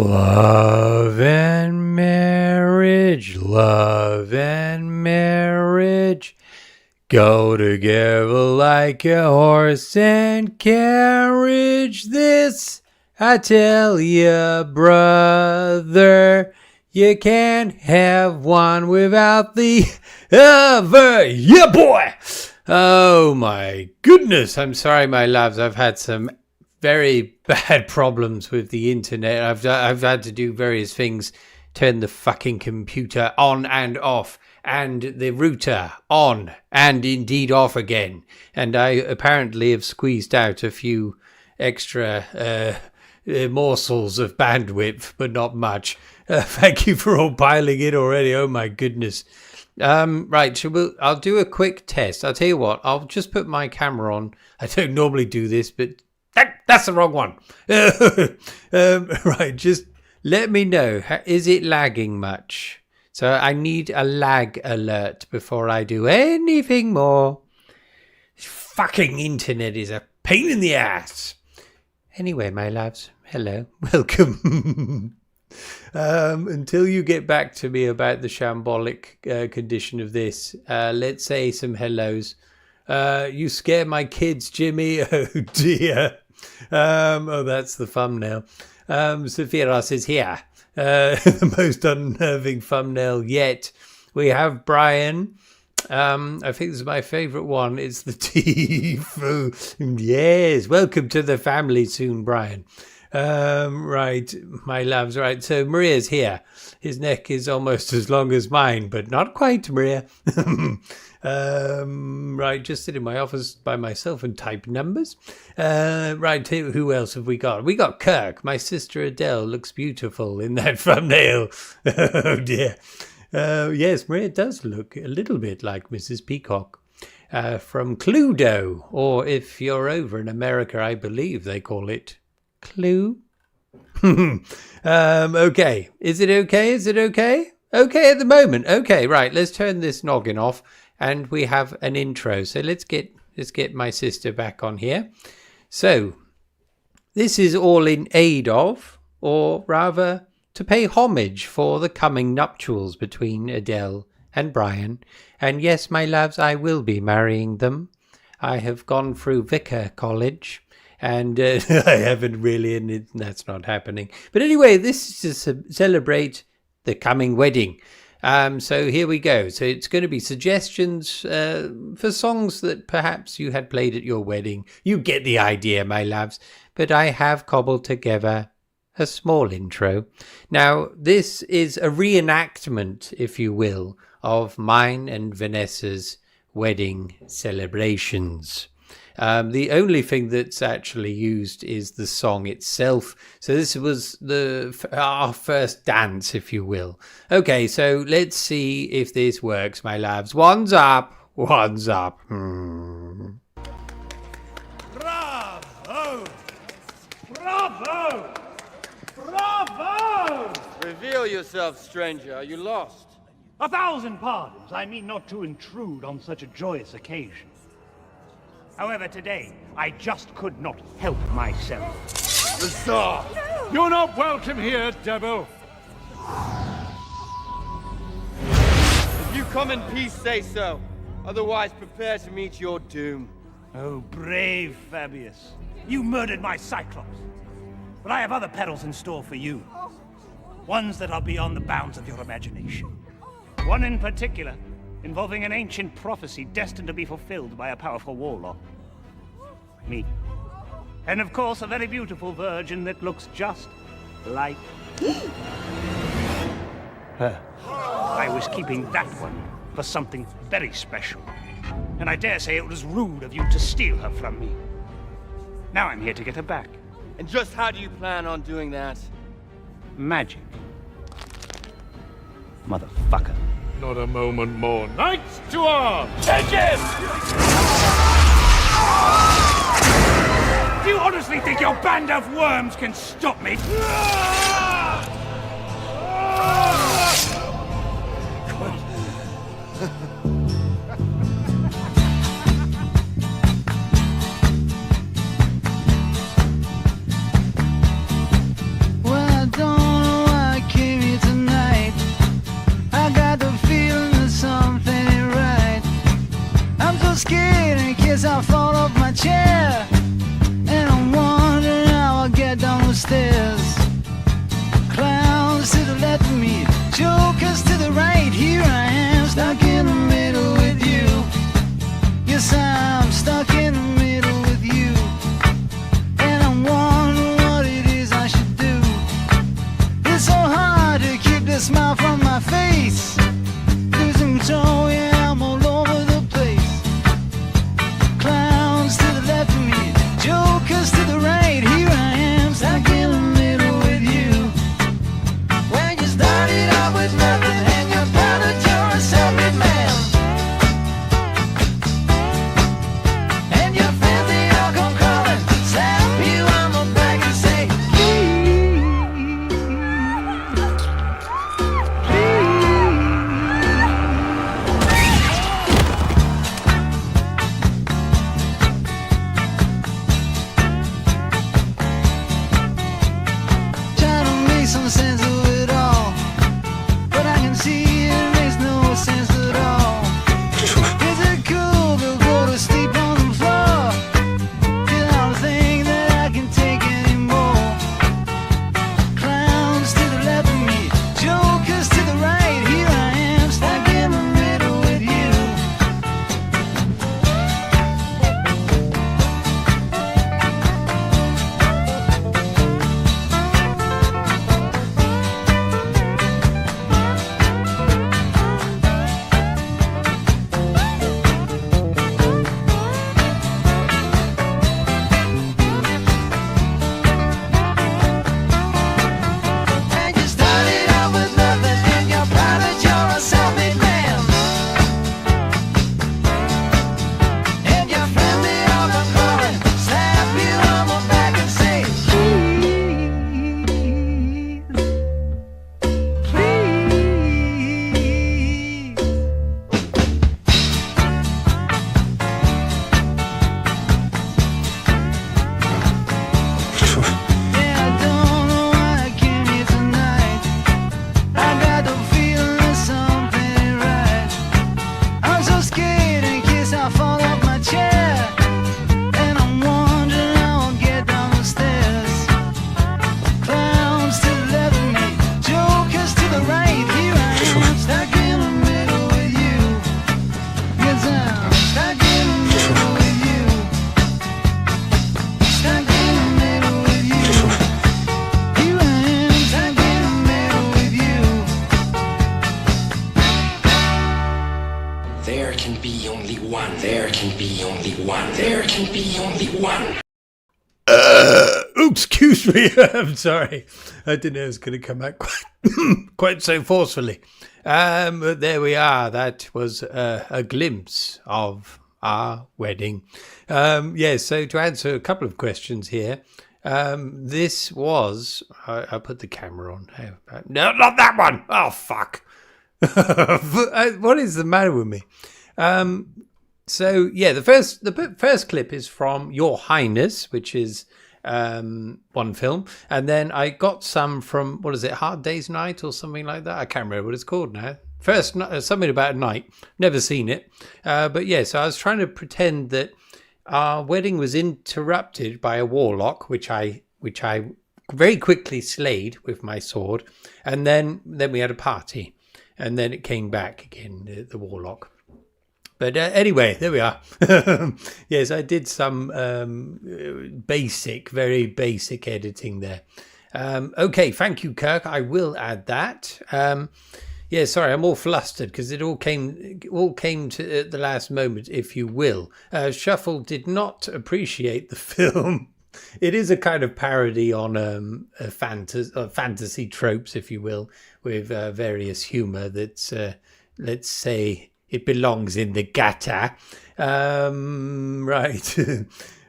Love and marriage, love and marriage go together like a horse and carriage. This I tell ya, brother, you can't have one without the other. Yeah, boy! Oh my goodness, I'm sorry, my loves. I've had some very bad problems with the internet. I've had to do various things, turn the fucking computer on and off, and the router on and indeed off again. And I apparently have squeezed out a few extra morsels of bandwidth, but not much. Thank you for all piling in already. Oh my goodness. Right, I'll do a quick test. I'll tell you what, I'll just put my camera on. I don't normally do this, but that's the wrong one. Right, just let me know. Is it lagging much? So I need a lag alert before I do anything more. This fucking internet is a pain in the ass. Anyway, my loves, hello, welcome. Until you get back to me about the shambolic condition of this, let's say some hellos. You scare my kids, Jimmy. Oh dear. Oh, that's the thumbnail. Sephiros is here. The most unnerving thumbnail yet. We have Brian. I think this is my favourite one. It's the Tifu. Yes, welcome to the family soon, Brian. Right, my loves. Right, so Maria's here. His neck is almost as long as mine, but not quite, Maria. Right, just sit in my office by myself and type numbers. Right, who else have we got? We got Kirk. My sister Adele looks beautiful in that thumbnail. Oh dear. Yes, Maria does look a little bit like Mrs. Peacock from Cluedo, or if you're over in America, I believe they call it Clue. Okay. Is it okay? Is it okay? Okay at the moment. Okay, right. Let's turn this noggin off, and we have an intro. So let's get my sister back on here. So this is all in aid of, or rather, to pay homage for the coming nuptials between Adele and Brian. And yes, my loves, I will be marrying them. I have gone through Vicar College. And I haven't really, and that's not happening. But anyway, this is to celebrate the coming wedding. So here we go. So it's going to be suggestions for songs that perhaps you had played at your wedding. You get the idea, my loves. But I have cobbled together a small intro. Now, this is a reenactment, if you will, of mine and Vanessa's wedding celebrations. The only thing that's actually used is the song itself. So this was our first dance, if you will. Okay, so let's see if this works, my loves. One's up, one's up. Bravo! Bravo! Bravo! Reveal yourself, stranger. Are you lost? 1,000 pardons. I mean not to intrude on such a joyous occasion. However, today, I just could not help myself. The Tsar! No. You're not welcome here, devil! If you come in peace, say so. Otherwise, prepare to meet your doom. Oh, brave Fabius. You murdered my Cyclops. But I have other perils in store for you. Ones that are beyond the bounds of your imagination. One in particular, involving an ancient prophecy destined to be fulfilled by a powerful warlock. Me. And of course, a very beautiful virgin that looks just like her. I was keeping that one for something very special. And I dare say it was rude of you to steal her from me. Now I'm here to get her back. And just how do you plan on doing that? Magic. Motherfucker. Not a moment more. Knights to arms! Take him! Do you honestly think your band of worms can stop me? Well, I don't scared in case I fall off my chair. And I'm wondering how I'll get down the stairs. Clowns to the left of me, jokers to the right. Here I am, stuck in the middle with you. Yes, I'm stuck in the middle with you. And I'm wondering what it is I should do. It's so hard to keep the smile from my face. Losing control, yeah, I'm all over the place. Clowns to the left of me, jokers to the right. Here I am, stuck in the middle with you. When you started out with nothing and you're proud that you're a self-made man. And your friends, they all come crawling, slap you on the back and say, try to make some sense of it all, but I can see it makes no sense at all. Is it cool to go to sleep on the floor? 'Cause I don't think that I can take anymore. Clowns to the left of me, jokers to the right. Here I am, stuck in the middle with you. And you started out with nothing and you're proud that you're a self-made man. And your friends, they all come crawling, slap you on the back and say, please, yeah, I don't know why I came here tonight. I got the feeling that something ain't right. I'm so scared in case I fall off my chair. And I'm wondering how I'll get down the stairs. Clowns to the left of me, jokers to the right. Here I am, stuck in the middle with you. Yes, I'm stuck in the middle with you. Stuck in the middle with you. Here I am, stuck in the middle with you. There can be only one. There can be only one. There can be only one. Excuse me. I'm sorry. I didn't know it was going to come out quite so forcefully. But there we are. That was a glimpse of our wedding. So to answer a couple of questions here, this was... I put the camera on. No, not that one. Oh, fuck. What is the matter with me? The first clip is from Your Highness, which is one film, and then I got some from, what is it, Hard Day's Night or something like that. I can't remember what it's called now. Something about a night. Never seen it, but so I was trying to pretend that our wedding was interrupted by a warlock, which I very quickly slayed with my sword, and then we had a party. And then it came back again, the warlock. But anyway, there we are. Yes, I did some very basic editing there. Okay, thank you, Kirk. I will add that. Sorry, I'm all flustered because it all came to at the last moment, if you will. Shuffle did not appreciate the film. It is a kind of parody on fantasy tropes, if you will, with various humour that's, let's say, it belongs in the gutter. Right.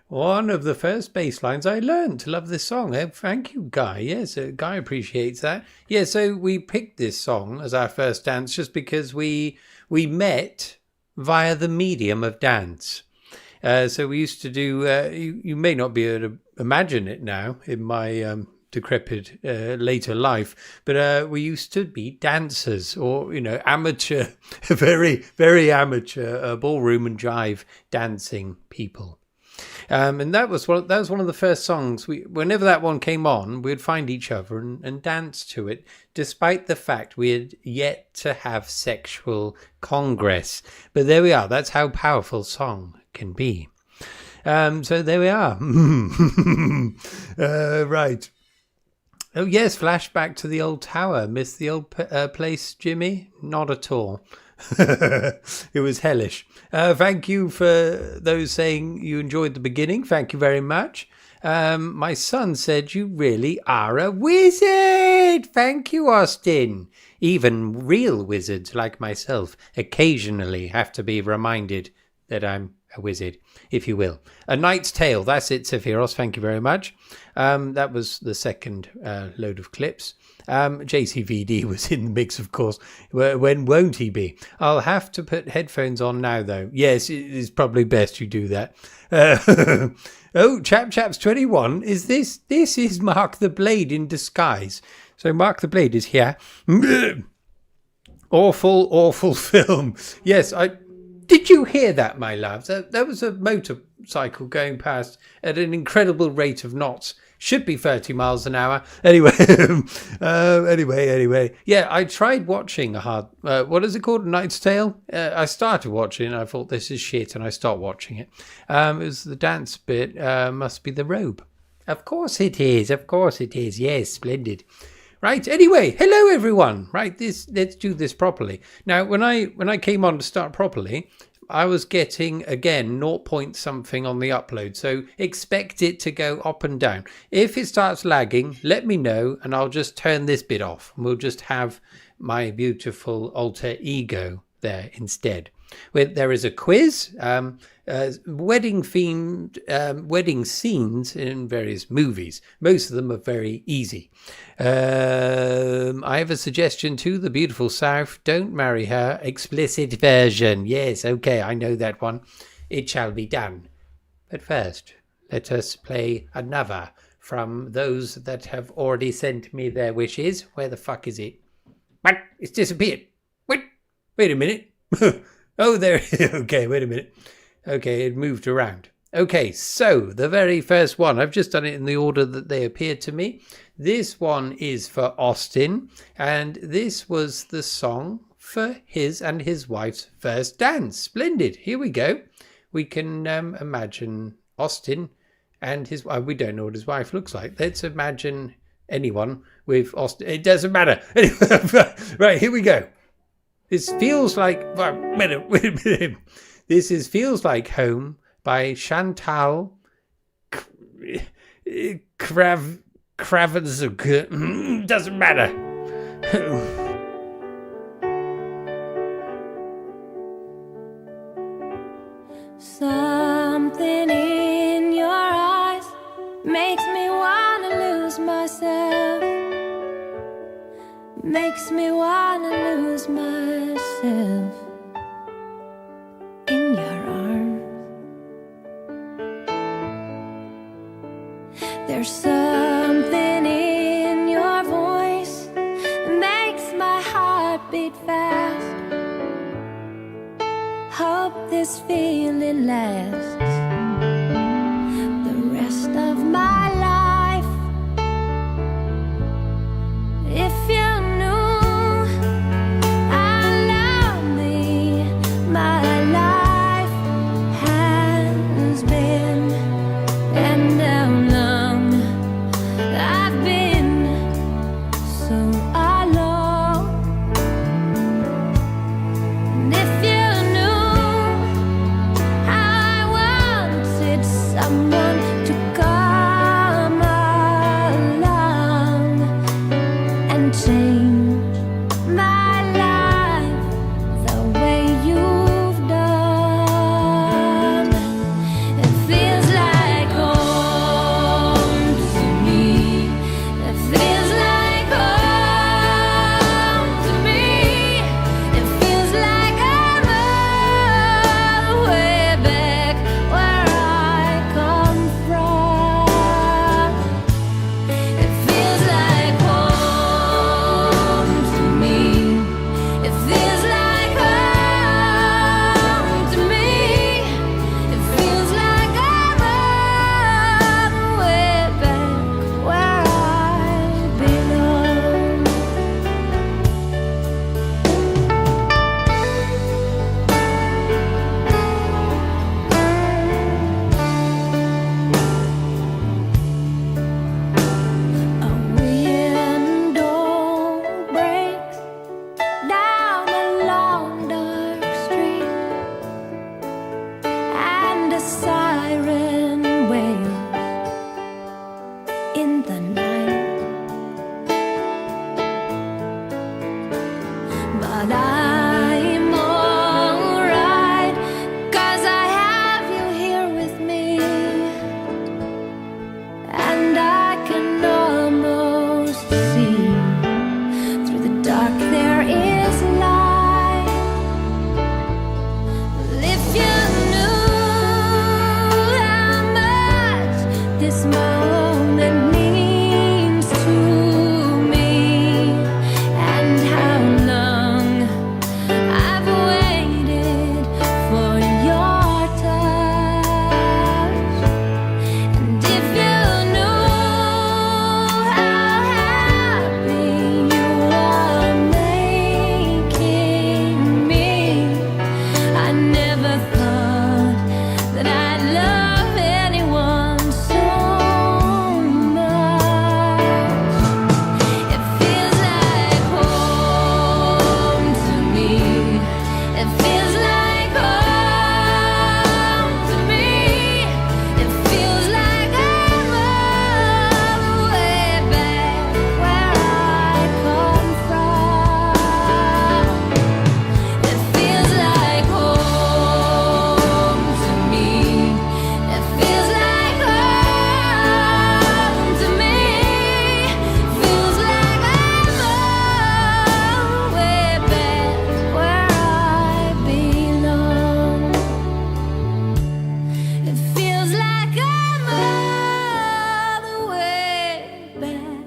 One of the first bass lines I learned to love this song. Thank you, Guy. Yes, Guy appreciates that. Yeah, so we picked this song as our first dance just because we met via the medium of dance. So we used to do, you may not be able to imagine it now in my decrepit later life, but we used to be dancers, or amateur, very very amateur ballroom and jive dancing people. And that was one of the first songs. Whenever that one came on, we'd find each other and dance to it, despite the fact we had yet to have sexual congress. But there we are. That's how powerful song can be. So there we are. Right. Oh yes, flashback to the old tower. Miss the old place, Jimmy? Not at all. It was hellish. Thank you for those saying you enjoyed the beginning. Thank you very much. My son said you really are a wizard. Thank you, Austin. Even real wizards like myself occasionally have to be reminded that I'm a wizard, if you will. A Knight's Tale. That's it, Sephiros. Thank you very much. That was the second load of clips. JCVD was in the mix, of course. When won't he be? I'll have to put headphones on now, though. Yes, it is probably best you do that. Oh, Chaps 21. Is this is Mark the Blade in disguise? So Mark the Blade is here. Awful film. Yes, Did you hear that, my love? That was a motorcycle going past at an incredible rate of knots. Should be 30 miles an hour. Anyway, anyway. Yeah, I tried watching what is it called? Knight's Tale? I started watching it and I thought this is shit and I stopped watching it. It was the dance bit, must be the robe. Of course it is. Yes, splendid. Right, anyway, hello everyone. Right, let's do this properly. Now, when I came on to start properly, I was getting, again, 0 point something on the upload. So expect it to go up and down. If it starts lagging, let me know and I'll just turn this bit off. We'll just have my beautiful alter ego there instead. There is a quiz, wedding themed, wedding scenes in various movies. Most of them are very easy. I have a suggestion to the beautiful South. Don't marry her. Explicit version. Yes, okay, I know that one. It shall be done. But first, let us play another from those that have already sent me their wishes. Where the fuck is it? What? It's disappeared. Wait a minute. Oh, there. Okay, wait a minute. Okay, it moved around. Okay, so the very first one, I've just done it in the order that they appeared to me. This one is for Austin, and this was the song for his and his wife's first dance. Splendid. Here we go. We can imagine Austin and his wife. We don't know what his wife looks like. Let's imagine anyone with Austin. It doesn't matter. Anyway, right, here we go. This feels like... Wait a minute. This is Feels Like Home by Chantal Kravazuk. Doesn't matter. Something in your eyes makes me wanna lose myself. Makes me wanna lose myself in your arms. There's something in your voice that makes my heart beat fast. Hope this feeling lasts the rest of my life. If you I siren wails in the night, but I'm alright, 'cause I have you here with me, and I can almost see through the dark there is light. If you knew how much this moment means to me, and how long I've waited for your touch, and if you knew how happy you are making me, I never thought that I'd love anyone so much. It feels like home to me. It feels like home to me. It feels like I'm all the way back where I come from. It feels like home to me. It feels like home to me. Feels like I'm all the way back where I belong. It feels like I'm all the way back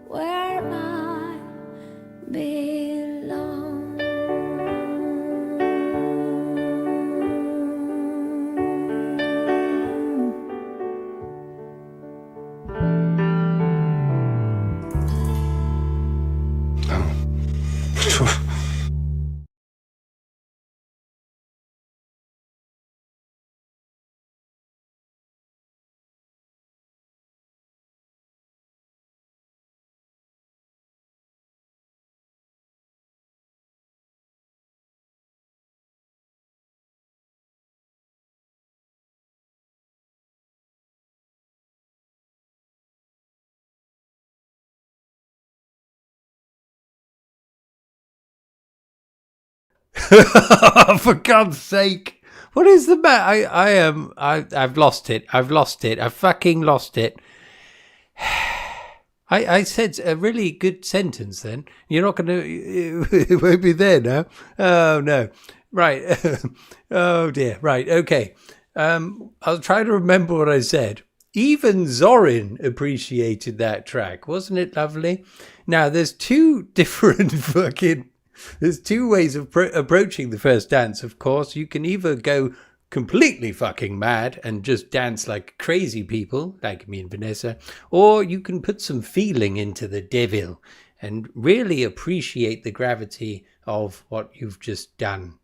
where I belong. For God's sake. What is the matter? I've lost it. I've fucking lost it. I said a really good sentence then. You're not going to, it won't be there now. Oh no. Right. Oh dear. Right. Okay. I'll try to remember what I said. Even Zorin appreciated that track. Wasn't it lovely? Now there's two different there's two ways of approaching the first dance, of course. You can either go completely fucking mad and just dance like crazy people, like me and Vanessa, or you can put some feeling into the devil and really appreciate the gravity of what you've just done,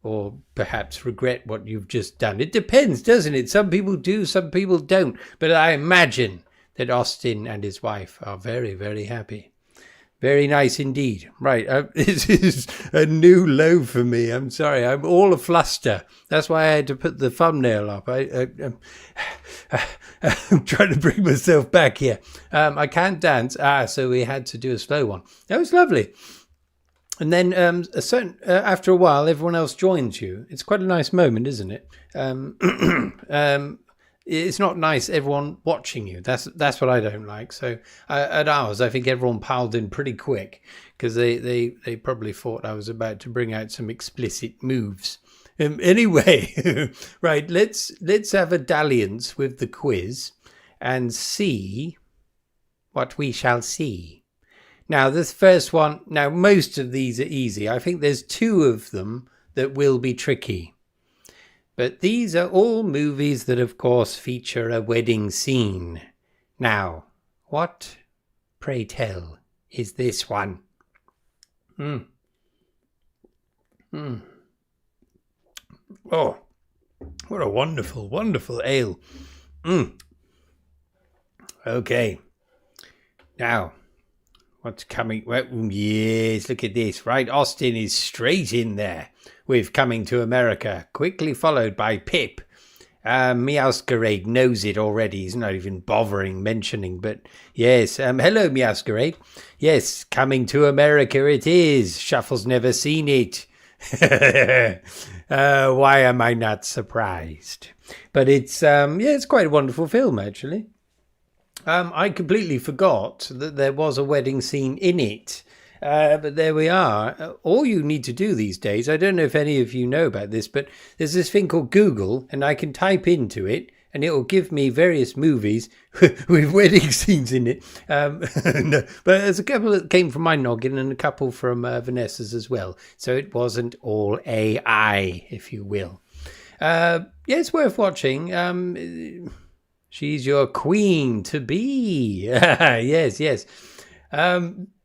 or perhaps regret what you've just done. It depends, doesn't it? Some people do, some people don't. But I imagine that Austin and his wife are very, very happy. Very nice indeed. Right, this is a new low for me. I'm sorry, I'm all a fluster. That's why I had to put the thumbnail up. I'm trying to bring myself back here. I can't dance. So we had to do a slow one. That was lovely. And then after a while, everyone else joins you. It's quite a nice moment, isn't it? It's not nice, everyone watching you. That's what I don't like. So at ours, I think everyone piled in pretty quick because they probably thought I was about to bring out some explicit moves. Anyway, right, let's have a dalliance with the quiz and see what we shall see. Now, this first one, now most of these are easy. I think there's two of them that will be tricky. But these are all movies that, of course, feature a wedding scene. Now, what, pray tell, is this one? Oh, what a wonderful, wonderful ale. Okay. Now, what's coming? Well, yes, look at this. Right, Austin is straight in there with Coming to America, quickly followed by Pip Meowscarade knows it already. He's not even bothering mentioning. But yes, hello, Meowscarade. Yes, coming to America it is. Shuffle's never seen it. Why am I not surprised? But it's it's quite a wonderful film, actually. I completely forgot that there was a wedding scene in it. But there we are. All you need to do these days, I don't know if any of you know about this, but there's this thing called Google, and I can type into it, and it will give me various movies with wedding scenes in it. No, but there's a couple that came from my noggin and a couple from Vanessa's as well. So it wasn't all AI, if you will. It's worth watching. She's your queen to be. Yes.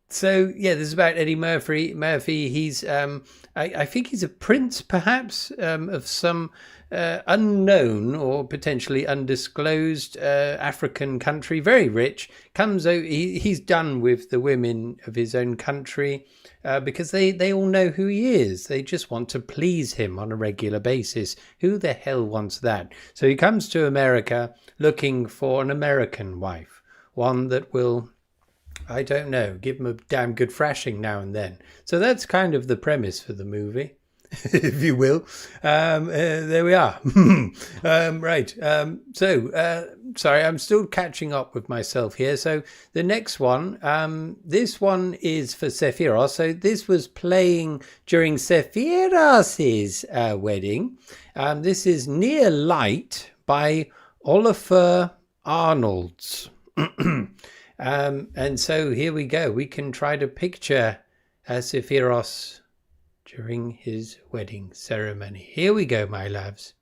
So yeah, this is about Eddie Murphy. He's I think he's a prince, perhaps, of some unknown or potentially undisclosed African country. Very rich. Comes out. He's done with the women of his own country because they all know who he is. They just want to please him on a regular basis. Who the hell wants that? So he comes to America looking for an American wife, one that will, I don't know, give him a damn good thrashing now and then. So that's kind of the premise for the movie, if you will. There we are. Right. Sorry, I'm still catching up with myself here. So the next one, this one is for Sephiroth. So this was playing during Sephiros's wedding. This is Near Light by Oliver Arnolds. And so here we go. We can try to picture Sephiroth during his wedding ceremony. Here we go, my loves.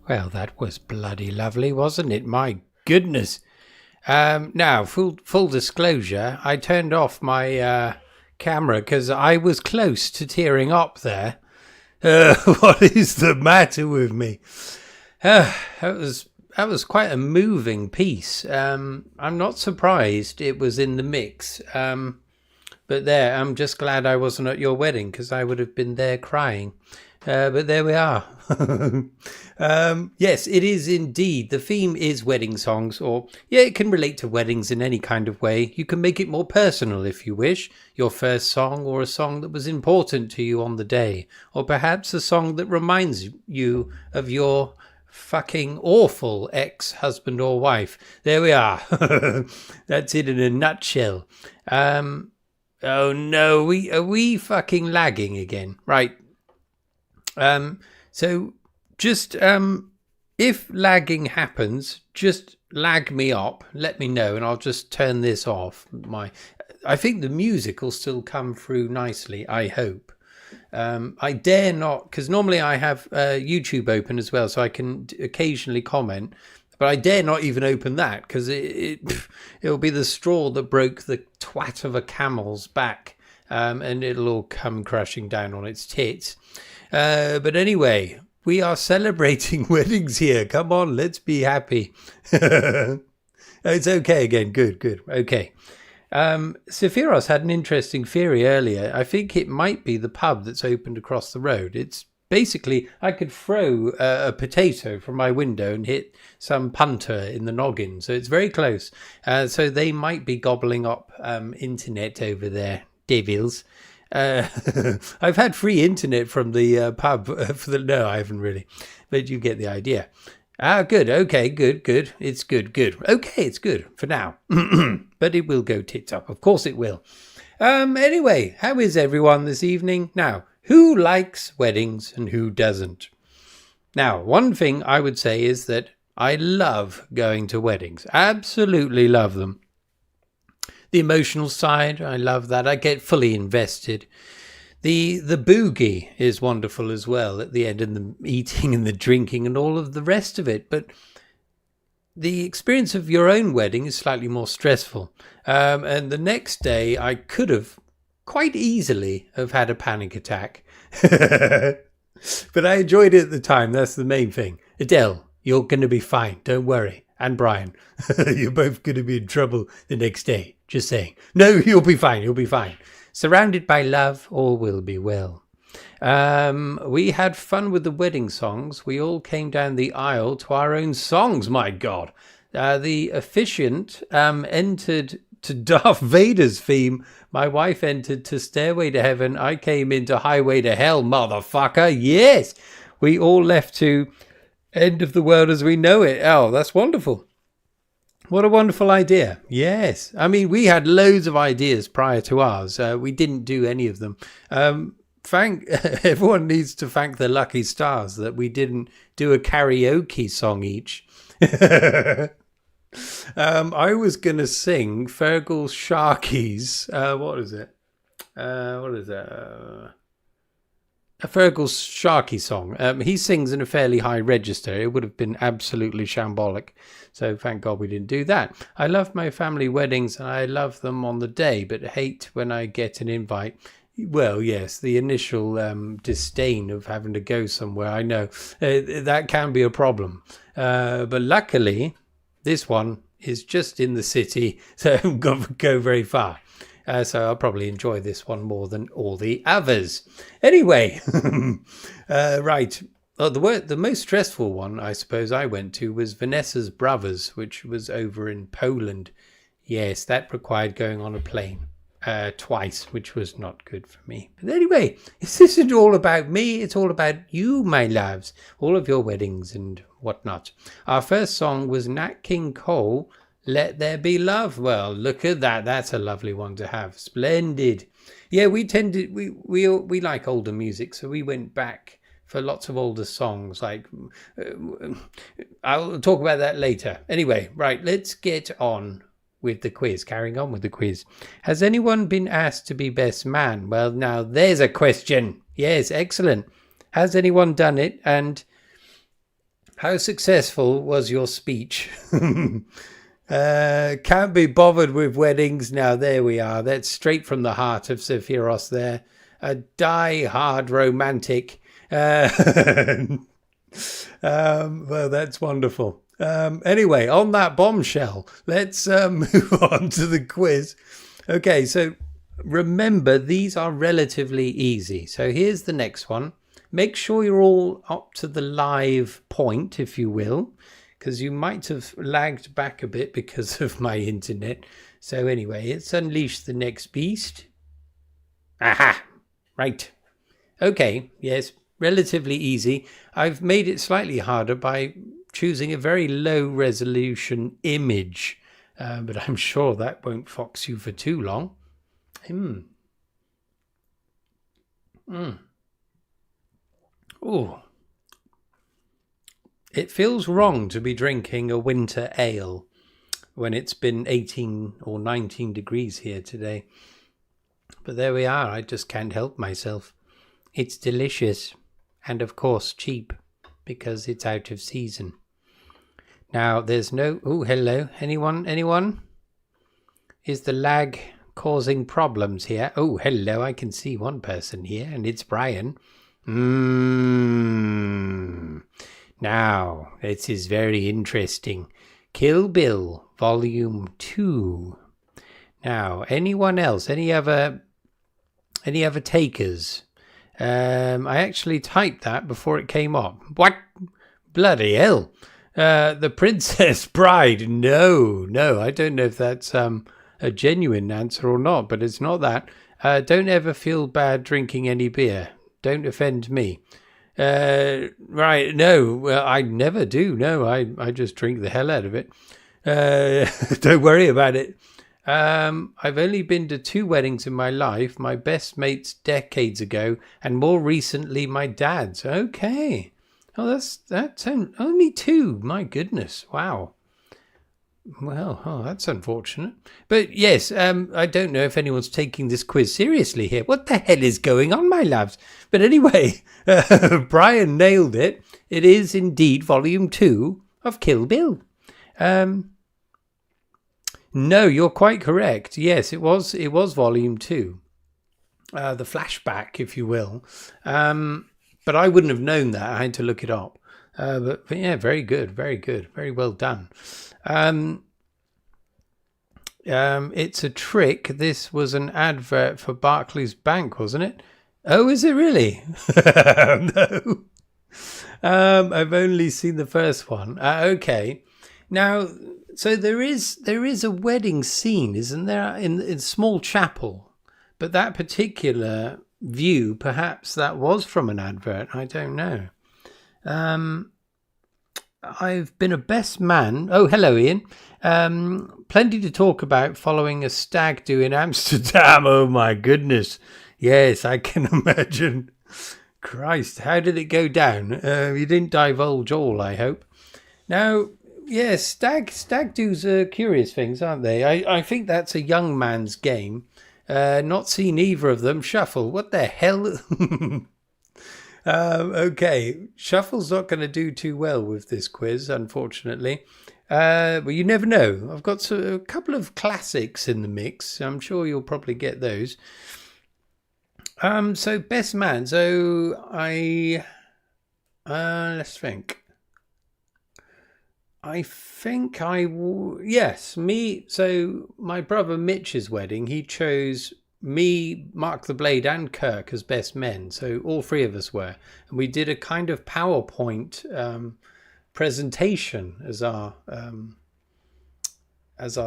Well, that was bloody lovely, wasn't it? My goodness. Now, full disclosure, I turned off my camera because I was close to tearing up there. What is the matter with me? That was quite a moving piece. I'm not surprised it was in the mix. But there, I'm just glad I wasn't at your wedding because I would have been there crying. But there we are. Yes, it is indeed. The theme is wedding songs, or it can relate to weddings in any kind of way. You can make it more personal if you wish. Your first song, or a song that was important to you on the day, or perhaps a song that reminds you of your fucking awful ex-husband or wife. There we are. That's it in a nutshell. Oh no, are we fucking lagging again? Right. So just if lagging happens, just lag me up, let me know, and I'll just turn this off. I think the music will still come through nicely, I hope. I dare not, because normally I have YouTube open as well, so I can occasionally comment, but I dare not even open that, because it'll be the straw that broke the twat of a camel's back, and it'll all come crashing down on its tits. But anyway, we are celebrating weddings here. Come on, let's be happy. It's okay again. Good. Okay. Sephiros had an interesting theory earlier. I think it might be the pub that's opened across the road. It's basically, I could throw a potato from my window and hit some punter in the noggin. So it's very close. So they might be gobbling up internet over there, devils. I've had free internet from the pub. No, I haven't really. But you get the idea. Good. Okay, good. It's good. Okay, it's good for now. But it will go tits up. Of course it will. Anyway, how is everyone this evening? Now, who likes weddings and who doesn't? Now, one thing I would say is that I love going to weddings. Absolutely love them. The emotional side, I love that. I get fully invested. The boogie is wonderful as well at the end, and the eating and the drinking and all of the rest of it. But the experience of your own wedding is slightly more stressful. And the next day I could have quite easily have had a panic attack. But I enjoyed it at the time. That's the main thing. Adele, you're going to be fine. Don't worry. And Brian, you're both going to be in trouble the next day. Just saying. No, you'll be fine. You'll be fine. Surrounded by love, all will be well. We had fun with the wedding songs. We all came down the aisle to our own songs. My God. The officiant entered to Darth Vader's theme. My wife entered to Stairway to Heaven. I came into Highway to Hell, motherfucker. Yes. We all left to End of the World as We Know It. Oh, that's wonderful. What a wonderful idea. Yes. I mean, we had loads of ideas prior to ours. We didn't do any of them. Everyone needs to thank the lucky stars that we didn't do a karaoke song each. I was going to sing Fergal's Sharkies. What is it? A Fergal's Sharky song. He sings in a fairly high register. It would have been absolutely shambolic. So thank God we didn't do that. I love my family weddings and I love them on the day, but hate when I get an invite. Well, yes, the initial disdain of having to go somewhere, I know. That can be a problem. But luckily, this one is just in the city, so I haven't got to go very far. So I'll probably enjoy this one more than all the others. Anyway, right. The most stressful one, I suppose, I went to was Vanessa's Brothers, which was over in Poland. Yes, that required going on a plane twice, which was not good for me. But anyway, this isn't all about me. It's all about you, my loves. All of your weddings and whatnot. Our first song was Nat King Cole, Let There Be Love. Well, look at that. That's a lovely one to have. Splendid. Yeah, we like older music, so we went back for lots of older songs. Like, I'll talk about that later. Anyway, right, let's get on with the quiz. Carrying on with the quiz. Has anyone been asked to be best man? Well, now there's a question. Yes, excellent. Has anyone done it? And How successful was your speech? Can't be bothered with weddings. Now, there we are. That's straight from the heart of Sephiros there. A die-hard romantic. Well, that's wonderful. Anyway, on that bombshell, let's move on to the quiz. Okay, so remember, these are relatively easy. So here's the next one. Make sure you're all up to the live point, if you will, because you might have lagged back a bit because of my internet. So anyway, let's unleash the next beast. Aha! Right. Okay, yes, relatively easy. I've made it slightly harder by choosing a very low resolution image, but I'm sure that won't fox you for too long. Oh, it feels wrong to be drinking a winter ale when it's been 18 or 19 degrees here today. But there we are. I just can't help myself. It's delicious and, of course, cheap because it's out of season. Now, there's no... Oh, hello. Anyone? Is the lag causing problems here? Oh, hello. I can see one person here, and it's Brian. Now, this is very interesting. Kill Bill, Volume 2. Now, anyone else? Any other takers? I actually typed that before it came up. What? Bloody hell. The Princess Bride. No, I don't know if that's a genuine answer or not, but it's not that. Don't ever feel bad drinking any beer. Don't offend me. Right, no, well, I never do. No, I just drink the hell out of it. Don't worry about it. I've only been to 2 weddings in my life. My best mate's decades ago, and more recently my dad's. Okay. Oh, that's only 2. My goodness. Wow. Well, that's unfortunate. But yes, I don't know if anyone's taking this quiz seriously here. What the hell is going on, my loves? But anyway, Brian nailed it. It is indeed Volume 2 of Kill Bill. No, you're quite correct. Yes, it was Volume 2. The flashback, if you will. But I wouldn't have known that. I had to look it up. But yeah, very good. Very well done. It's a trick. This was an advert for Barclays Bank, wasn't it? Oh, is it really? No. I've only seen the first one. Okay. Now, so there is a wedding scene, isn't there, in small chapel? But that particular view, perhaps that was from an advert. I don't know. I've been a best man. Oh, hello, Ian. Plenty to talk about following a stag do in Amsterdam. Oh, my goodness. Yes, I can imagine. Christ, how did it go down? You didn't divulge all, I hope. Now, yes, stag do's are curious things, aren't they? I think that's a young man's game. Not seen either of them. Shuffle. What the hell? Okay, Shuffle's not going to do too well with this quiz, unfortunately. Well, you never know. I've got a couple of classics in the mix. I'm sure you'll probably get those. So best man. So let's think. I think yes, me. So my brother Mitch's wedding, he chose me, Mark the Blade, and Kirk as best men. So all 3 of us were, and we did a kind of PowerPoint presentation as our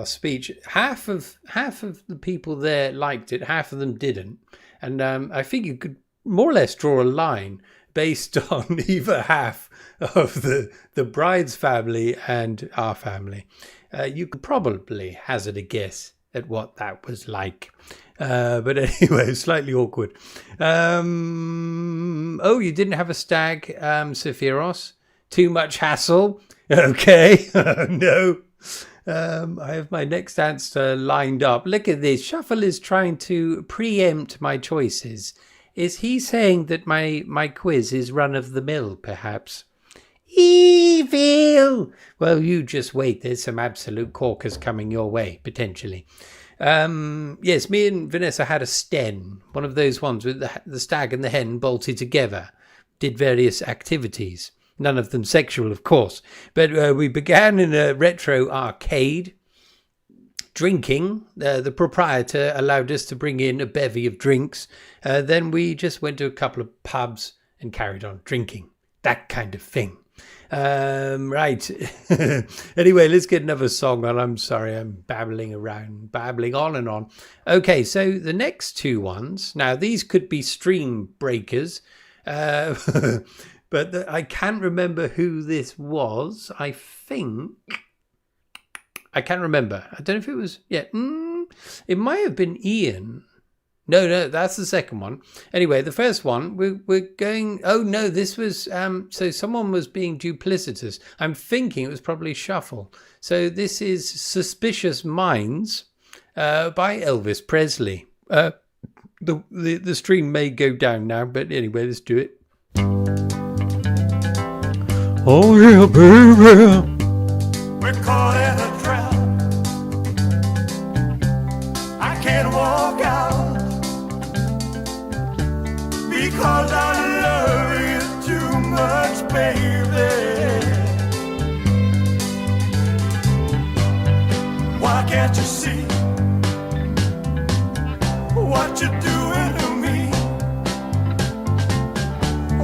speech. Half of the people there liked it, half of them didn't, and I think you could more or less draw a line based on either half of the bride's family and our family. You could probably hazard a guess at what that was like. But anyway, slightly awkward. Oh, you didn't have a stag, Sephiros? Too much hassle? Okay. No. I have my next answer lined up. Look at this. Shuffle is trying to preempt my choices. Is he saying that my quiz is run of the mill, perhaps? feel? Well, you just wait. There's some absolute corkers coming your way, potentially. Yes, me and Vanessa had a sten, one of those ones with the stag and the hen bolted together. Did various activities. None of them sexual, of course. But we began in a retro arcade. Drinking. The proprietor allowed us to bring in a bevy of drinks. Then we just went to a couple of pubs and carried on drinking. That kind of thing. Right. Anyway, let's get another song on. I'm sorry, I'm babbling on and on. Okay, so the next two ones. Now, these could be stream breakers. But I can't remember who this was. I think... I can't remember. I don't know if it was... Yeah. It might have been Ian. No, that's the second one. Anyway, the first one, we're going... Oh, no, this was... So someone was being duplicitous. I'm thinking it was probably Shuffle. So this is Suspicious Minds by Elvis Presley. The stream may go down now, but anyway, let's do it. Oh, yeah, baby. We're caught in a trap. I can't walk out because I love you too much, baby. Why can't you see what you're doing to me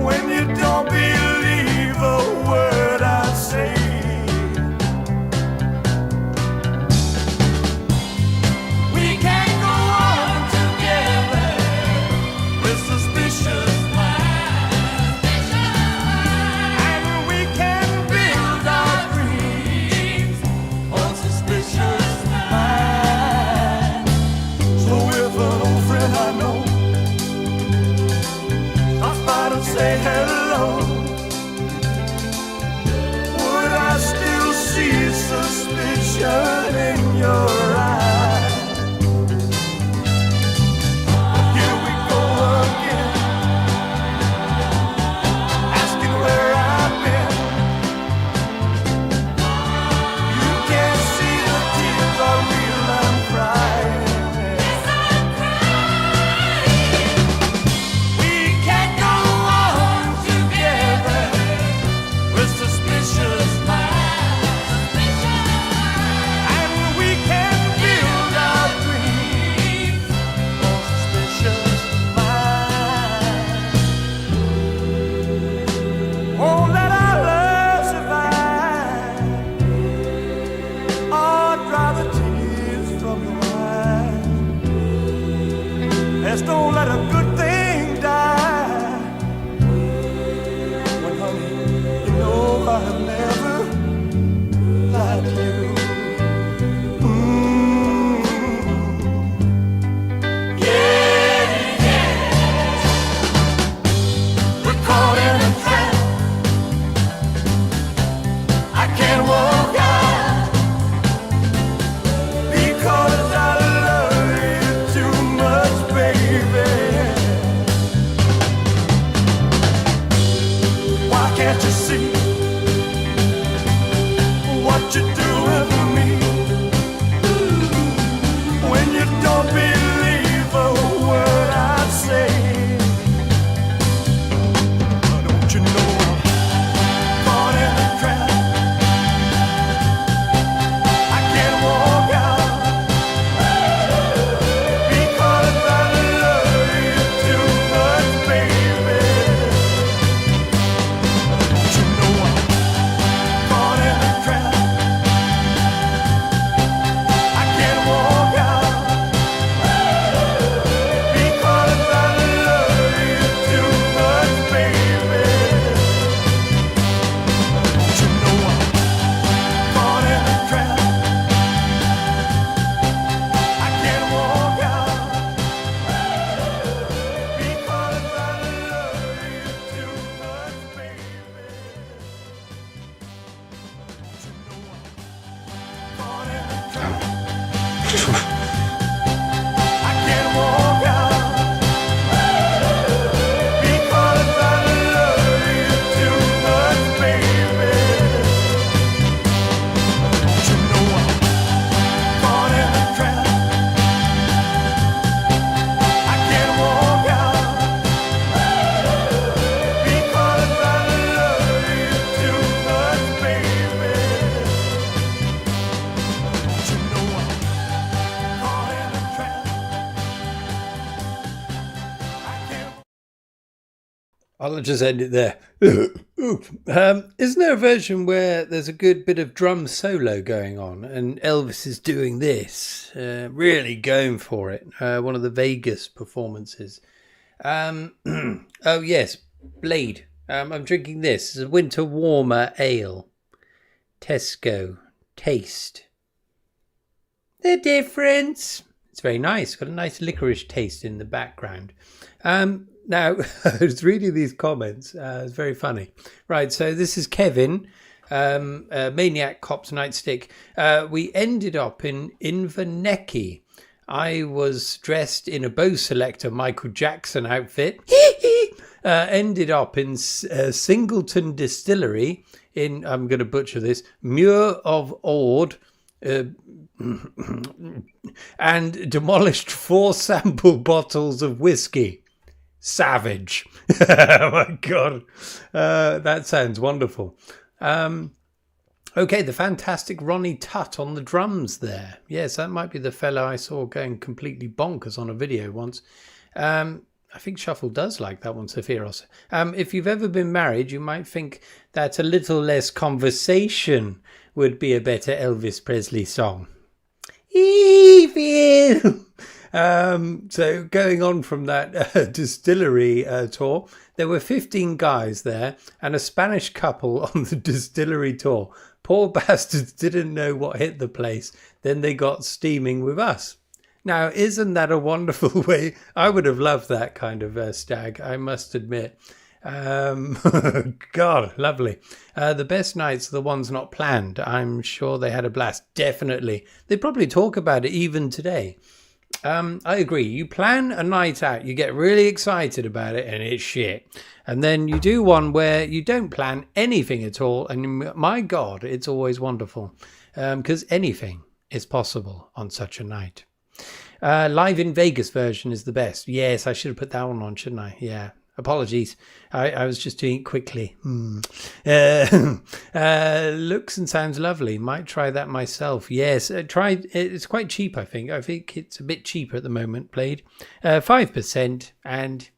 when you don't believe a word I say? Say hello. Would I still see suspicion in your eyes? Here we go again, asking where I've been. You can't see the tears are real, I'm crying. Don't let a good thing die. When, honey, you know I have never lied to you. Yeah. We're caught in a trap. I can't walk out because I love you too much, baby. Why can't you see what you're doing to me when you don't believe a word I say? Don't you know I'm caught in a trap? I can't walk out because I love you too much, baby. Don't you know I'm I'll just end it there. Isn't there a version where there's a good bit of drum solo going on and Elvis is doing this, really going for it? One of the Vegas performances. Oh, yes, Blade. I'm drinking this. It's a winter warmer ale. Tesco. Taste. The difference. It's very nice. Got a nice licorice taste in the background. Now, I was reading these comments. It's very funny. Right, so this is Kevin, Maniac Cops Nightstick. We ended up in Inverness. I was dressed in a Bow Selector Michael Jackson outfit. Ended up in Singleton Distillery in, I'm going to butcher this, Muir of Ord, and demolished 4 sample bottles of whiskey. Savage. Oh my God. That sounds wonderful. Okay, the fantastic Ronnie Tutt on the drums there. Yes, that might be the fellow I saw going completely bonkers on a video once. I think Shuffle does like that one, Sephiros. If you've ever been married, you might think that a little less conversation would be a better Elvis Presley song. Evil! So going on from that distillery tour, there were 15 guys there and a Spanish couple on the distillery tour. Poor bastards didn't know what hit the place. Then they got steaming with us. Now, isn't that a wonderful way? I would have loved that kind of stag, I must admit. God, lovely. The best nights are the ones not planned. I'm sure they had a blast. Definitely. They probably talk about it even today. I agree. You plan a night out, you get really excited about it, and it's shit. And then you do one where you don't plan anything at all, and my God, it's always wonderful. Because anything is possible on such a night. Live in Vegas version is the best. Yes, I should have put that one on, shouldn't I? Yeah. Apologies. I was just doing it quickly. Looks and sounds lovely. Might try that myself. Yes, it's quite cheap, I think. I think it's a bit cheaper at the moment, Blade. 5%, and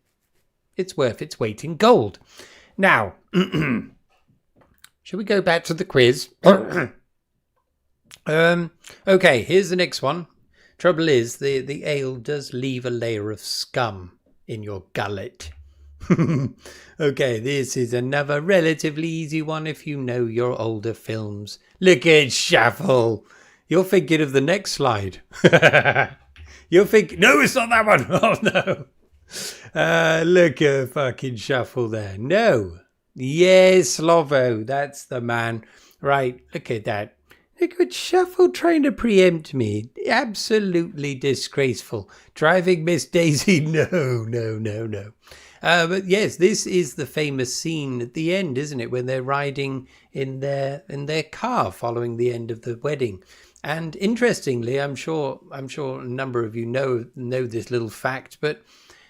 it's worth its weight in gold. Now, shall we go back to the quiz? Okay, here's the next one. Trouble is, the ale does leave a layer of scum in your gullet. Okay, this is another relatively easy one if you know your older films. Look at Shuffle. You're thinking of the next slide. You're thinking, no, it's not that one. Oh, no. Look at fucking Shuffle there. No. Yes, Slovo. That's the man. Right, look at that. Look at Shuffle trying to preempt me. Absolutely disgraceful. Driving Miss Daisy. No. But yes, this is the famous scene at the end, isn't it? When they're riding in their car following the end of the wedding. And interestingly, I'm sure a number of you know this little fact, but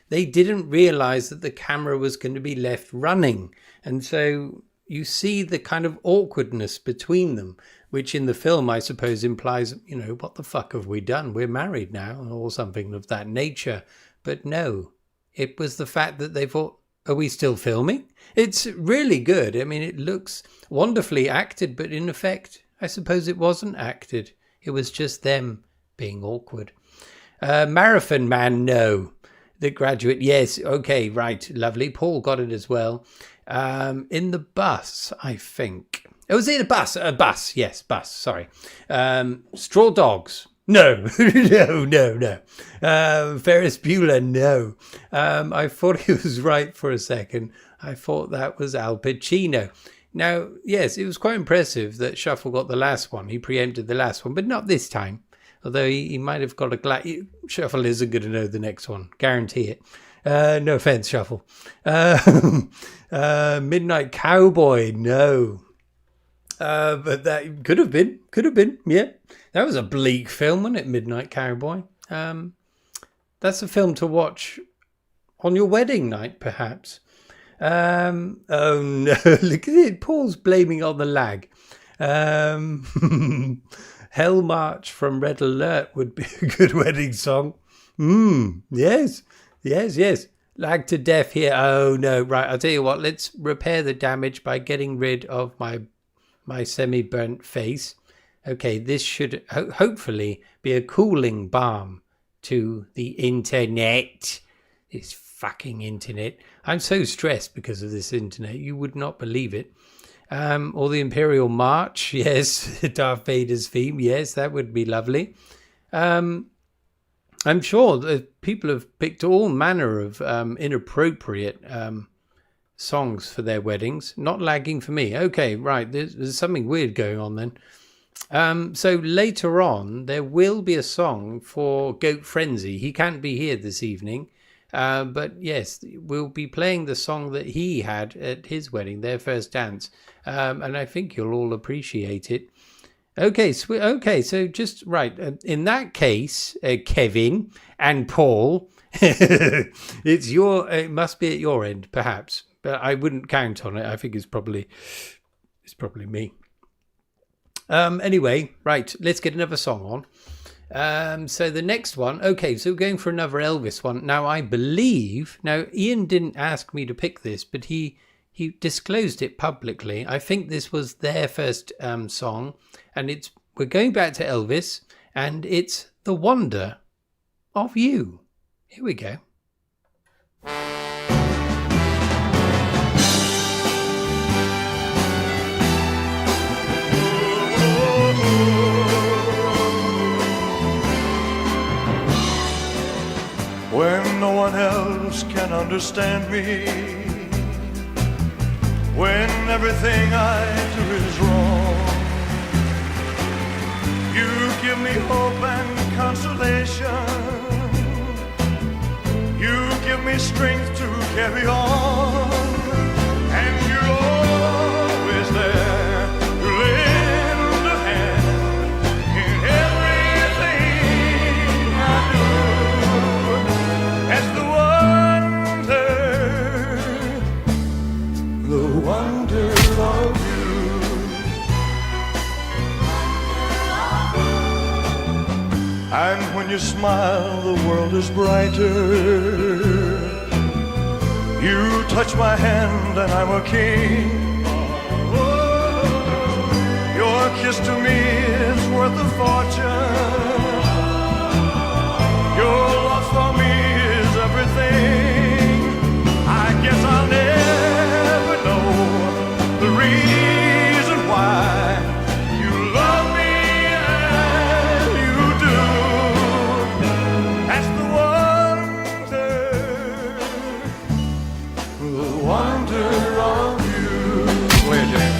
they didn't realize that the camera was going to be left running. And so you see the kind of awkwardness between them, which in the film, I suppose, implies, what the fuck have we done? We're married now, or something of that nature. But no, it was the fact that they thought, are we still filming? It's really good. I mean, it looks wonderfully acted, but in effect, I suppose it wasn't acted. It was just them being awkward. Marathon Man, no. The Graduate, yes. Okay, right. Lovely. Paul got it as well. In the bus, I think. Oh, was it a bus? A bus. Yes, bus. Sorry. Straw Dogs. No. No. Ferris Bueller, no. I thought he was right for a second. I thought that was Al Pacino. Now, yes, it was quite impressive that Shuffle got the last one. He preempted the last one, but not this time. Although he might have got a Shuffle isn't going to know the next one. Guarantee it. No offense, Shuffle. Midnight Cowboy, no. But that could have been, yeah. That was a bleak film, wasn't it, Midnight Cowboy? That's a film to watch on your wedding night, perhaps. Oh no, look at it, Paul's blaming on the lag. Hell March from Red Alert would be a good wedding song. Yes. Lag to death here. Oh no, right. I'll tell you what, let's repair the damage by getting rid of my semi-burnt face. Okay, this should hopefully be a cooling balm to the internet. This fucking internet. I'm so stressed because of this internet. You would not believe it. Or the Imperial March. Yes, Darth Vader's theme. Yes, that would be lovely. I'm sure that people have picked all manner of inappropriate songs for their weddings. Not lagging for me. Okay, right. There's something weird going on then. So later on, there will be a song for Goat Frenzy. He can't be here this evening. But yes, we'll be playing the song that he had at his wedding, their first dance. And I think you'll all appreciate it. Okay, so just right. In that case, Kevin and Paul, it must be at your end, perhaps, but I wouldn't count on it. I think it's probably me. Anyway, right, let's get another song on. So the next one, okay, so we're going for another Elvis one. Now, I believe, Ian didn't ask me to pick this, but he disclosed it publicly. I think this was their first song, and we're going back to Elvis, and it's The Wonder of You. Here we go. When no one else can understand me, when everything I do is wrong, you give me hope and consolation. You give me strength to carry on, and you're always there to lend a hand in everything I do. That's the wonder of you. And when you smile, the world is brighter. You touch my hand and I'm a king. Your kiss to me is worth a fortune. Your love for me is everything. I guess I'll never know the reason why you love me as you do. That's the wonder of you. Play it, James.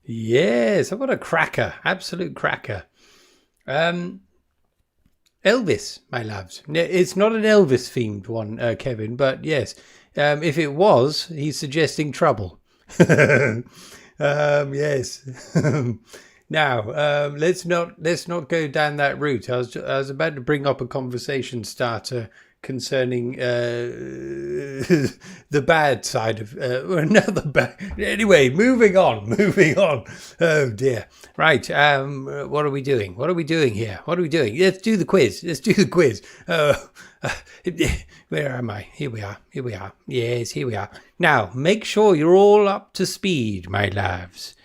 Yes, what a cracker. Absolute cracker. Elvis, my loves. It's not an Elvis themed one, Kevin, but yes. If it was, he's suggesting trouble. Yes. Now, let's not go down that route. I was about to bring up a conversation starter concerning the bad side of another bad. Anyway, moving on. Oh dear. Right. What are we doing? What are we doing here? What are we doing? Let's do the quiz. Where am I? Here we are. Yes, here we are. Now, make sure you're all up to speed, my loves.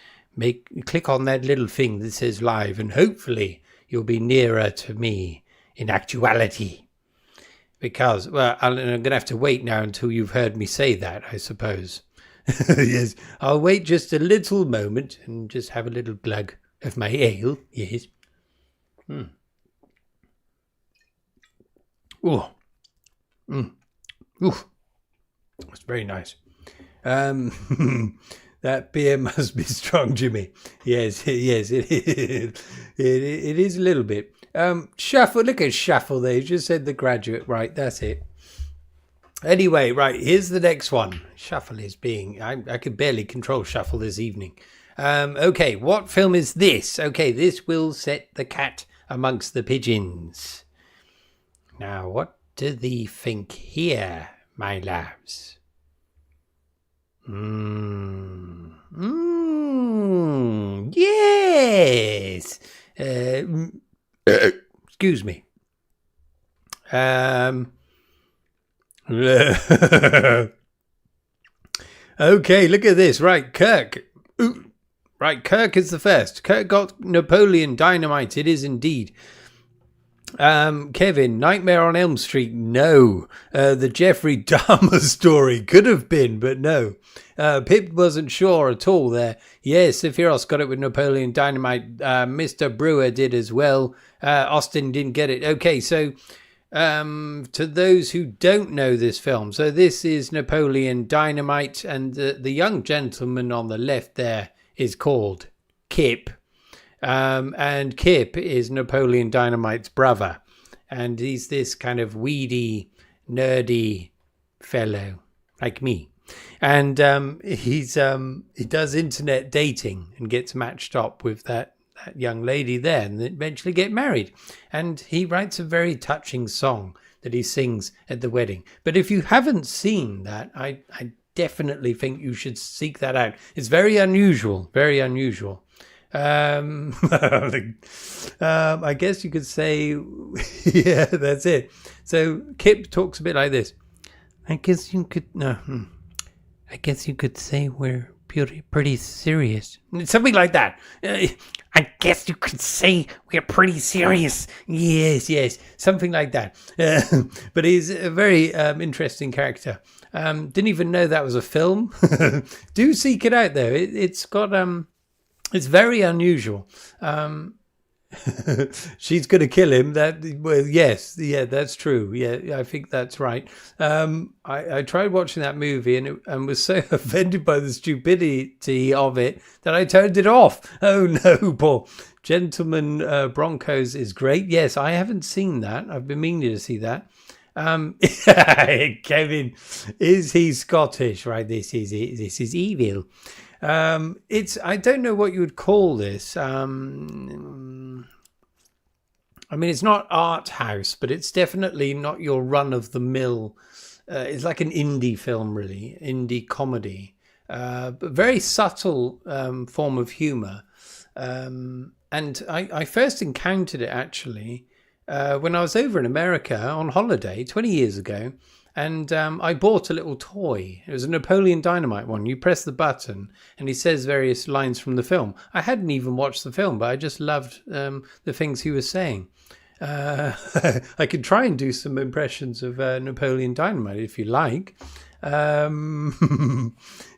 Click on that little thing that says live, and hopefully you'll be nearer to me in actuality. Because, well, I'm going to have to wait now until you've heard me say that, I suppose. Yes, I'll wait just a little moment and just have a little glug of my ale. Yes. Oh. Ooh. It's very nice. That beer must be strong, Jimmy. Yes, yes, it is. It is a little bit. Shuffle, look at Shuffle there. You just said The Graduate. Right, that's it. Anyway, right, here's the next one. Shuffle is being... I could barely control Shuffle this evening. Okay, what film is this? Okay, this will set the cat amongst the pigeons. Now, what do thee think here, my loves? Yes. Excuse me. Okay, look at this. Right, Kirk. Right, Kirk is the first. Kirk got Napoleon Dynamite. It is indeed. Kevin, Nightmare on Elm Street, no. The Jeffrey Dahmer story could have been, but no. Pip wasn't sure at all there. Yes, Sephiroth got it with Napoleon Dynamite. Mr. Brewer did as well. Austin didn't get it. Okay, so to those who don't know this film, so this is Napoleon Dynamite, and the young gentleman on the left there is called Kip. And Kip is Napoleon Dynamite's brother, and he's this kind of weedy, nerdy fellow like me, and he does internet dating and gets matched up with that young lady there, and eventually get married. And he writes a very touching song that he sings at the wedding. But if you haven't seen that, I definitely think you should seek that out. It's very unusual, very unusual. I guess you could say, yeah, that's it. So Kip talks a bit like this. I guess you could say we're pretty serious. Something like that. I guess you could say we're pretty serious. Yes, something like that. But he's a very interesting character. Didn't even know that was a film. Do seek it out though. It's got it's very unusual. She's going to kill him. Yes, that's true. Yeah, I think that's right. I tried watching that movie and was so offended by the stupidity of it that I turned it off. Oh no, Paul. Gentleman Broncos is great. Yes, I haven't seen that. I've been meaning to see that. Kevin, is he Scottish? Right, this is evil. I don't know what you would call this. I mean, it's not art house, but it's definitely not your run of the mill. It's like an indie film, really, indie comedy, but very subtle form of humor. And I first encountered it actually when I was over in America on holiday 20 years ago. And I bought a little toy. It was a Napoleon Dynamite one. You press the button and he says various lines from the film. I hadn't even watched the film, but I just loved the things he was saying. I could try and do some impressions of Napoleon Dynamite if you like.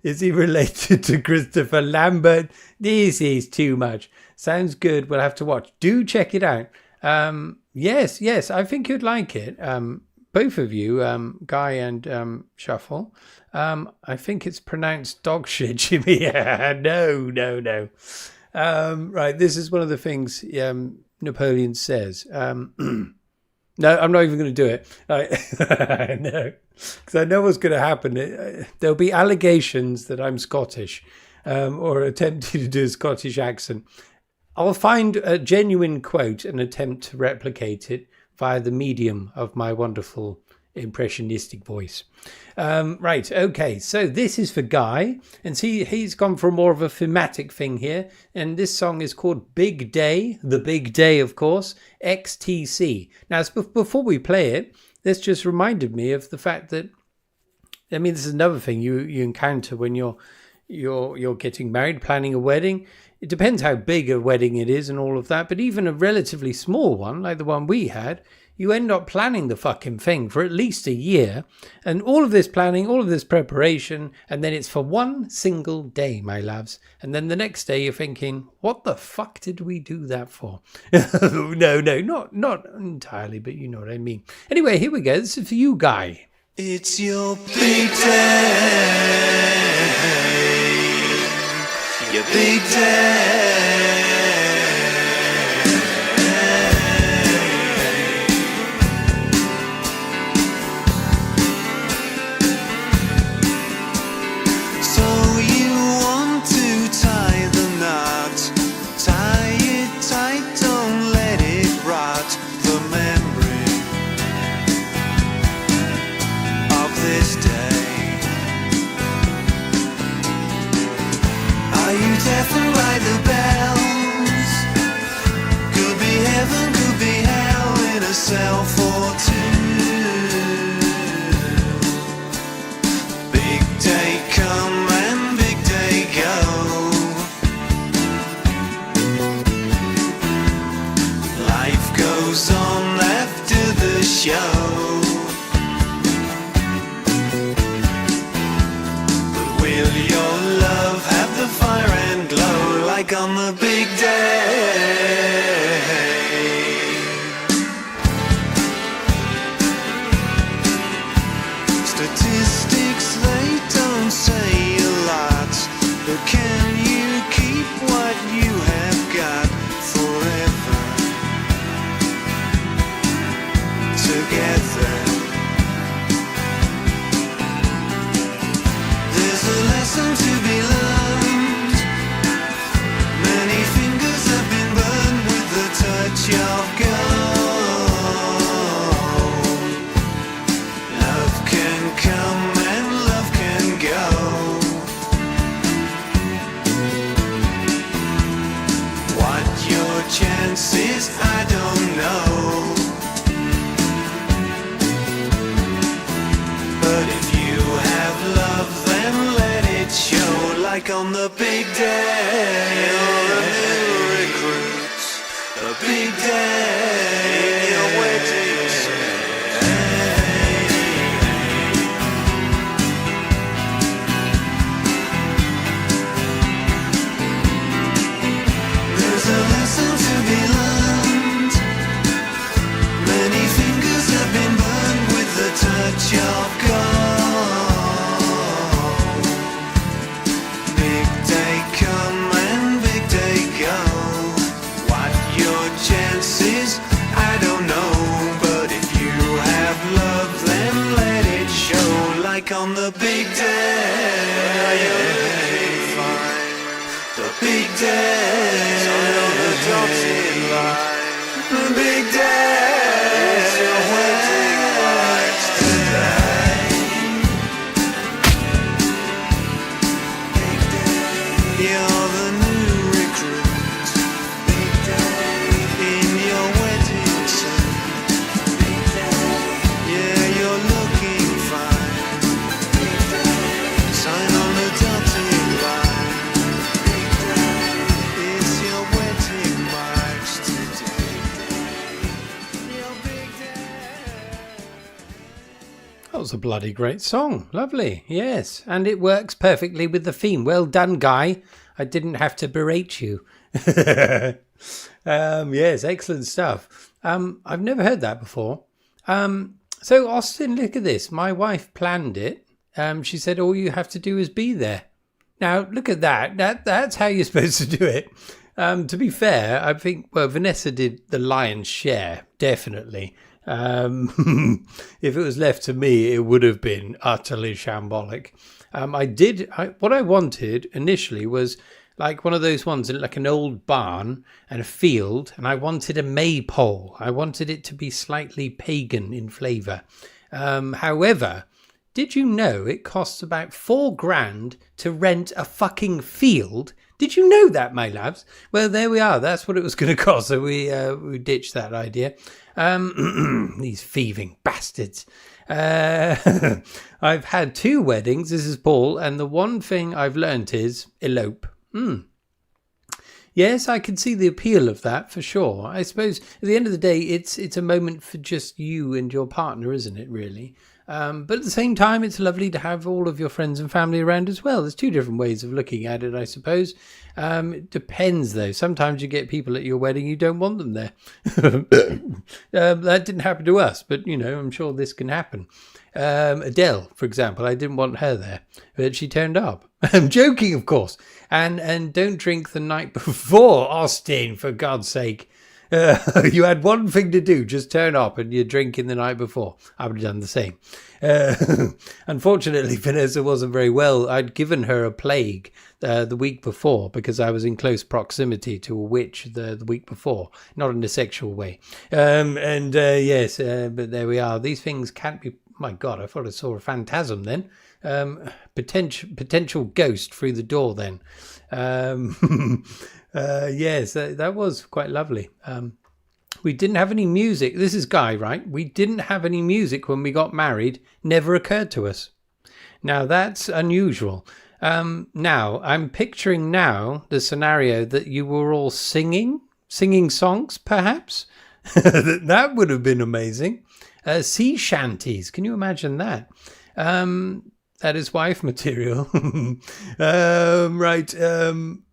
Is he related to Christopher Lambert? This is too much. Sounds good. We'll have to watch. Do check it out. Yes, I think you'd like it. Both of you, Guy and Shuffle. I think it's pronounced dog shit, Jimmy. No. Right, this is one of the things Napoleon says. No, I'm not even going to do it. No, because I know what's going to happen. There'll be allegations that I'm Scottish or attempting to do a Scottish accent. I'll find a genuine quote and attempt to replicate it via the medium of my wonderful impressionistic voice. Right, okay, so this is for Guy, and see, he's gone for more of a thematic thing here, and this song is called Big Day, the Big Day, of course, XTC. Now, before we play it, this just reminded me of the fact that, I mean, this is another thing you encounter when you're getting married, planning a wedding. It depends how big a wedding it is and all of that, but even a relatively small one, like the one we had, you end up planning the fucking thing for at least a year, and all of this planning, all of this preparation, and then it's for one single day, my loves. And then the next day you're thinking, what the fuck did we do that for? No, not entirely, but you know what I mean. Anyway, here we go. This is for you, Guy. It's your big day. Your big day. So you want to tie the knot. Tie it tight, don't let it rot. The memory of this day. Are you deafened by the bells? Could be heaven, could be hell in a cell for two. Big day come and big day go. Life goes on after the show. Will your love have the fire and glow like on the big day? Statistics, they don't say a lot, but can you keep what you have got forever together? There's a lesson to be learned. Many fingers have been burned with the touch of gold. Love can come and love can go. What your chances, I don't know. But if you have love, then let it show like on the big day. You're a new recruit. A big day. You're waiting to say. There's a lesson to be learned. Many fingers have been burned with the touch of gold. Big day come and big day go. What your chances, I don't know. But if you have love, then let it show like on the big day. You're looking fine. The big day. Sign on the dotted line. The big day. It's your wedding night today. Big day. You're the new recruit. Big day. In your wedding suit. Big day. Yeah, you're looking fine. Big day. Sign on the dotted line. Big day. It's your wedding march today. Your big day. That was a bloody great song. Lovely. Yes. And it works perfectly with the theme. Well done, Guy. I didn't have to berate you. Yes, excellent stuff. I've never heard that before. So Austin, look at this. My wife planned it. She said, all you have to do is be there. Now, look at that. That's how you're supposed to do it. To be fair, I think, well, Vanessa did the lion's share, definitely. If it was left to me, it would have been utterly shambolic. What I wanted initially was like one of those ones in like an old barn and a field, and I wanted a maypole. I wanted it to be slightly pagan in flavour. However, did you know it costs about $4,000 to rent a fucking field? Did you know that, my loves? Well, there we are. That's what it was going to cost. So we ditched that idea. These thieving bastards. I've had 2 weddings. This is Paul. And the one thing I've learnt is elope. Yes, I can see the appeal of that for sure. I suppose at the end of the day, it's a moment for just you and your partner, isn't it? Really. But at the same time, it's lovely to have all of your friends and family around as well. There's two different ways of looking at it, I suppose. It depends, though. Sometimes you get people at your wedding you don't want them there. That didn't happen to us, but, I'm sure this can happen. Adele, for example, I didn't want her there, but she turned up. I'm joking, of course. And don't drink the night before, Austin, for God's sake. You had one thing to do, just turn up and you're drinking the night before. I would have done the same. Unfortunately, Vanessa wasn't very well. I'd given her a plague the week before because I was in close proximity to a witch the week before, not in a sexual way. Yes, but there we are. These things can't be... My God, I thought I saw a phantasm then. Potential ghost through the door then. Yes, that was quite lovely. We didn't have any music. This is Guy, right? We didn't have any music when we got married. Never occurred to us. Now, that's unusual. Now, I'm picturing now the scenario that you were all singing songs, perhaps. That would have been amazing. Sea shanties. Can you imagine that? That is wife material. Right.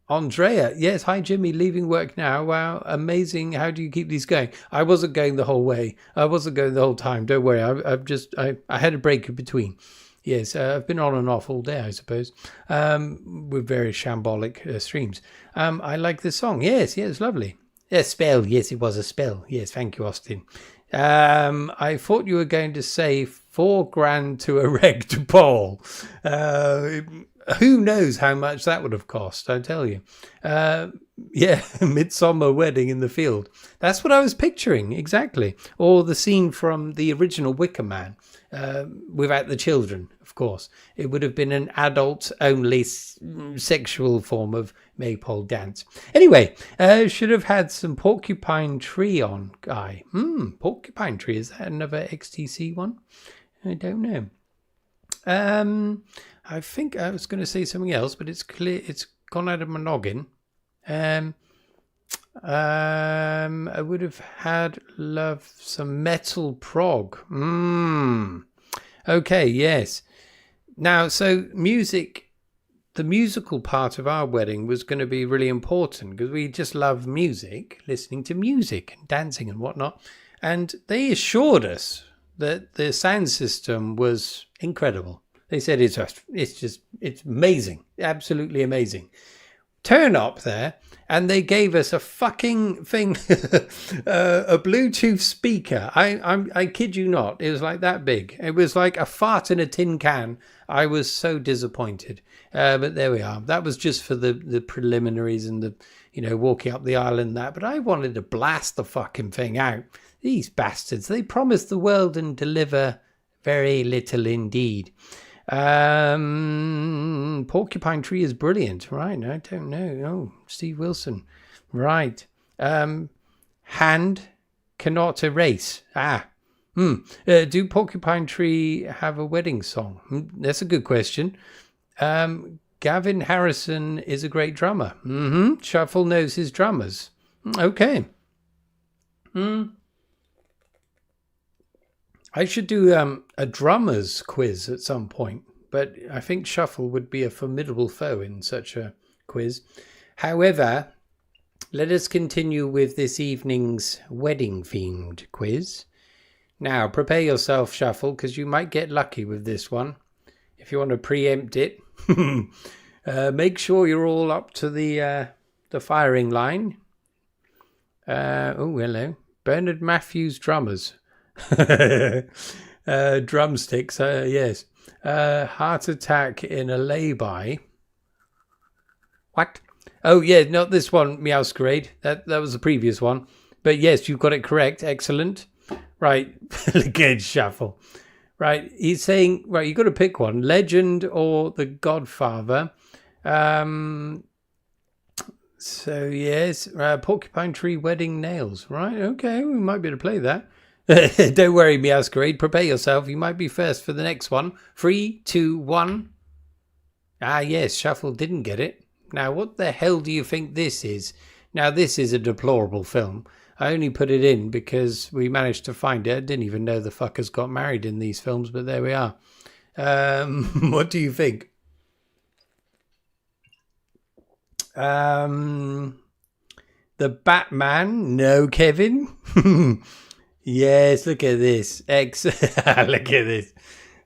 Andrea. Yes. Hi, Jimmy. Leaving work now. Wow. Amazing. How do you keep these going? I wasn't going the whole way. I wasn't going the whole time. Don't worry. I had a break in between. Yes. I've been on and off all day, I suppose, with various shambolic streams. I like this song. Yes. It's lovely. A spell. Yes, it was a spell. Yes. Thank you, Austin. I thought you were going to say $4,000 to erect Paul. Who knows how much that would have cost, I tell you. Yeah, midsummer wedding in the field. That's what I was picturing, exactly. Or the scene from the original Wicker Man, without the children, of course. It would have been an adult-only sexual form of maypole dance. Anyway, should have had some Porcupine Tree on, Guy. Porcupine Tree, is that another XTC one? I don't know. I think I was going to say something else, but it's clear it's gone out of my noggin. I would have had some metal prog. Okay, yes. Now, so music, the musical part of our wedding was going to be really important because we just love music, listening to music and dancing and whatnot. And they assured us that the sound system was incredible. They said it's amazing, absolutely amazing. Turn up there, and they gave us a fucking thing, a Bluetooth speaker. I kid you not, it was like that big. It was like a fart in a tin can. I was so disappointed, but there we are. That was just for the preliminaries and the walking up the aisle and that. But I wanted to blast the fucking thing out. These bastards, they promised the world and deliver very little indeed. Porcupine Tree is brilliant, right? I don't know. Oh, Steve Wilson, right? Hand cannot erase. Do Porcupine Tree have a wedding song? That's a good question. Gavin Harrison is a great drummer. Shuffle knows his drummers. Okay. I should do a drummers quiz at some point, but I think Shuffle would be a formidable foe in such a quiz. However, let us continue with this evening's wedding-themed quiz. Now, prepare yourself, Shuffle, because you might get lucky with this one. If you want to preempt it, make sure you're all up to the firing line. Oh, hello. Bernard Matthews Drummers. Drumsticks, yes. Heart attack in a lay-by. What? Oh, yeah, not this one, Meowscarade. That was the previous one. But yes, you've got it correct. Excellent. Right. Good Shuffle. Right. He's saying, right, you've got to pick one. Legend or The Godfather. So, yes. Porcupine Tree Wedding Nails. Right. Okay. We might be able to play that. Don't worry, Meowscarade. Prepare yourself. You might be first for the next one. 3, 2, 1. Ah, yes. Shuffle didn't get it. Now, what the hell do you think this is? Now, this is a deplorable film. I only put it in because we managed to find it. I didn't even know the fuckers got married in these films, but there we are. What do you think? The Batman? No, Kevin. Yes, look at this. Look at this.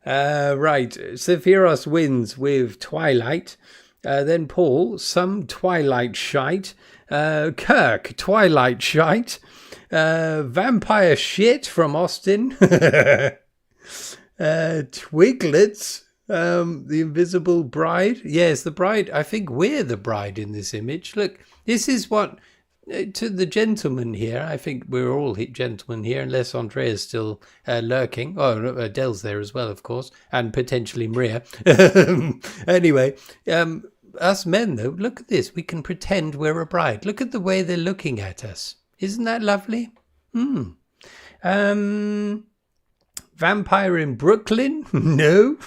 Right, Sephiros wins with Twilight. Then Paul, some Twilight shite. Kirk, Twilight shite. Vampire shit from Austin. Twiglets, the Invisible Bride. Yes, the bride. I think we're the bride in this image. Look, this is what... to the gentleman here, I think we're all gentlemen here, unless Andrea's still lurking. Oh, no, Adele's there as well, of course, and potentially Maria. Anyway, us men, though, look at this. We can pretend we're a bride. Look at the way they're looking at us. Isn't that lovely? Vampire in Brooklyn? No.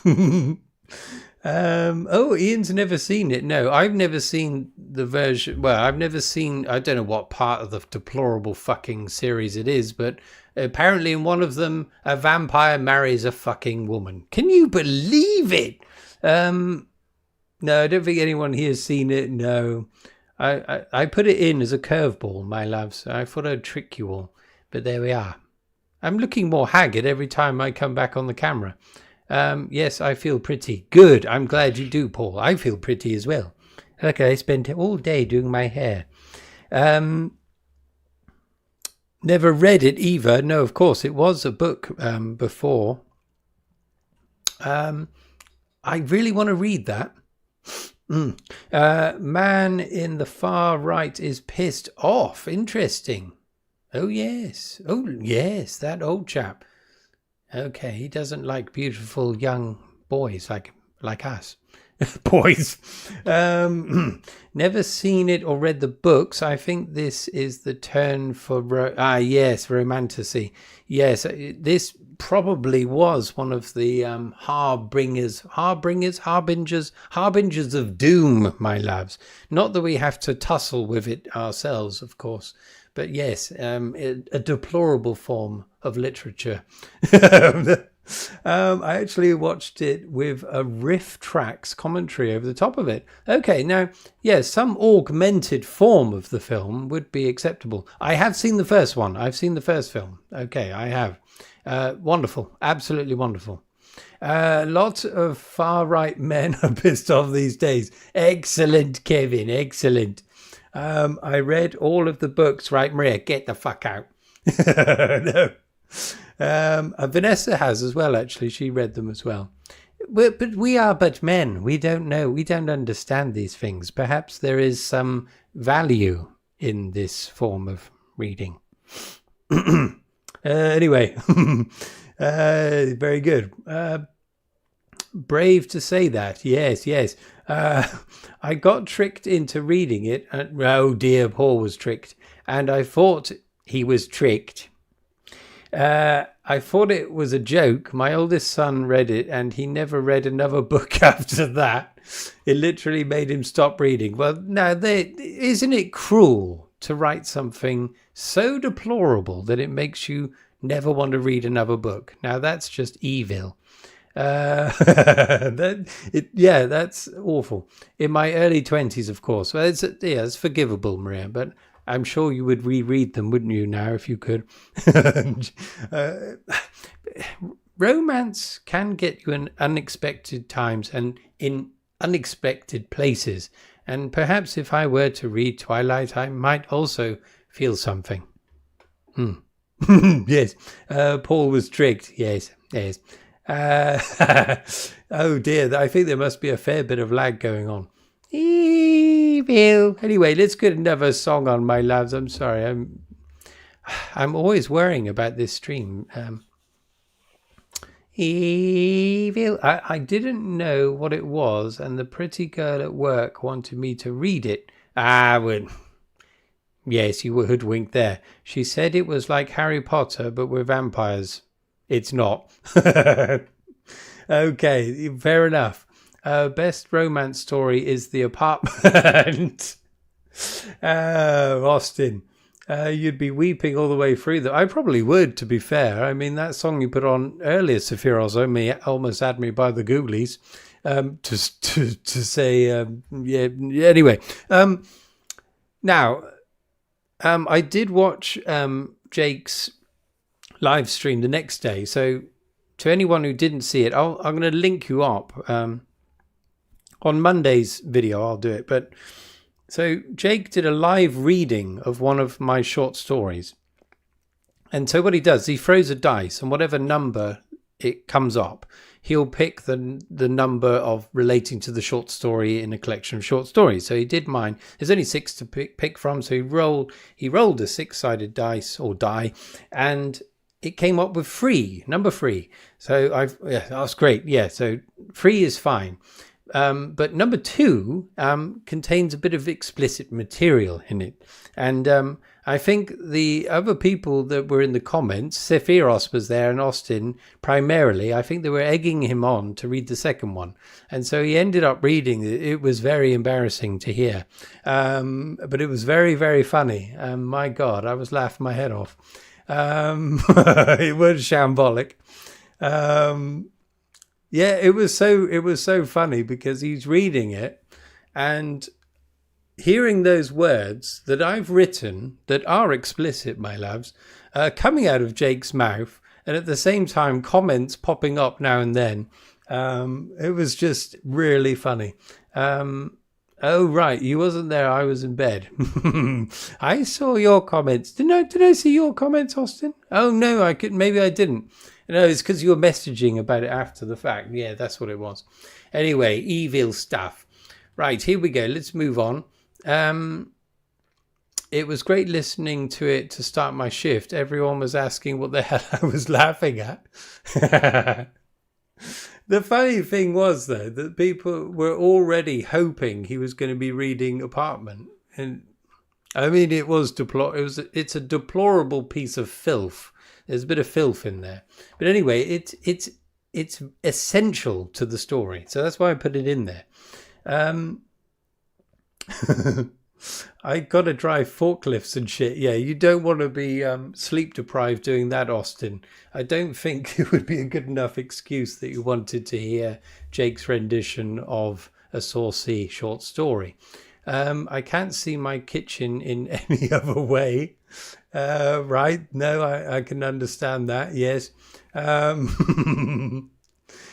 Oh, Ian's never seen it. No, I've never seen the version. Well, I've never seen, I don't know what part of the deplorable fucking series it is, but apparently in one of them, a vampire marries a fucking woman. Can you believe it? No, I don't think anyone here has seen it. No, I put it in as a curveball, my loves. I thought I'd trick you all, but there we are. I'm looking more haggard every time I come back on the camera. Yes, I feel pretty. Good. I'm glad you do, Paul. I feel pretty as well. Look, I spent all day doing my hair. Never read it either. No, of course, it was a book before. I really want to read that. Man in the far right is pissed off. Interesting. Oh, yes. Oh, yes, that old chap. Okay, he doesn't like beautiful young boys like us. Boys. Never seen it or read the books. I think this is the turn for... yes, romantasy. Yes, this probably was one of the harbingers of doom, my loves. Not that we have to tussle with it ourselves, of course. But yes, a deplorable form of literature. I actually watched it with a riff tracks commentary over the top of it. Okay, now, yes, some augmented form of the film would be acceptable. I have seen the first one. I've seen the first film. Okay, I have. Wonderful. Absolutely wonderful. Lots of far-right men are pissed off these days. Excellent, Kevin. Excellent. I read all of the books, right, Maria? Get the fuck out. No. Vanessa has as well, actually. She read them as well. But we are but men. We don't know. We don't understand these things. Perhaps there is some value in this form of reading. Anyway, very good. Brave to say that. Yes, yes. I got tricked into reading it. Oh dear, Paul was tricked. And I thought he was tricked. I thought it was a joke. My oldest son read it and he never read another book after that. It literally made him stop reading. Well, now, isn't it cruel to write something so deplorable that it makes you never want to read another book? Now, that's just evil. That's awful. In my early 20s, of course. Well, it's forgivable, Maria, but I'm sure you would reread them, wouldn't you, now, if you could? Romance can get you in unexpected times and in unexpected places. And perhaps if I were to read Twilight, I might also feel something. Yes. Paul was tricked. Yes, yes. Oh dear, I think there must be a fair bit of lag going on. Evil. Anyway, let's get another song on, my loves. I'm sorry. I'm always worrying about this stream. Evil. I didn't know what it was, and the pretty girl at work wanted me to read it. Yes, you were hoodwinked there. She said it was like Harry Potter, but with vampires. It's not. Okay, fair enough. Best romance story is The Apartment. Austin, you'd be weeping all the way through that. I probably would, to be fair. I mean, that song you put on earlier, Sephiroth, almost had me by the googlies. To say, yeah. Anyway, now, I did watch Jake's live stream the next day. So, to anyone who didn't see it, I'm going to link you up on Monday's video. I'll do it, but. So Jake did a live reading of one of my short stories. And so what he does, he throws a dice, and whatever number it comes up, he'll pick the number of relating to the short story in a collection of short stories. So he did mine. There's only 6 to pick from. So he rolled a 6-sided dice or die, and it came up with 3, number 3. So that's great. Yeah. So 3 is fine. But number 2 contains a bit of explicit material in it. And I think the other people that were in the comments, Sephiroth was there and Austin primarily, I think they were egging him on to read the second one. And so he ended up reading it. It was very embarrassing to hear. But it was very, very funny. My God, I was laughing my head off. It was shambolic. Yeah, it was so funny because he's reading it and hearing those words that I've written that are explicit, my loves, coming out of Jake's mouth, and at the same time comments popping up now and then. It was just really funny. Oh right, you wasn't there. I was in bed. I saw your comments. Did I see your comments, Austin? Oh no, maybe I didn't. No, it's because you were messaging about it after the fact. Yeah, that's what it was. Anyway, evil stuff. Right, here we go. Let's move on. It was great listening to it to start my shift. Everyone was asking what the hell I was laughing at. The funny thing was, though, that people were already hoping he was going to be reading Apartment. And I mean, it's a deplorable piece of filth. There's a bit of filth in there. But anyway, it's essential to the story. So that's why I put it in there. I got to drive forklifts and shit. Yeah, you don't want to be sleep deprived doing that, Austin. I don't think it would be a good enough excuse that you wanted to hear Jake's rendition of a saucy short story. I can't see my kitchen in any other way. Right? No, I can understand that. Yes.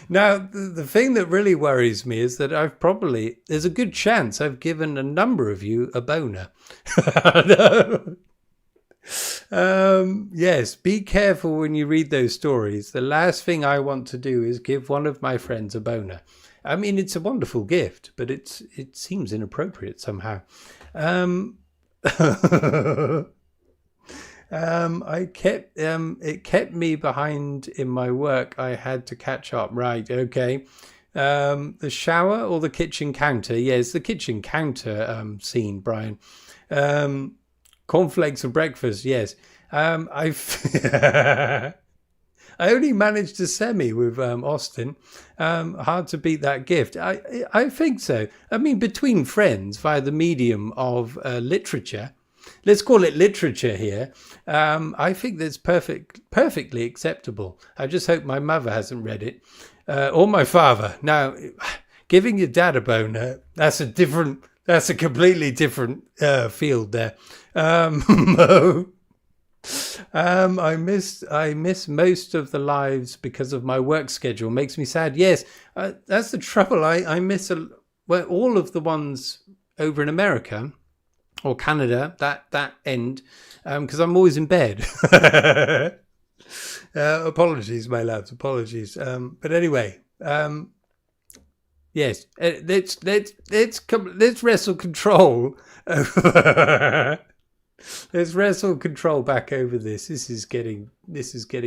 Now, the thing that really worries me is that there's a good chance I've given a number of you a boner. Yes, be careful when you read those stories. The last thing I want to do is give one of my friends a boner. I mean, it's a wonderful gift, but it seems inappropriate somehow. It kept me behind in my work. I had to catch up. Right. Okay. The shower or the kitchen counter? Yes, the kitchen counter scene, Brian. Cornflakes for breakfast. Yes. I only managed to semi with Austin. Hard to beat that gift. I think so. I mean, between friends via the medium of literature. Let's call it literature here. I think that's perfectly acceptable. I just hope my mother hasn't read it, or my father. Now, giving your dad a boner, that's a completely different field there. I miss most of the lives because of my work schedule. Makes me sad. Yes, that's the trouble. I miss all of the ones over in America. Or Canada, that end, because I'm always in bed. Apologies, my loves, apologies. But anyway, yes, let's wrestle control. Let's wrestle control back over this. This is getting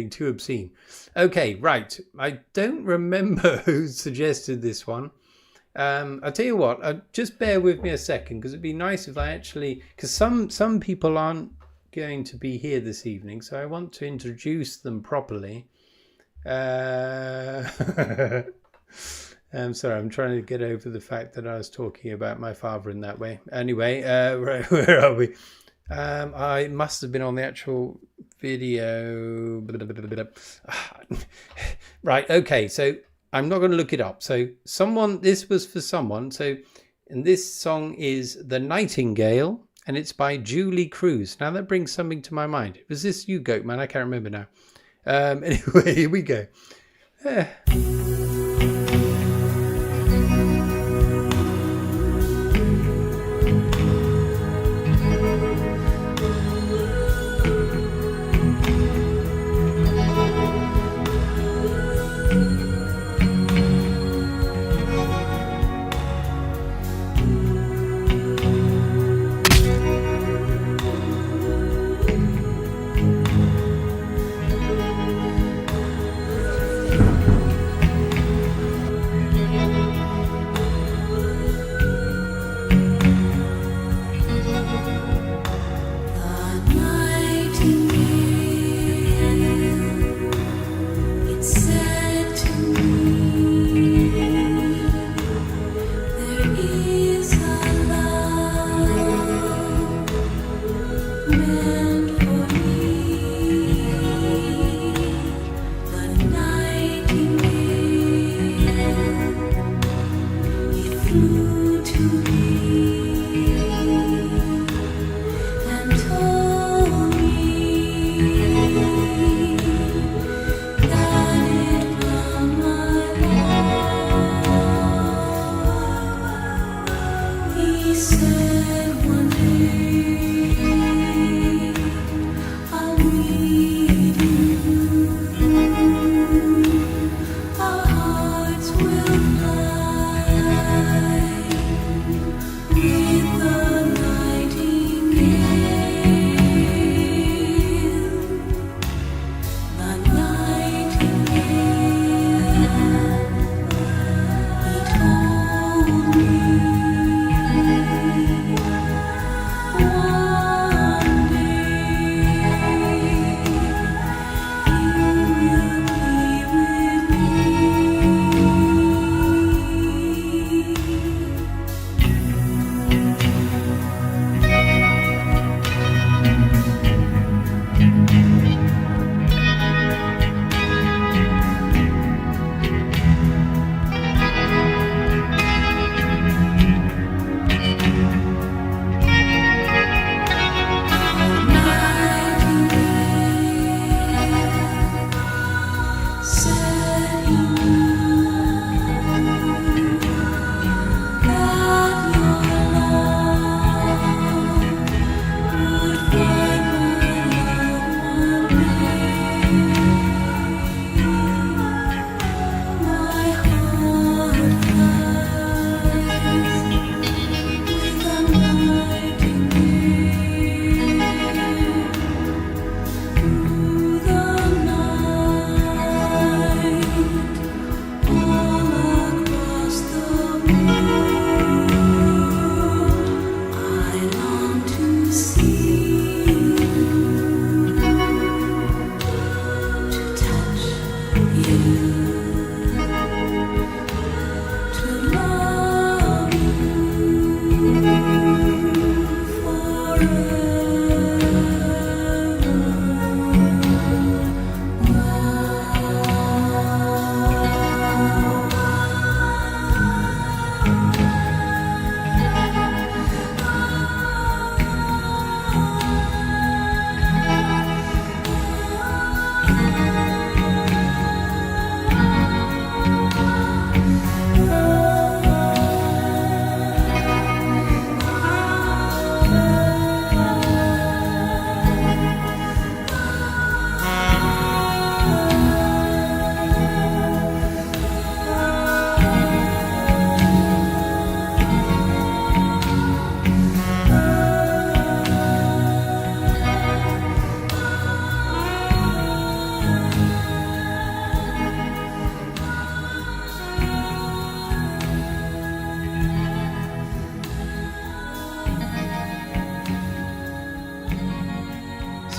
too obscene. Okay, right. I don't remember who suggested this one. I'll tell you what, just bear with me a second, because it'd be nice if I actually, because some people aren't going to be here this evening, so I want to introduce them properly. I'm sorry, I'm trying to get over the fact that I was talking about my father in that way. Anyway, right, where are we? I must have been on the actual video. Right, okay, so I'm not going to look it up. So this was for someone. So, and this song is The Nightingale, and it's by Julie Cruz. Now that brings something to my mind. Was this you, Goat Man? I can't remember now. Anyway, here we go.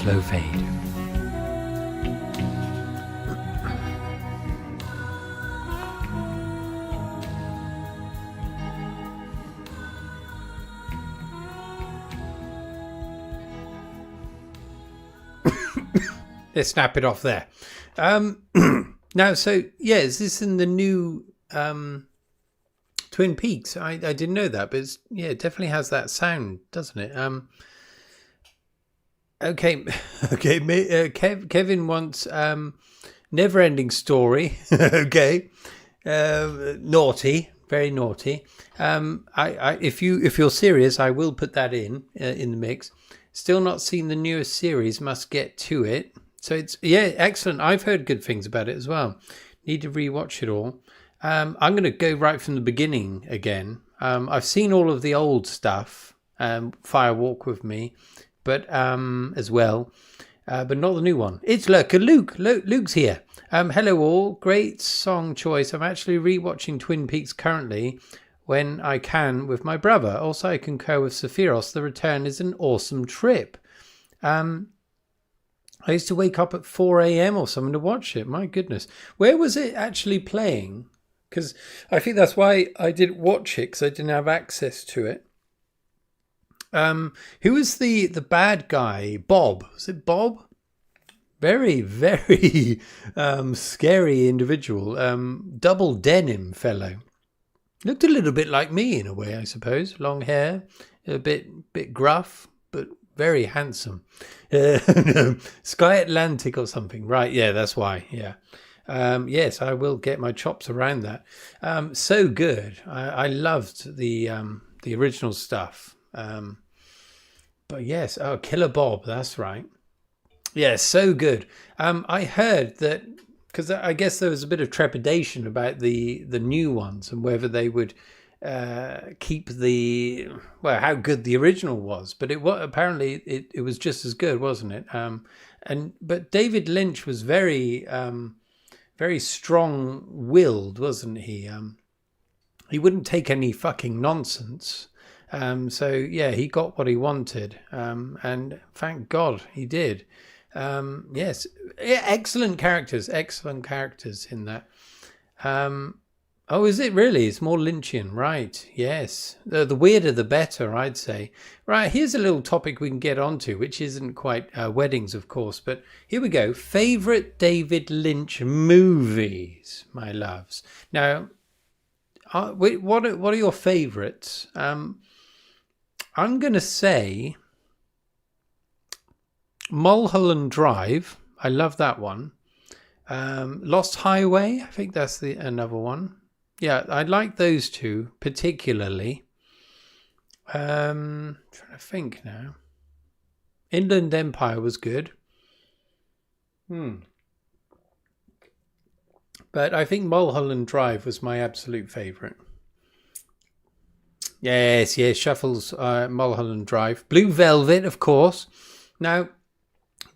Slow fade. let's snap it off there. Now, so yeah, is this in the new Twin Peaks? I didn't know that, but it definitely has that sound, doesn't it? Okay, Kevin wants Never-Ending Story. Okay, naughty, very naughty. If you're serious, I will put that in the mix. Still not seen the newest series. Must get to it. So it's excellent. I've heard good things about it as well. Need to rewatch it all. I'm going to go right from the beginning again. I've seen all of the old stuff. Fire Walk with Me, but as well, but not the new one. It's Lurker Luke. Luke's here. Hello all. Great song choice. I'm actually rewatching Twin Peaks currently when I can with my brother. Also, I concur with Sephiros. The Return is an awesome trip. I used to wake up at 4 a.m. or something to watch it. My goodness. Where was it actually playing? Because I think that's why I didn't watch it, because I didn't have access to it. Who was the bad guy? Bob. Was it Bob? Very, very scary individual. Double denim fellow. Looked a little bit like me in a way, I suppose. Long hair, a bit gruff, but very handsome. Sky Atlantic or something. Right, yeah, that's why. Yeah. Yes, I will get my chops around that. So good. I loved the original stuff. But yes, Killer Bob, that's right. Yeah, so good. I heard that, because I guess there was a bit of trepidation about the new ones and whether they would keep how good the original was, but apparently it was just as good, wasn't it? But David Lynch was very very strong-willed, wasn't he? He wouldn't take any fucking nonsense. So yeah, he got what he wanted, and thank God he did. Yes, excellent characters in that. Oh, is it really? It's more Lynchian, right? Yes. The weirder the better, I'd say. Right, here's a little topic we can get onto, which isn't quite weddings, of course, but here we go. Favourite David Lynch movies, my loves. Now, what are your favourites? I'm going to say Mulholland Drive. I love that one. Lost Highway, I think that's another one. Yeah, I like those two particularly. Trying to think now. Inland Empire was good. But I think Mulholland Drive was my absolute favourite. Yes, Shuffle's Mulholland Drive. Blue Velvet, of course. Now,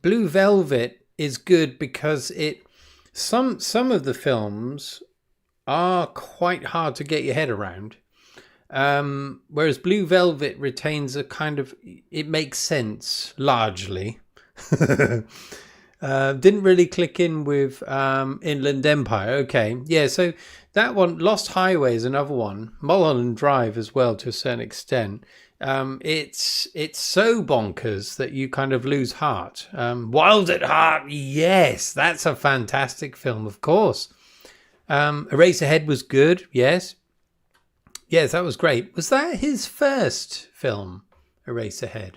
Blue Velvet is good because some of the films are quite hard to get your head around. Whereas Blue Velvet retains a kind of, it makes sense largely. Didn't really click in with Inland Empire. Okay, yeah, so that one, Lost Highway is another one. Mulholland Drive as well to a certain extent. It's so bonkers that you kind of lose heart. Wild at Heart, yes, that's a fantastic film, of course. Eraserhead was good, yes, that was great. Was that his first film, Eraserhead?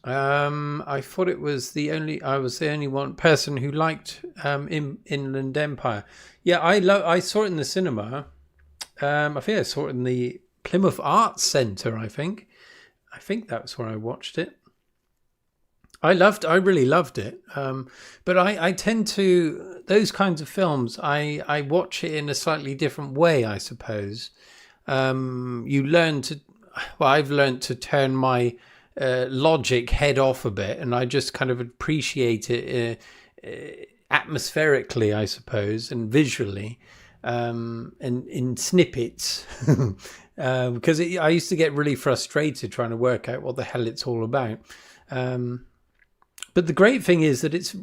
I thought it was I was the only one person who liked Inland Empire. Yeah, I saw it in the cinema. I think I saw it in the Plymouth Arts Centre, I think that's where I watched it. I really loved it. But I tend to, those kinds of films, I watch it in a slightly different way, I suppose. I've learned to turn my logic head off a bit, and I just kind of appreciate it atmospherically, I suppose, and visually, and in snippets. Because I used to get really frustrated trying to work out what the hell it's all about. But the great thing is that it's,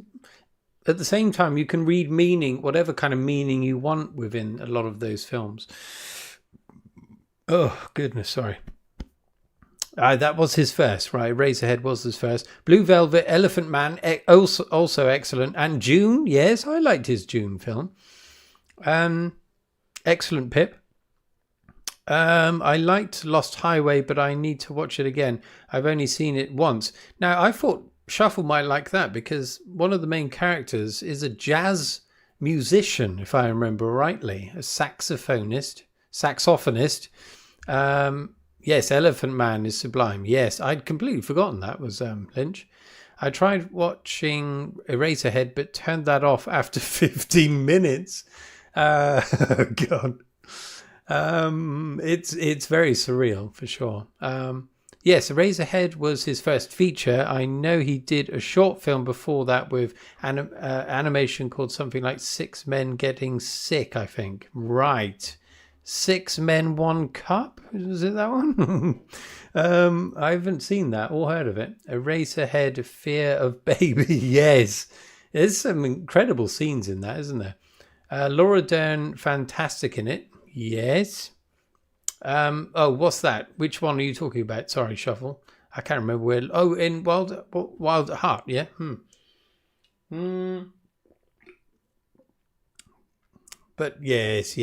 at the same time, you can read meaning, whatever kind of meaning you want within a lot of those films. Oh, goodness, sorry. That was his first, right? Razorhead was his first. Blue Velvet, Elephant Man, also excellent. And June, yes, I liked his June film. Excellent, Pip. I liked Lost Highway, but I need to watch it again. I've only seen it once. Now, I thought Shuffle might like that because one of the main characters is a jazz musician, if I remember rightly, a saxophonist. Yes, Elephant Man is sublime. Yes, I'd completely forgotten that was Lynch. I tried watching Eraserhead, but turned that off after 15 minutes. God. It's very surreal for sure. Yes, Eraserhead was his first feature. I know he did a short film before that with animation called something like Six Men Getting Sick, I think. Right. 6 Men, 1 Cup? Was it that one? I haven't seen that or heard of it. Eraserhead, Fear of Baby. Yes. There's some incredible scenes in that, isn't there? Laura Dern, fantastic in it. Yes. Oh, what's that? Which one are you talking about? Sorry, Shuffle. I can't remember where. Oh, in Wild Heart. Yeah. But yes.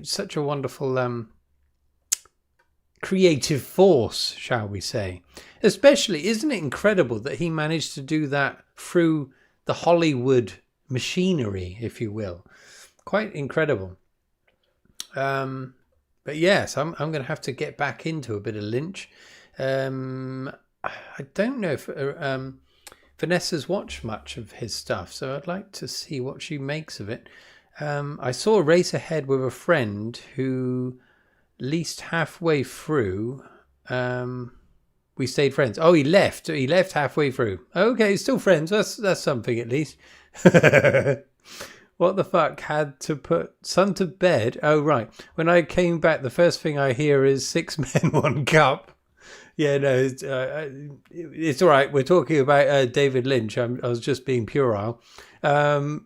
Such a wonderful creative force, shall we say? Especially, isn't it incredible that he managed to do that through the Hollywood machinery, if you will? Quite incredible. But yes, I'm going to have to get back into a bit of Lynch. I don't know if Vanessa's watched much of his stuff, so I'd like to see what she makes of it. I saw Eraserhead with a friend who, at least halfway through, we stayed friends. Oh, he left halfway through. Okay, still friends. That's something at least. What the fuck, had to put son to bed? Oh, right. When I came back, the first thing I hear is 6 Men, 1 Cup. Yeah, no, it's all right. We're talking about David Lynch. I was just being puerile. Inland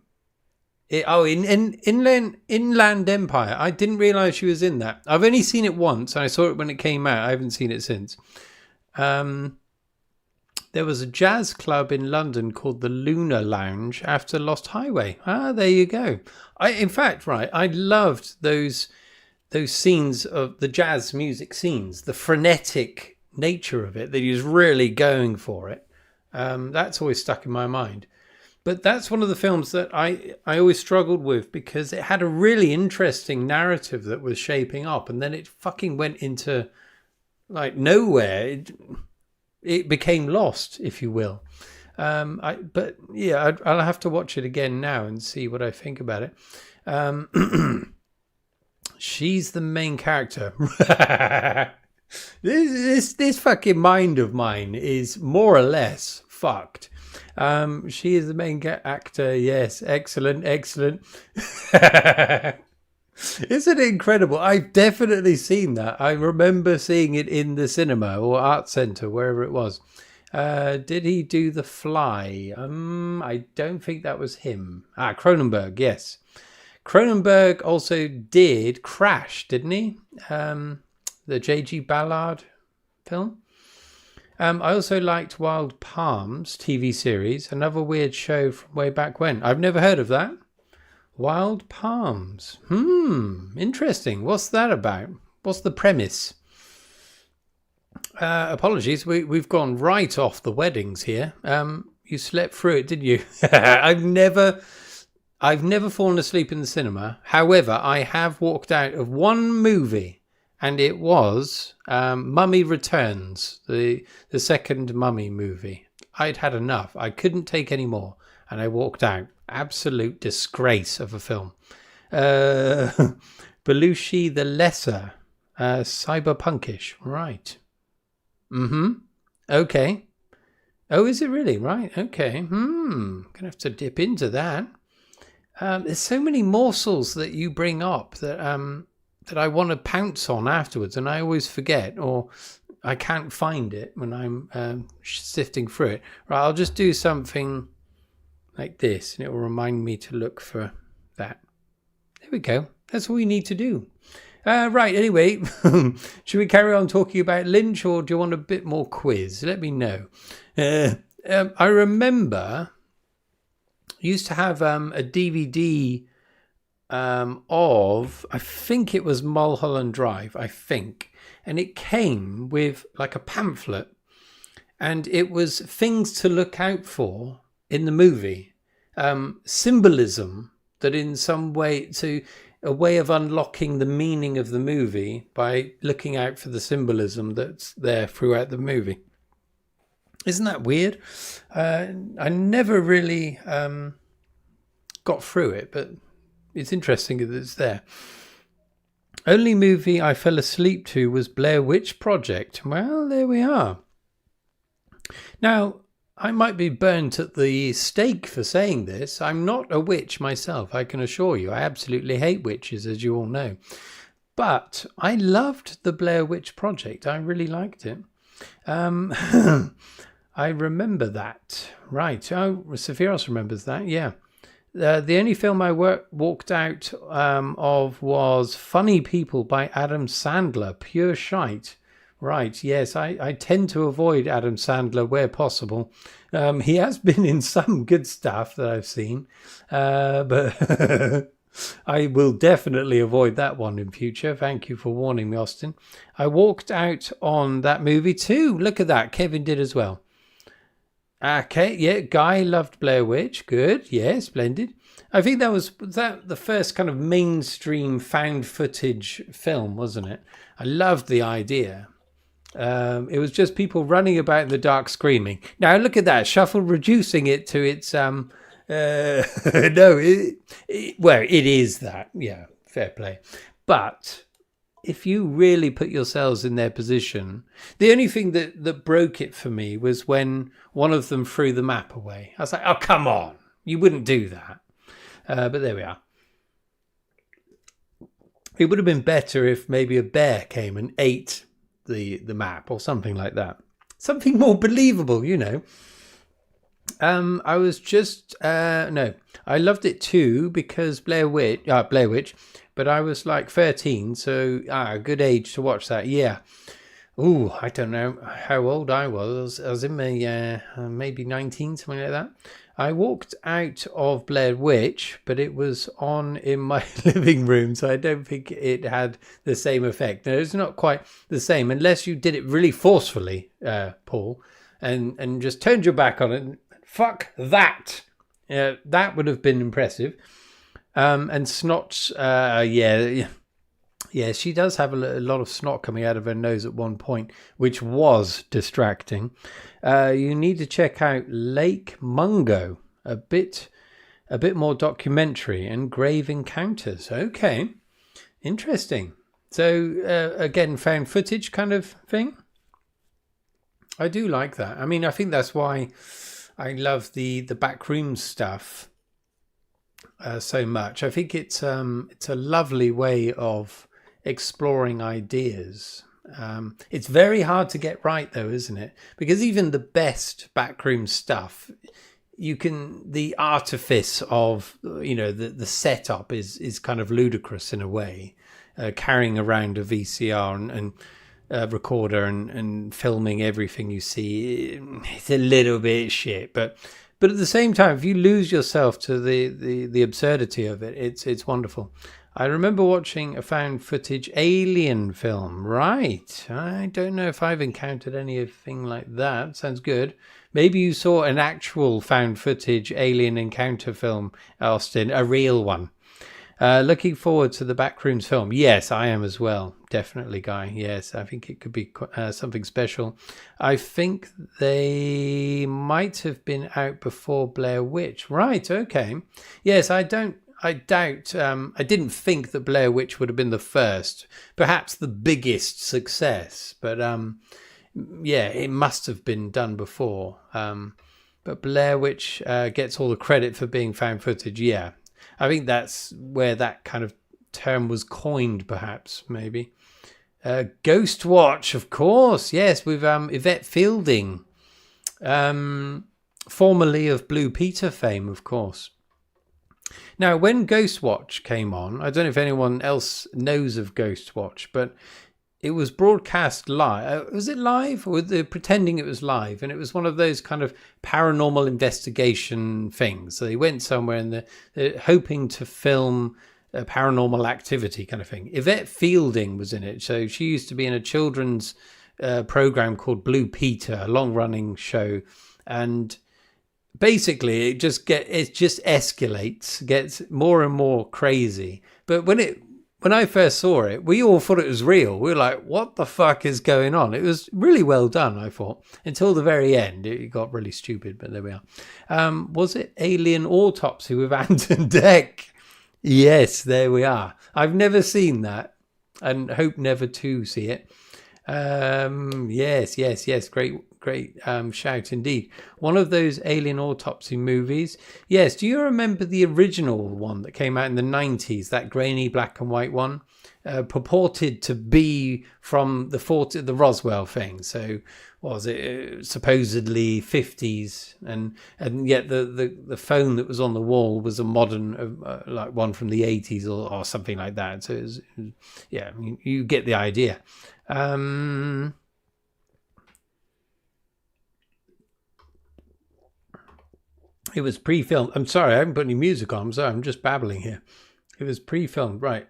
Empire. I didn't realise she was in that. I've only seen it once, and I saw it when it came out. I haven't seen it since. There was a jazz club in London called the Lunar Lounge after Lost Highway. There you go. I loved those scenes of the jazz music scenes, the frenetic nature of it, that he was really going for it. That's always stuck in my mind. But that's one of the films that I always struggled with because it had a really interesting narrative that was shaping up, and then it fucking went into like nowhere. It became lost, if you will. I'll have to watch it again now and see what I think about it. She's the main character. This fucking mind of mine is more or less fucked. She is the main actor. Yes, excellent. Isn't it incredible? I've definitely seen that. I remember seeing it in the cinema or art centre, wherever it was. Did he do The Fly? I don't think that was him. Cronenberg, yes. Cronenberg also did Crash, didn't he? The J.G. Ballard film. I also liked Wild Palms TV series, another weird show from way back when. I've never heard of that. Wild Palms. Interesting. What's that about? What's the premise? Apologies, we've gone right off the weddings here. You slept through it, didn't you? I've never fallen asleep in the cinema. However, I have walked out of one movie, and it was Mummy Returns, the second Mummy movie. I'd had enough. I couldn't take any more, and I walked out. Absolute disgrace of a film. Belushi the Lesser, cyberpunkish, right? Okay. Oh, is it really? Right. Okay. Gonna have to dip into that. There's so many morsels that you bring up that I want to pounce on afterwards, and I always forget, or I can't find it when I'm sifting through it. Right. I'll just do something like this, and it will remind me to look for that. There we go. That's all we need to do. Right, anyway, should we carry on talking about Lynch, or do you want a bit more quiz? Let me know. I remember I used to have a DVD of, I think it was Mulholland Drive, I think. And it came with like a pamphlet. And it was things to look out for in the movie. Symbolism that in some way, a way of unlocking the meaning of the movie by looking out for the symbolism that's there throughout the movie. Isn't that weird? I never really got through it, but it's interesting that it's there. Only movie I fell asleep to was Blair Witch Project. Well, there we are. Now, I might be burnt at the stake for saying this. I'm not a witch myself, I can assure you. I absolutely hate witches, as you all know. But I loved the Blair Witch Project. I really liked it. I remember that. Right. Oh, Sophia else remembers that. Yeah. The only film I walked out of was Funny People by Adam Sandler. Pure shite. Right, yes, I tend to avoid Adam Sandler where possible. He has been in some good stuff that I've seen, but I will definitely avoid that one in future. Thank you for warning me, Austin. I walked out on that movie too. Look at that. Kevin did as well. Okay, yeah, Guy loved Blair Witch. Good, yeah, splendid. I think that was the first kind of mainstream found footage film, wasn't it? I loved the idea. It was just people running about in the dark screaming. Now look at that, Shuffle reducing it to its no, well, it is that, yeah, fair play. But if you really put yourselves in their position, the only thing that broke it for me was when one of them threw the map away. I was like, oh, come on, you wouldn't do that. But there we are. It would have been better if maybe a bear came and ate the map or something like that. Something more believable, you know. I was just no, I loved it too because Blair Witch, but I was like 13, so a good age to watch that. Yeah. Ooh, I don't know how old I was. I was in my maybe 19, something like that. I walked out of Blair Witch, but it was on in my living room, so I don't think it had the same effect. No, it's not quite the same, unless you did it really forcefully, Paul, and just turned your back on it. Fuck that! That would have been impressive. And snot, yeah, she does have a lot of snot coming out of her nose at one point, which was distracting. You need to check out Lake Mungo, a bit more documentary and grave encounters. Okay, interesting. So again, found footage kind of thing. I do like that. I mean, I think that's why I love the backroom stuff so much. I think it's a lovely way of exploring ideas. It's very hard to get right though, isn't it? Because even the best backroom stuff, the artifice of, you know, the setup is kind of ludicrous in a way. Carrying around a VCR and recorder and filming everything you see, it's a little bit shit, but at the same time, if you lose yourself to the absurdity of it, it's wonderful. I remember watching a found footage alien film. Right. I don't know if I've encountered anything like that. Sounds good. Maybe you saw an actual found footage alien encounter film, Austin, a real one. Looking forward to the Backrooms film. Yes, I am as well. Definitely, Guy. Yes, I think it could be something special. I think they might have been out before Blair Witch. Right, okay. Yes, I didn't think that Blair Witch would have been the first, perhaps the biggest success, but yeah, it must have been done before. But Blair Witch gets all the credit for being found footage. Yeah, I think that's where that kind of term was coined, perhaps, maybe. Ghost Watch, of course, yes, with Yvette Fielding, formerly of Blue Peter fame, of course. Now, when Ghostwatch came on, I don't know if anyone else knows of Ghostwatch, but it was broadcast live. Was it live? Or they pretending it was live? And it was one of those kind of paranormal investigation things. So they went somewhere and they're hoping to film a paranormal activity kind of thing. Yvette Fielding was in it. So she used to be in a children's program called Blue Peter, a long-running show. And basically it just escalates, gets more and more crazy. But when I first saw it, we all thought it was real. We were like, what the fuck is going on? It was really well done, I thought, until the very end. It got really stupid, but there we are. Was it Alien Autopsy with Anton Deck? Yes, there we are. I've never seen that and hope never to see it. Yes. Great shout indeed. One of those Alien Autopsy movies. Yes, do you remember the original one that came out in the 90s, that grainy black and white one? Purported to be from the Roswell thing. So what was it? Supposedly 50s, and yet the phone that was on the wall was a modern, like one from the 80s or something like that. So yeah, I mean, you get the idea. It was pre-filmed. I'm sorry, I haven't put any music on. I'm sorry, I'm just babbling here. It was pre-filmed, right.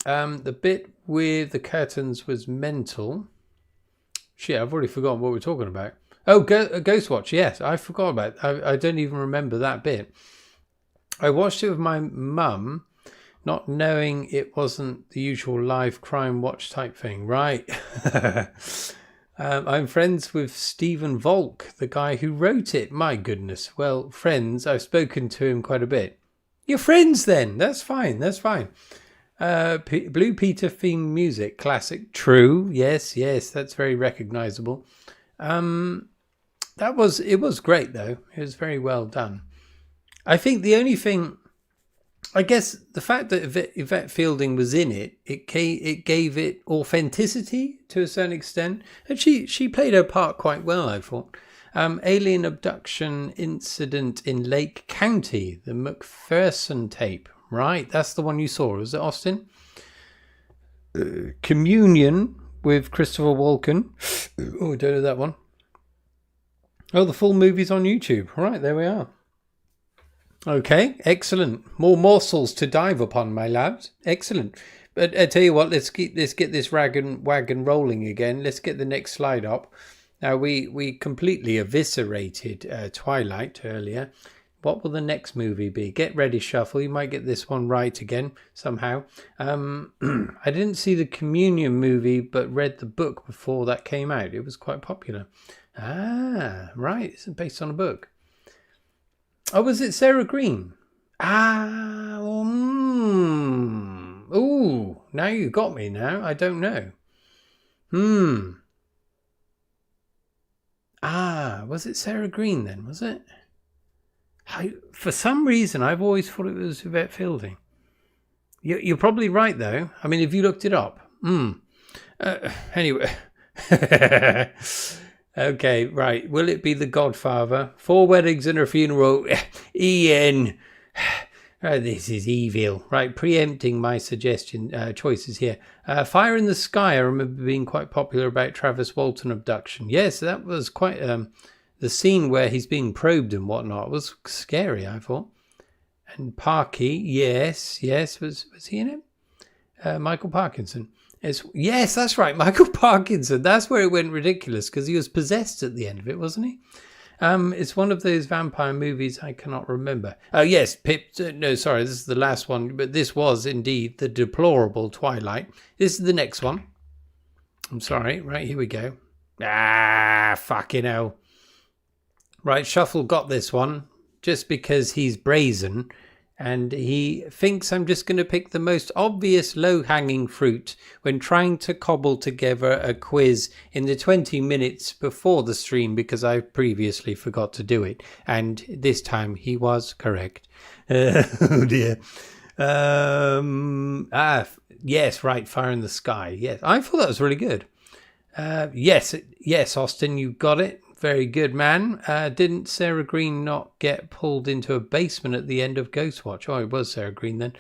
The bit with the curtains was mental. Shit, I've already forgotten what we're talking about. Oh, Ghostwatch, yes, I forgot about it. I don't even remember that bit. I watched it with my mum, not knowing it wasn't the usual live crime watch type thing. Right. I'm friends with Stephen Volk, the guy who wrote it. My goodness. Well, friends, I've spoken to him quite a bit. You're friends then. That's fine. Blue Peter theme music, classic. True. Yes. That's very recognizable. It was great though. It was very well done. I think the only thing, I guess the fact that Yvette Fielding was in it, it gave it authenticity to a certain extent. And she played her part quite well, I thought. Alien abduction incident in Lake County, the McPherson tape. Right, that's the one you saw. Was it Austin? Communion with Christopher Walken. Oh, I don't know that one. Oh, the full movie's on YouTube. Right, there we are. Okay, excellent. More morsels to dive upon, my lads. Excellent. But I tell you what, let's get this wagon rolling again. Let's get the next slide up. Now we completely eviscerated Twilight earlier. What will the next movie be? Get ready, Shuffle. You might get this one right again somehow. I didn't see the Communion movie, but read the book before that came out. It was quite popular. Ah, right. It's based on a book. Oh, was it Sarah Green? Ooh, now you got me now. I don't know. Was it Sarah Green then? Was it? For some reason, I've always thought it was Yvette Fielding. You're probably right, though. I mean, if you looked it up. Anyway. Okay, right. Will it be The Godfather? 4 weddings and a funeral. Ian. Oh, this is evil. Right, preempting my choices here. Fire in the Sky, I remember being quite popular about Travis Walton abduction. Yes, that was quite... the scene where he's being probed and whatnot was scary, I thought. And Parky, yes. Was he in it? Michael Parkinson. Yes, that's right, Michael Parkinson. That's where it went ridiculous, because he was possessed at the end of it, wasn't he? It's one of those vampire movies I cannot remember. Oh, yes, no, sorry, this is the last one, but this was indeed the deplorable Twilight. This is the next one. I'm sorry, right, here we go. Fucking hell. Right, Shuffle got this one just because he's brazen and he thinks I'm just going to pick the most obvious low-hanging fruit when trying to cobble together a quiz in the 20 minutes before the stream because I previously forgot to do it. And this time he was correct. Oh dear. Yes, right, Fire in the Sky. Yes, I thought that was really good. Yes, Austin, you got it. Very good, man. Didn't Sarah Green not get pulled into a basement at the end of Ghostwatch? Oh, it was Sarah Green then.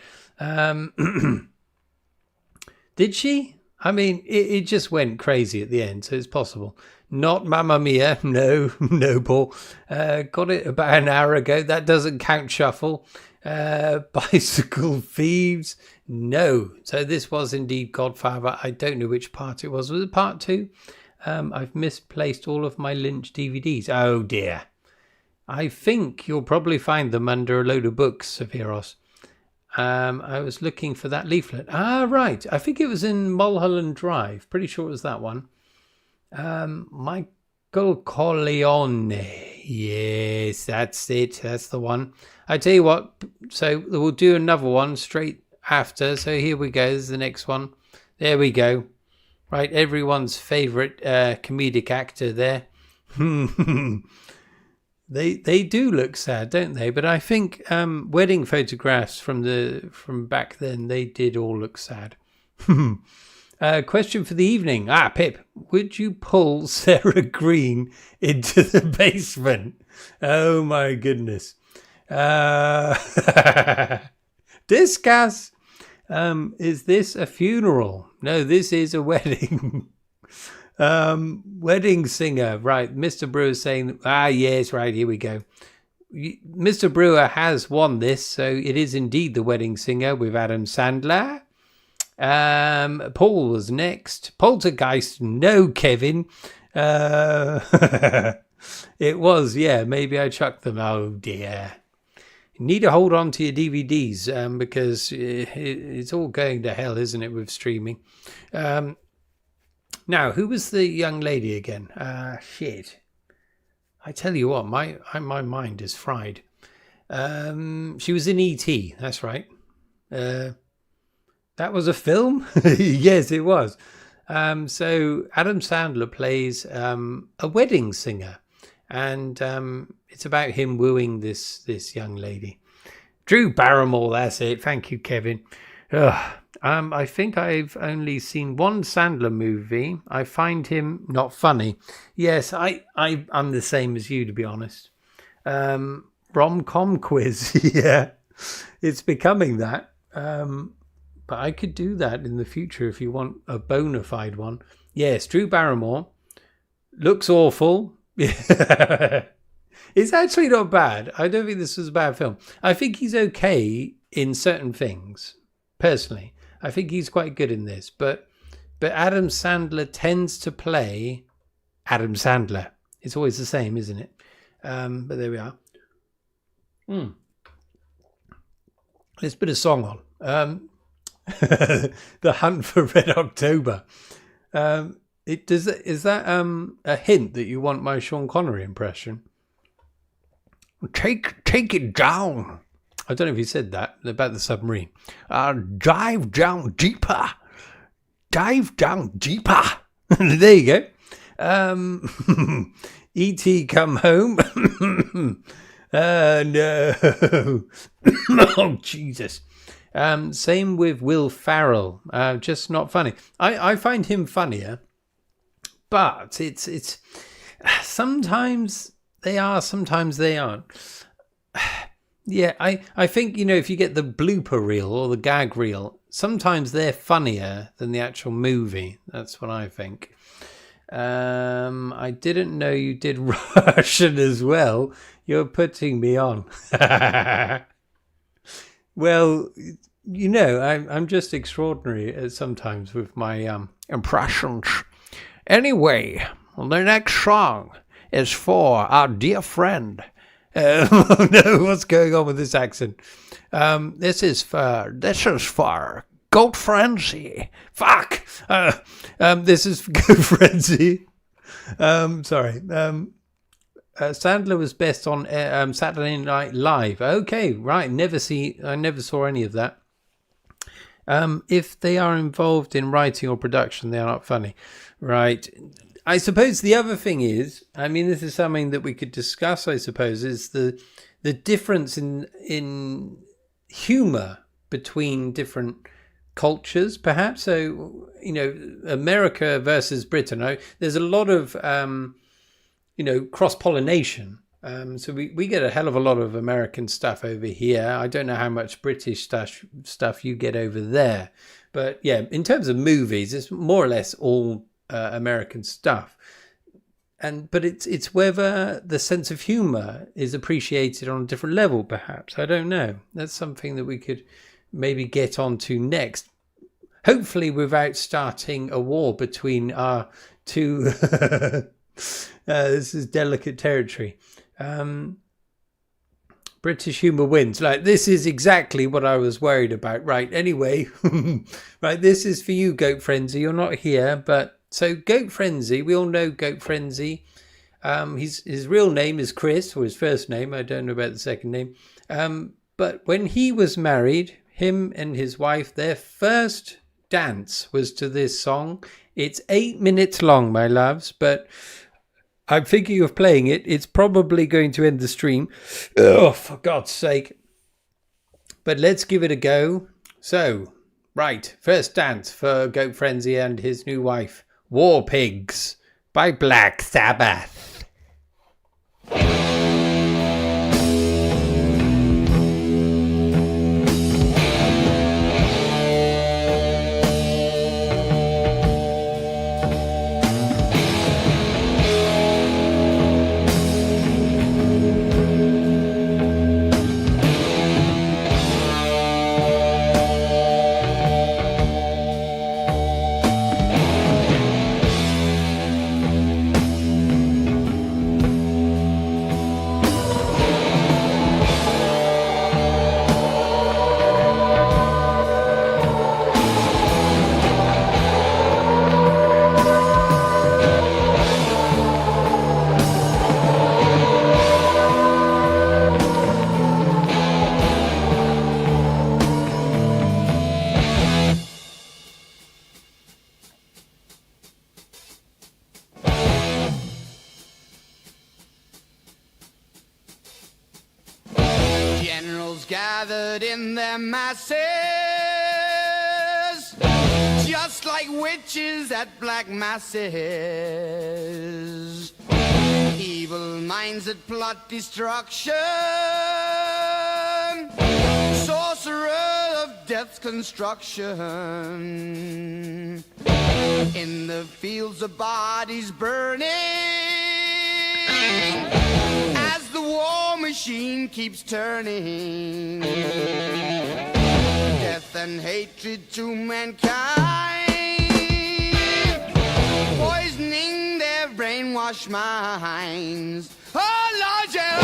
Did she? I mean, it just went crazy at the end, so it's possible. Not Mamma Mia. No, no, Paul. Got it about an hour ago. That doesn't count Shuffle. Bicycle Thieves. No. So this was indeed Godfather. I don't know which part it was. Was it part 2? I've misplaced all of my Lynch DVDs. Oh dear. I think you'll probably find them under a load of books, Sephiros. I was looking for that leaflet. Ah, right. I think it was in Mulholland Drive. Pretty sure it was that one. Michael Corleone. Yes, that's it. That's the one. I tell you what. So we'll do another one straight after. So here we go. This is the next one. There we go. Right, everyone's favourite comedic actor there. They do look sad, don't they? But I think wedding photographs from back then, they did all look sad. Question for the evening. Pip, would you pull Sarah Green into the basement? Oh my goodness. Discuss. Is this a funeral? No, this is a wedding. Wedding singer. Right. Mr. Brewer saying, yes, right. Here we go. Mr. Brewer has won this. So it is indeed the wedding singer with Adam Sandler. Paul was next. Poltergeist. No, Kevin. It was, yeah. Maybe I chucked them. Oh dear. You need to hold on to your DVDs because it's all going to hell, isn't it, with streaming? Now, who was the young lady again? Shit. I tell you what, my mind is fried. She was in E.T., that's right. That was a film? Yes, it was. So Adam Sandler plays a wedding singer. And it's about him wooing this young lady. Drew Barrymore, that's it. Thank you, Kevin. I think I've only seen one Sandler movie. I find him not funny. Yes, I'm the same as you, to be honest. Rom-com quiz, yeah. It's becoming that. But I could do that in the future if you want a bona fide one. Yes, Drew Barrymore. Looks awful. It's actually not bad. I don't think this was a bad film. I think he's okay in certain things. Personally, I think he's quite good in this. But Adam Sandler tends to play Adam Sandler. It's always the same, isn't it? But there we are. Let's put a song on. The Hunt for Red October. Is that a hint that you want my Sean Connery impression? Take it down. I don't know if he said that about the submarine. Dive down deeper. Dive down deeper. There you go. E.T. come home. No. Oh, Jesus. Same with Will Ferrell. Just not funny. I find him funnier. But it's sometimes they are, sometimes they aren't. Yeah, I think, if you get the blooper reel or the gag reel, sometimes they're funnier than the actual movie. That's what I think. I didn't know you did Russian as well. You're putting me on. Well, I'm just extraordinary sometimes with my impressions. Anyway, the next song is for our dear friend. Oh no, what's going on with this accent? This is for Goat Frenzy. Fuck! This is for Goat Frenzy. Sorry. Sandler was best on Saturday Night Live. Okay, right. I never saw any of that. If they are involved in writing or production, they are not funny. Right. I suppose the other thing is, this is something that we could discuss, I suppose, is the difference in humour between different cultures, perhaps. So, America versus Britain. There's a lot of cross-pollination. So we get a hell of a lot of American stuff over here. I don't know how much British stuff you get over there. But yeah, in terms of movies, it's more or less all American stuff. But it's whether the sense of humor is appreciated on a different level, perhaps. I don't know. That's something that we could maybe get onto next. Hopefully without starting a war between our two... this is delicate territory. British humour wins. Like, this is exactly what I was worried about. Right, anyway. Right, this is for you, Goat Frenzy. You're not here, but... So, Goat Frenzy, we all know Goat Frenzy. His real name is Chris, or his first name. I don't know about the second name. But when he was married, him and his wife, their first dance was to this song. It's 8 minutes long, my loves, but... I'm thinking of playing it. It's probably going to end the stream. Oh, for God's sake. But let's give it a go. So, right. First dance for Goat Frenzy and his new wife. War Pigs by Black Sabbath. Gathered in their masses, just like witches at black masses. Evil minds that plot destruction, sorcerer of death's construction. In the fields of bodies burning, as the war machine keeps turning, death and hatred to mankind, poisoning their brainwashed minds. Oh Lord, yeah.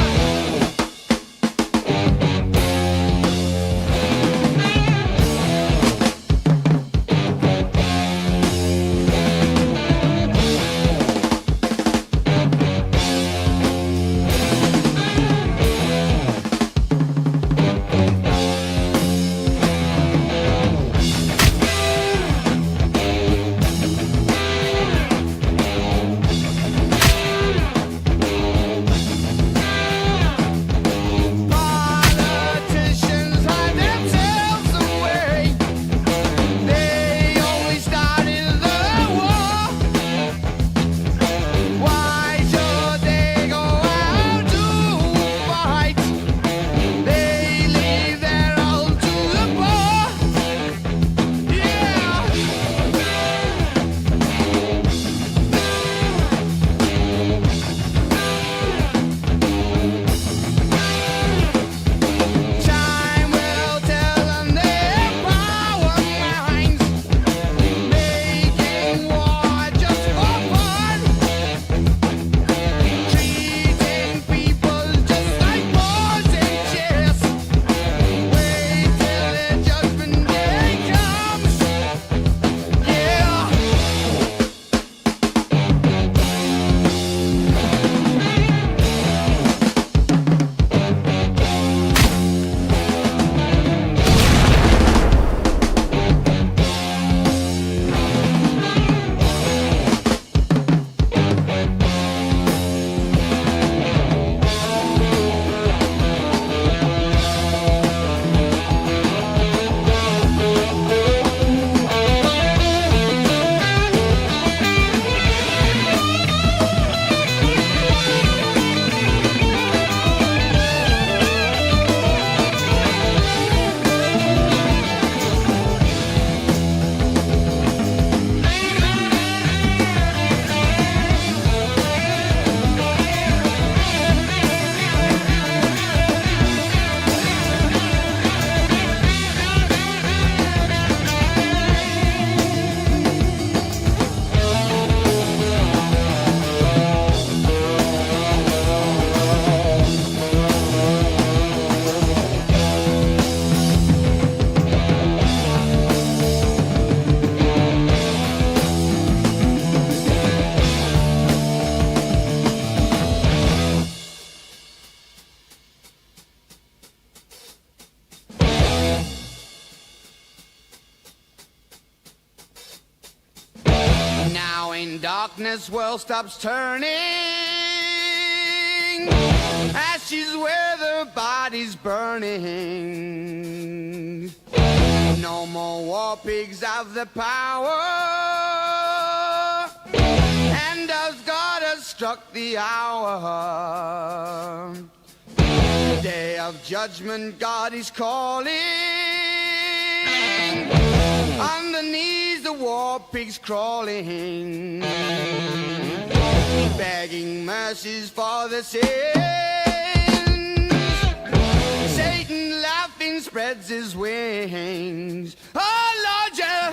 darkness world stops turning. Ashes where the body's burning. No more war pigs have the power. And as God has struck the hour, day of judgment God is calling. On the knees the war pigs crawling, begging mercies for the sins. Satan laughing spreads his wings. Oh Lord, yeah.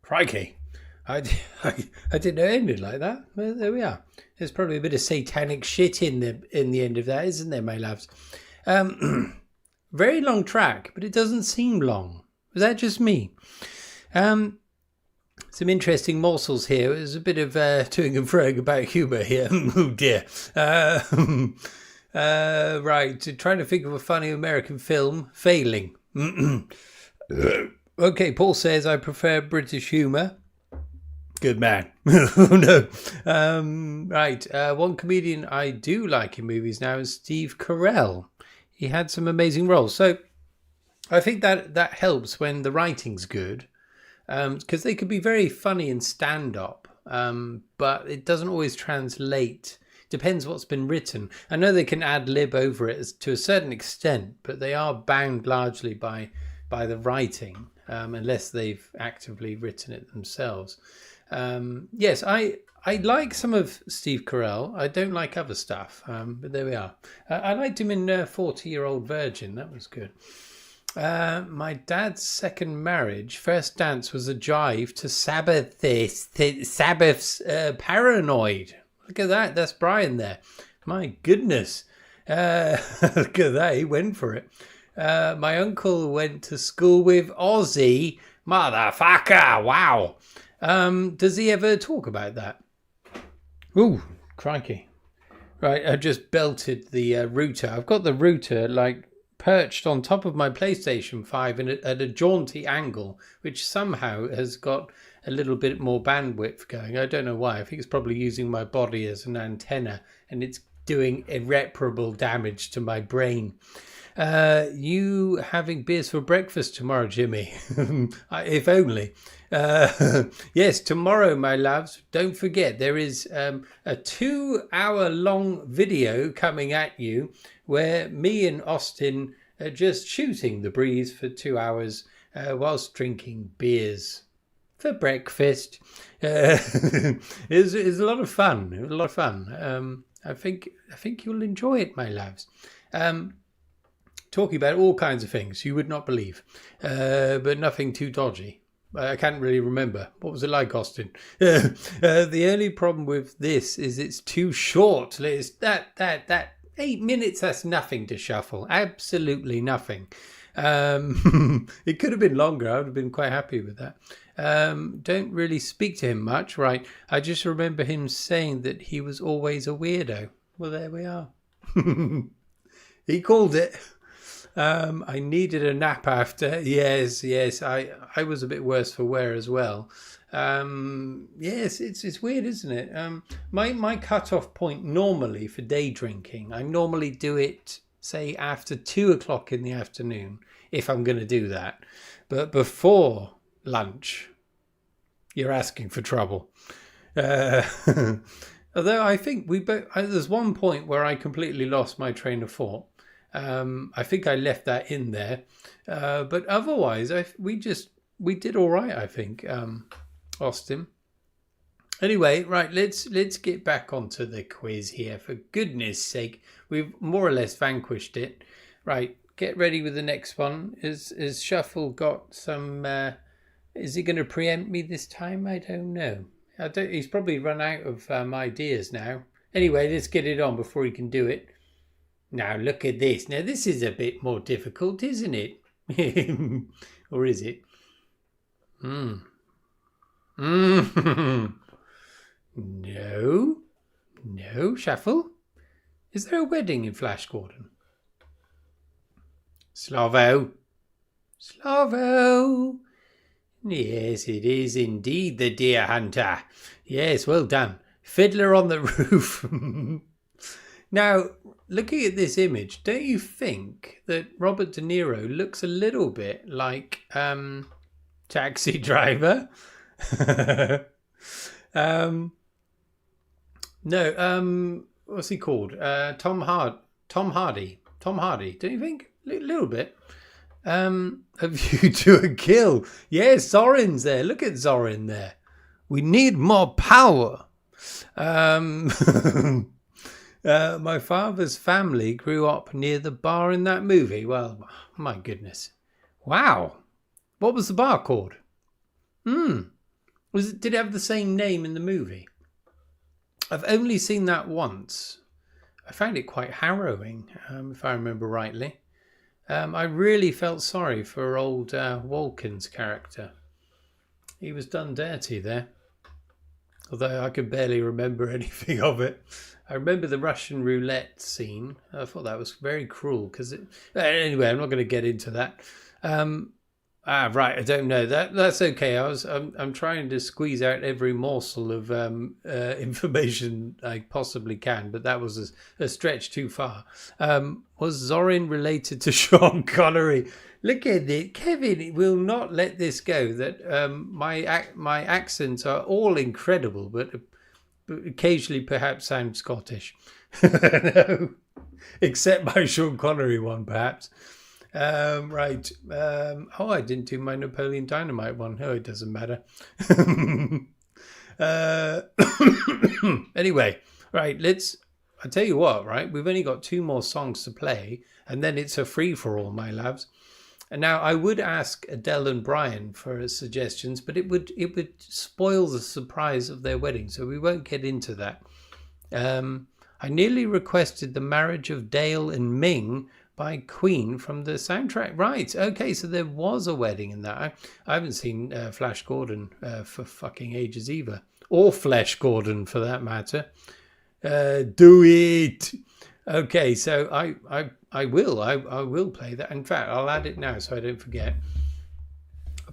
Crikey. I didn't know it ended like that. Well, there we are. There's probably a bit of satanic shit in the end of that, isn't there, my loves? Very long track, but it doesn't seem long. Was that just me? Some interesting morsels here. There's a bit of toing and froing about humour here. Oh dear. Right, trying to think of a funny American film. Failing. Okay, Paul says, I prefer British humour. Good man. Oh no. Right, one comedian I do like in movies now is Steve Carell. He had some amazing roles. So I think that helps when the writing's good, because they could be very funny in stand-up, but it doesn't always translate. Depends what's been written. I know they can ad-lib over it to a certain extent, but they are bound largely by the writing, unless they've actively written it themselves. Yes, I like some of Steve Carell. I don't like other stuff, but there we are. I liked him in 40-Year-Old Virgin. That was good. My dad's second marriage, first dance was a jive to Sabbath's Paranoid. Look at that. That's Brian there. My goodness. Look at that. He went for it. My uncle went to school with Ozzy. Motherfucker. Wow. Does he ever talk about that? Ooh, crikey. Right, I just belted the router. I've got the router like perched on top of my PlayStation 5 at a jaunty angle, which somehow has got a little bit more bandwidth going. I don't know why. I think it's probably using my body as an antenna, and it's doing irreparable damage to my brain. You having beers for breakfast tomorrow, Jimmy? If only. Yes, tomorrow, my loves. Don't forget, there is a 2-hour long video coming at you where me and Austin are just shooting the breeze for 2 hours whilst drinking beers for breakfast. It's a lot of fun. It was a lot of fun. I think you'll enjoy it, my loves. Talking about all kinds of things you would not believe, but nothing too dodgy. I can't really remember. What was it like, Austin? The only problem with this is it's too short. It's that 8 minutes, that's nothing to shuffle. Absolutely nothing. It could have been longer. I would have been quite happy with that. Don't really speak to him much, right? I just remember him saying that he was always a weirdo. Well, there we are. He called it. I needed a nap after. Yes, I was a bit worse for wear as well. Yes, it's weird, isn't it? My cut-off point normally for day drinking, I normally do it, say, after 2:00 in the afternoon, if I'm going to do that. But before lunch, you're asking for trouble. Although I think there's one point where I completely lost my train of thought. I think I left that in there, but otherwise, we did all right, I think, Austin. Anyway, right, let's get back onto the quiz here. For goodness sake, we've more or less vanquished it. Right, get ready with the next one. Is Shuffle got some? Is he going to preempt me this time? I don't know. He's probably run out of ideas now. Anyway, let's get it on before he can do it. Now, look at this. Now, this is a bit more difficult, isn't it? Or is it? No, Shuffle. Is there a wedding in Flash Gordon? Slavo. Yes, it is indeed the deer hunter. Yes, well done. Fiddler on the Roof. Now, looking at this image, don't you think that Robert De Niro looks a little bit like Taxi Driver? No, what's he called? Tom Hardy. Don't you think? A little bit. A View to a Kill. Yes, Zorin's there. Look at Zorin there. We need more power. My father's family grew up near the bar in that movie. Well, my goodness. Wow. What was the bar called? Did it have the same name in the movie? I've only seen that once. I found it quite harrowing, if I remember rightly. I really felt sorry for old Walken's character. He was done dirty there. Although I could barely remember anything of it. I remember the Russian roulette scene. I thought that was very cruel because anyway, I'm not going to get into that. Right, I don't know. That's okay. I'm trying to squeeze out every morsel of information I possibly can, but that was a stretch too far. Was Zorin related to Sean Connery? Look at it, Kevin will not let this go. That my accents are all incredible, but occasionally perhaps sound Scottish. No, except my Sean Connery one, perhaps. Right. I didn't do my Napoleon Dynamite one. Oh, it doesn't matter. Anyway, right, I'll tell you what, right? We've only got 2 more songs to play, and then it's a free-for-all, my loves. And now I would ask Adele and Brian for suggestions, but it would spoil the surprise of their wedding, so we won't get into that. I nearly requested The Marriage of Dale and Ming by Queen from the soundtrack. Right, okay, so there was a wedding in that. I haven't seen Flash Gordon for fucking ages either. Or Flesh Gordon, for that matter. Do it! Okay, so I will play that. In fact, I'll add it now so I don't forget.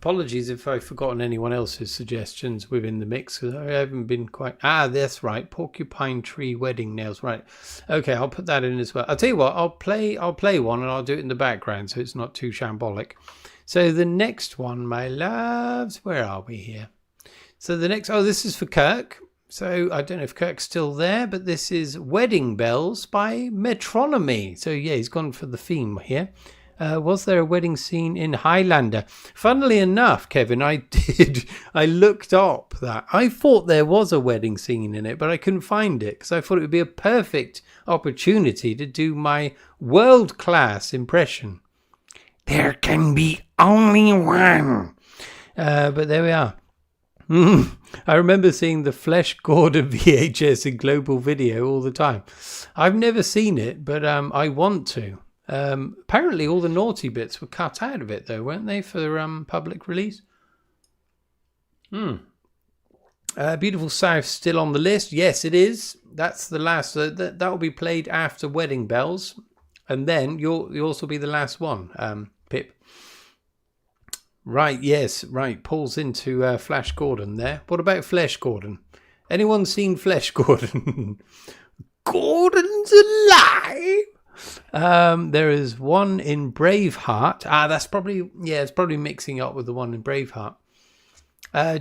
Apologies if I've forgotten anyone else's suggestions within the mix, because I haven't been quite... that's right. Porcupine Tree Wedding Nails. Right. Okay, I'll put that in as well. I'll tell you what, I'll play one and I'll do it in the background so it's not too shambolic. So the next one, my loves, where are we here? So the next... Oh, this is for Kirk. So I don't know if Kirk's still there, but this is Wedding Bells by Metronomy. So yeah, he's gone for the theme here. Was there a wedding scene in Highlander? Funnily enough, Kevin, I looked up that. I thought there was a wedding scene in it, but I couldn't find it because I thought it would be a perfect opportunity to do my world-class impression. There can be only one. But there we are. I remember seeing the Flesh Gordon VHS in Global Video all the time. I've never seen it, but I want to. Apparently all the naughty bits were cut out of it though, weren't they, for public release? Beautiful South still on the list. Yes, it is. That's the last. That will be played after Wedding Bells, and then you'll also be the last one, Pip. Right, yes, right. Pulls into Flash Gordon there. What about Flesh Gordon? Anyone seen Flesh Gordon? Gordon's alive. There is one in Braveheart. That's probably, yeah, it's probably mixing up with the one in Braveheart.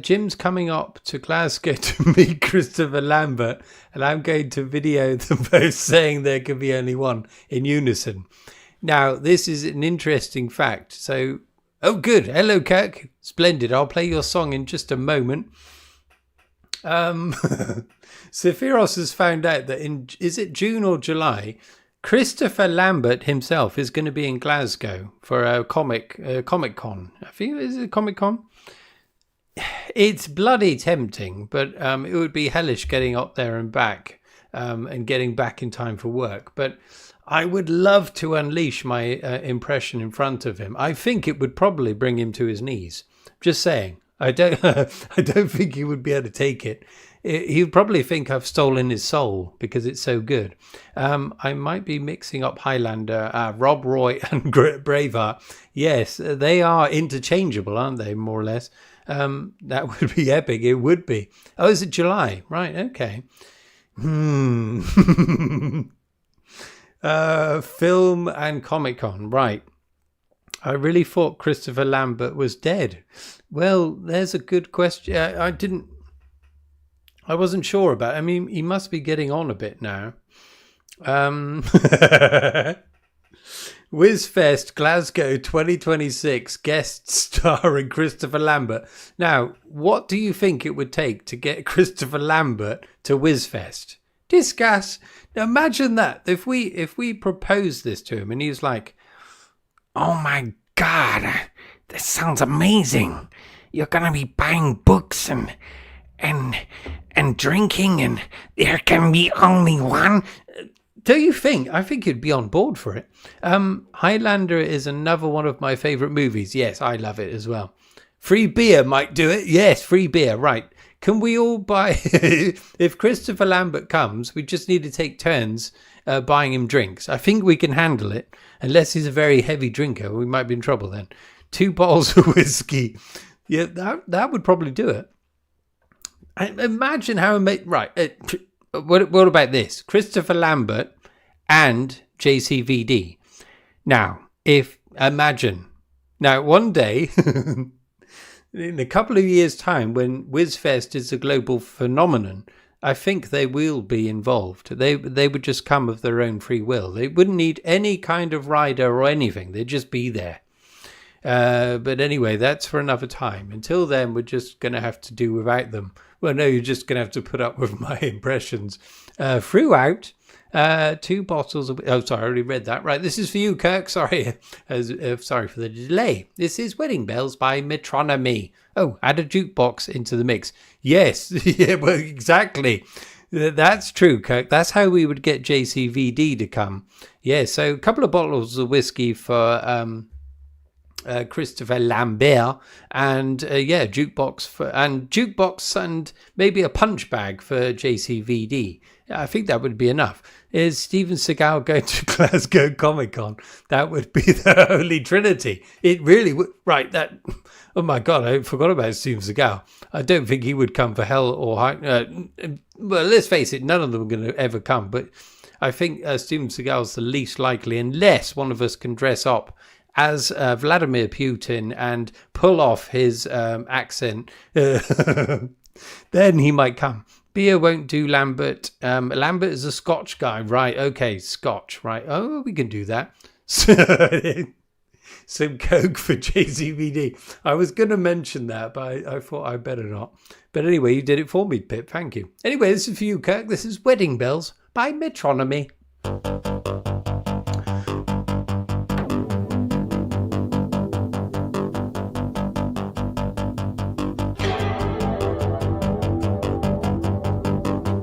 Jim's coming up to Glasgow to meet Christopher Lambert, and I'm going to video them both saying there can be only one in unison. Now, this is an interesting fact. So, oh, good. Hello, Kirk. Splendid. I'll play your song in just a moment. Sephiros has found out that is it June or July? Christopher Lambert himself is going to be in Glasgow for a Comic Con. I think, is it Comic Con? It's bloody tempting, but it would be hellish getting up there and back and getting back in time for work. But I would love to unleash my impression in front of him. I think it would probably bring him to his knees. Just saying. I don't think he would be able to take it. He would probably think I've stolen his soul because it's so good. I might be mixing up Highlander, Rob Roy and Braveheart. Yes, they are interchangeable, aren't they, more or less? That would be epic. It would be. Oh, is it July? Right, okay. Film and Comic-Con, right. I really thought Christopher Lambert was dead. Well, there's a good question. I wasn't sure about it. I mean, he must be getting on a bit now. Whizfest Glasgow 2026 guest starring Christopher Lambert. Now, what do you think it would take to get Christopher Lambert to Whizfest? Discuss. Now, imagine that. If we propose this to him and he's like, "Oh my God, this sounds amazing. You're gonna be buying books and drinking, and there can be only one." Do you think? I think you'd be on board for it. Highlander is another one of my favourite movies. Yes, I love it as well. Free beer might do it. Yes, free beer. Right. Can we all buy... If Christopher Lambert comes, we just need to take turns buying him drinks. I think we can handle it. Unless he's a very heavy drinker, we might be in trouble then. 2 bottles of whiskey. Yeah, that would probably do it. Imagine how... Right. What about this? Christopher Lambert and JCVD. Now, imagine. Now, one day, in a couple of years' time, when Whizfest is a global phenomenon, I think they will be involved. They would just come of their own free will. They wouldn't need any kind of rider or anything. They'd just be there. But anyway, that's for another time. Until then, we're just going to have to do without them. Well, no, you're just going to have to put up with my impressions throughout. 2 bottles of... Oh, sorry, I already read that. Right, this is for you, Kirk. Sorry. Sorry for the delay. This is Wedding Bells by Metronomy. Oh, add a jukebox into the mix. Yes, yeah, well, exactly. That's true, Kirk. That's how we would get JCVD to come. Yeah, so a couple of bottles of whiskey for Christopher Lambert, and jukebox and maybe a punch bag for JCVD. I think that would be enough. Is Steven Seagal going to Glasgow Comic Con? That would be the holy trinity. It really would. Right, that. Oh my God, I forgot about Steven Seagal. I don't think he would come for Hell or High. Well, let's face it, none of them are going to ever come. But I think Steven Seagal's the least likely, unless one of us can dress up as Vladimir Putin and pull off his accent. Then he might come. Beer won't do Lambert. Lambert is a Scotch guy. Right, okay, Scotch. Right, oh, we can do that. Some Coke for JCVD. I was going to mention that, but I thought I better not. But anyway, you did it for me, Pip. Thank you. Anyway, this is for you, Kirk. This is Wedding Bells by Metronomy.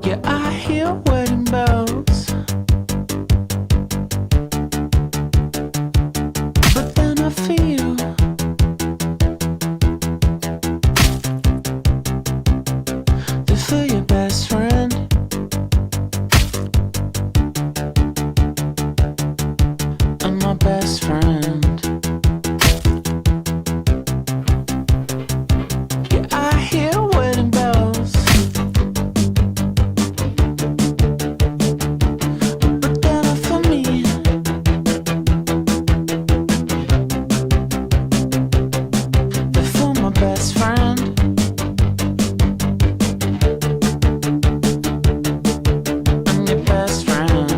Yeah, I hear wedding bells, but then I feel they're for your best friend. And my best friend. Yeah, I hear wedding bells, but they're not for me. They're for my best friend. I'm your best friend.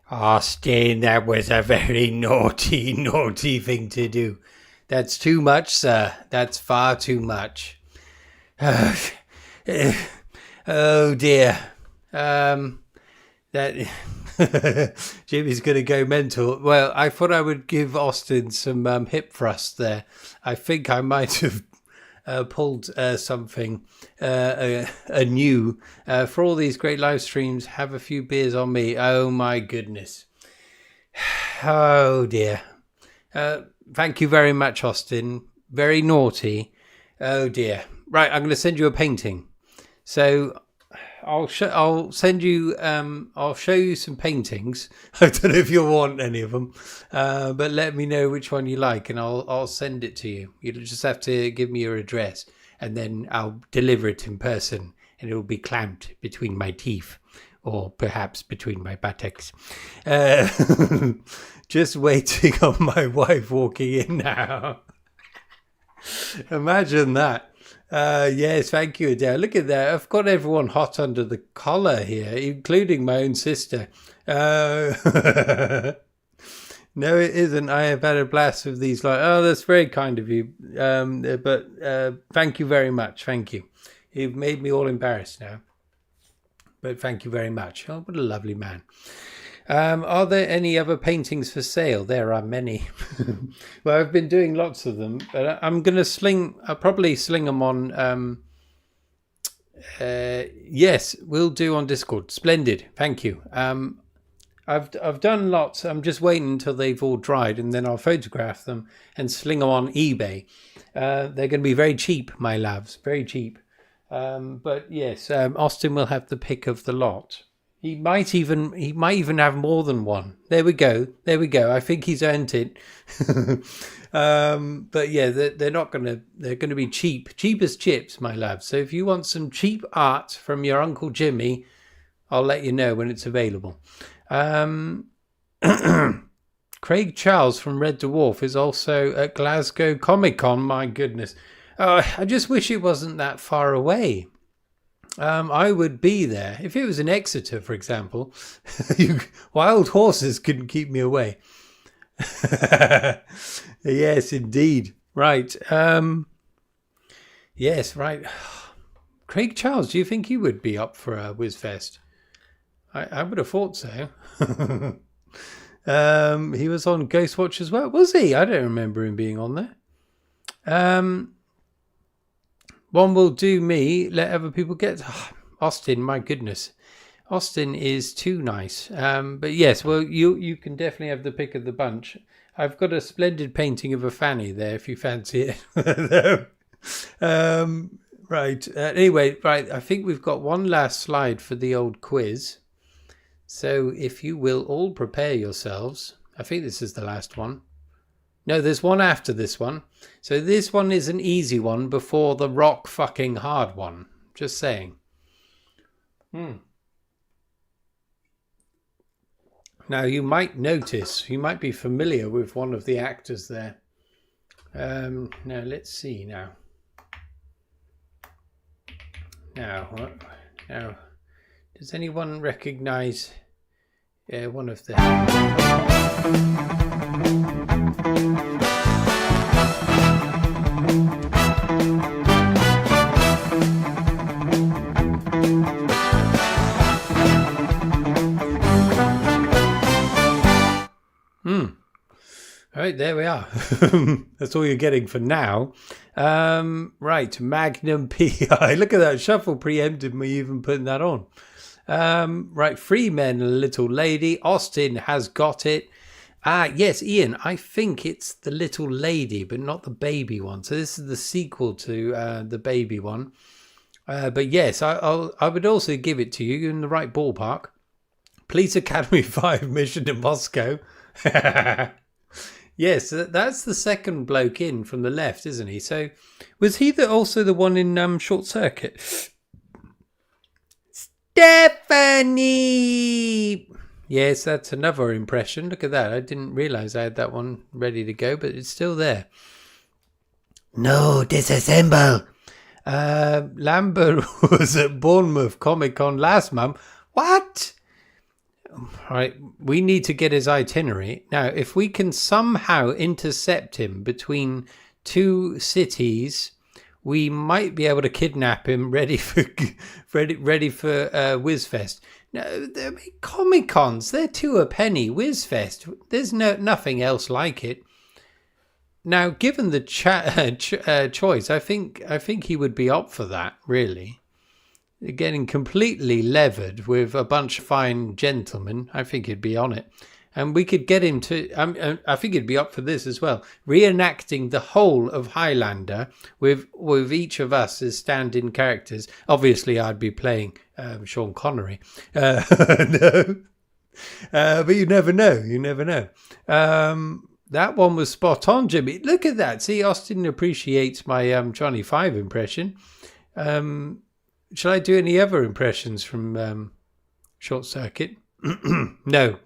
Austin, that was a very naughty thing to do. That's too much, sir. That's far too much. Oh dear. That Jimmy's going to go mental. Well, I thought I would give Austin some hip thrust there. I think I might have pulled something anew. For all these great live streams, have a few beers on me. Oh my goodness. Oh dear. Thank you very much, Austin. Very naughty. Oh dear. Right, I'm going to send you a painting. So I'll send you. I'll show you some paintings. I don't know if you'll want any of them, but let me know which one you like, and I'll send it to you. You'll just have to give me your address, and then I'll deliver it in person, and it will be clamped between my teeth, or perhaps between my buttocks. Just waiting on my wife walking in now. Imagine that. Yes, thank you, Adele. Look at that. I've got everyone hot under the collar here, including my own sister. No, it isn't. I have had a blast with these. That's very kind of you. But thank you very much. Thank you. You've made me all embarrassed now. But thank you very much. Oh, what a lovely man. Are there any other paintings for sale? There are many. Well, I've been doing lots of them, but I'm going to I'll probably sling them on. Yes, we'll do on Discord. Splendid. Thank you. I've done lots. I'm just waiting until they've all dried, and then I'll photograph them and sling them on eBay. They're going to be very cheap, my loves. Very cheap. But yes, Austin will have the pick of the lot. He might even have more than one. There we go. I think he's earned it. But yeah, they're going to be cheap as chips, my love. So if you want some cheap art from your Uncle Jimmy, I'll let you know when it's available. Craig Charles from Red Dwarf is also at Glasgow Comic Con. My goodness. I just wish it wasn't that far away. I would be there. If it was in Exeter, for example, wild horses couldn't keep me away. Yes, indeed. Right. Yes, right. Craig Charles, do you think he would be up for a WizFest? I would have thought so. He was on Ghostwatch as well. Was he? I don't remember him being on there. One will do me. Let other people get. Austin, my goodness. Austin is too nice. But yes, well, you can definitely have the pick of the bunch. I've got a splendid painting of a fanny there if you fancy it. Right. Anyway, right. I think we've got one last slide for the old quiz. So if you will all prepare yourselves. I think this is the last one. No, there's one after this one. So this one is an easy one before the rock fucking hard one. Just saying. Now you might notice, you might be familiar with one of the actors there. Now let's see now. Now, does anyone recognize one of them? Right, there we are. That's all you're getting for now. Right, Magnum PI. Look at that. Shuffle preempted me even putting that on. Right, Three Men and a Little Lady. Austin has got it. Yes, Ian, I think it's the little lady, but not the baby one. So this is the sequel to the baby one. But yes, I would also give it to you. You're in the right ballpark. Police Academy 5 Mission to Moscow. Yes, that's the second bloke in from the left, isn't he? So was he also the one in Short Circuit? Stephanie! Yes, that's another impression. Look at that. I didn't realise I had that one ready to go, but it's still there. No, disassemble. Lambert was at Bournemouth Comic Con last month. What? All right, we need to get his itinerary. Now, if we can somehow intercept him between two cities, we might be able to kidnap him ready for Whizfest. No, Comic-Cons, they're 2 a penny. Whizfest, there's nothing else like it. Now, given the choice, I think he would be up for that, really. Getting completely levered with a bunch of fine gentlemen, I think he'd be on it. And we could get him to, I think he'd be up for this as well, reenacting the whole of Highlander with each of us as stand-in characters. Obviously, I'd be playing Sean Connery. No. But you never know. That one was spot on, Jimmy. Look at that. See, Austin appreciates my Johnny Five impression. Shall I do any other impressions from Short Circuit? No.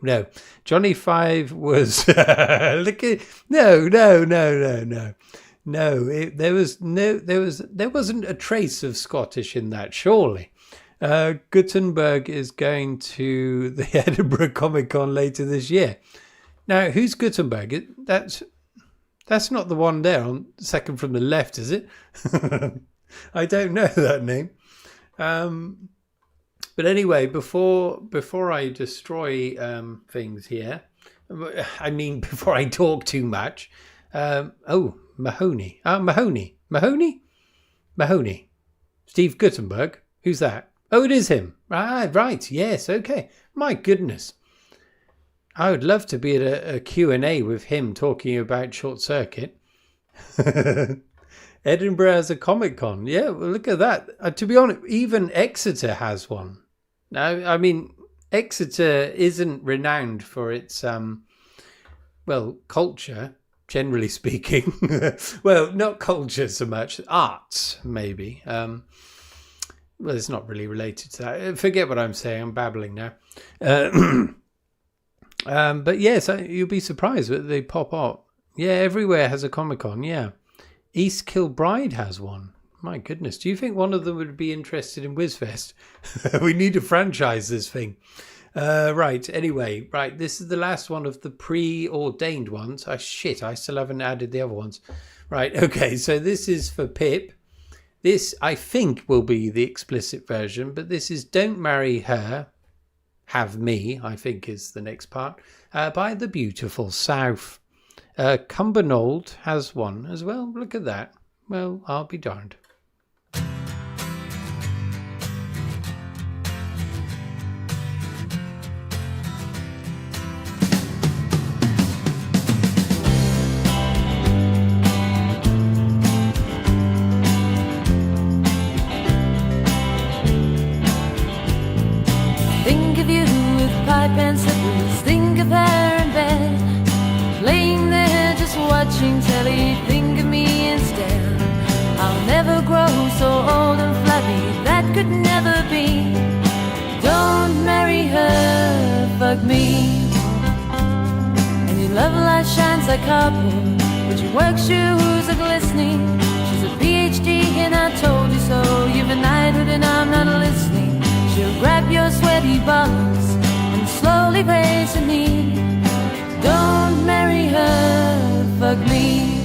Johnny Five was look at no. There wasn't a trace of Scottish in that, surely. Gutenberg is going to the Edinburgh Comic Con later this year. Now, who's Gutenberg? That's not the one there on second from the left, is it? I don't know that name. But anyway, before I destroy things here, I mean, before I talk too much. Mahoney. Mahoney. Steve Gutenberg. Who's that? Oh, it is him. Ah, right. Yes. Okay. My goodness. I would love to be at a Q&A with him talking about Short Circuit. Edinburgh has a Comic-Con. Yeah, well, look at that. To be honest, even Exeter has one. Now, I mean, Exeter isn't renowned for its, culture, generally speaking. Well, not culture so much. Arts, maybe. Well, it's not really related to that. Forget what I'm saying. I'm babbling now. But yes, you'll be surprised that they pop up. Yeah, everywhere has a Comic-Con, yeah. East Kilbride has one. My goodness, do you think one of them would be interested in Whizfest? We need to franchise this thing. Right, anyway, this is the last one of the preordained ones. I still haven't added the other ones. Right, okay, so this is for Pip. This, I think, will be the explicit version, but this is Don't Marry Her, Have Me, I think is the next part, by The Beautiful South. Cumbernauld has one as well. Look at that. Well, I'll be darned. Think of you with pipe and slippers. Think of her in bed, laying there just watching telly. Think of me instead. I'll never grow so old and flabby. That could never be. Don't marry her, fuck me. And your love light shines like copper, but your work shoes are glistening. She's a PhD and I told you so. You've a knighthood and I'm not listening. She'll grab your sweaty bottoms and slowly raise her knee. Don't marry her, fuck me.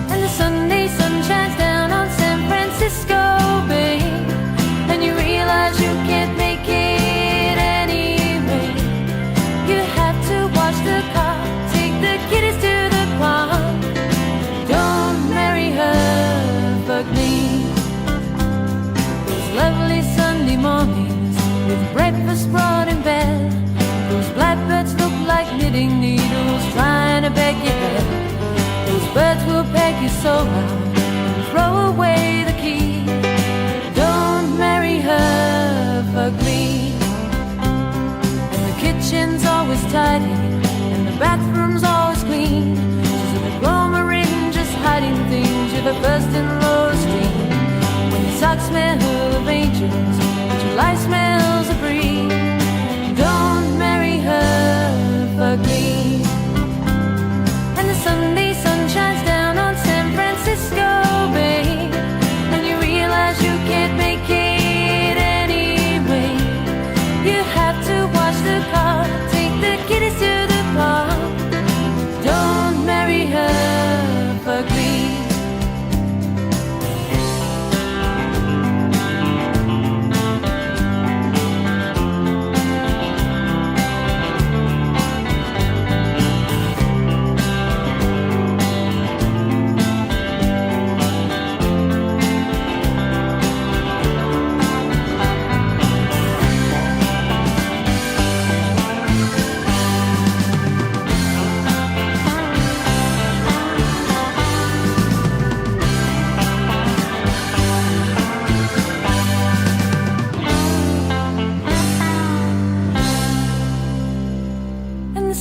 And the Sunday sun shines down on San Francisco Bay, and you realize you can't make it anyway. You have to watch the car, take the kiddies to the pond. Don't marry her, fuck me. Lovely Sunday mornings with breakfast brought in bed. Those blackbirds look like knitting needles trying to beg your head. Those birds will peg you so loud and throw away the key. Don't marry her, fuck me. And the kitchen's always tidy and the bathroom's always clean. She's an agglomerate just hiding things. You're the first in Laura Street. Socks smell of angels, but your life smells of breeze. Don't marry her, fuck me. And the Sunday sun shines down on San Francisco Bay, and you realize you can't make it anyway. You have to watch the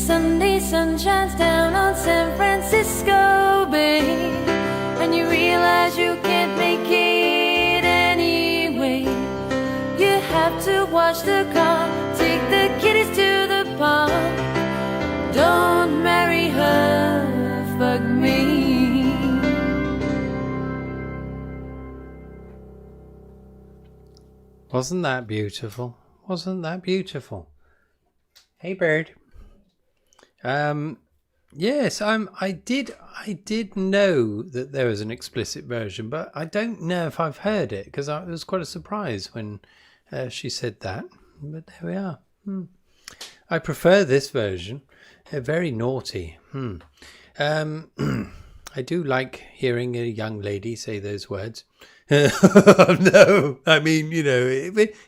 Sunday sun shines down on San Francisco Bay, and you realize you can't make it anyway. You have to wash the car, take the kiddies to the park. Don't marry her, fuck me. Wasn't that beautiful? Wasn't that beautiful? Hey, bird. Yes, I did know that there was an explicit version, but I don't know if I've heard it, because it was quite a surprise when she said that. But there we are. I prefer this version. Very naughty. I do like hearing a young lady say those words. No, I mean, you know,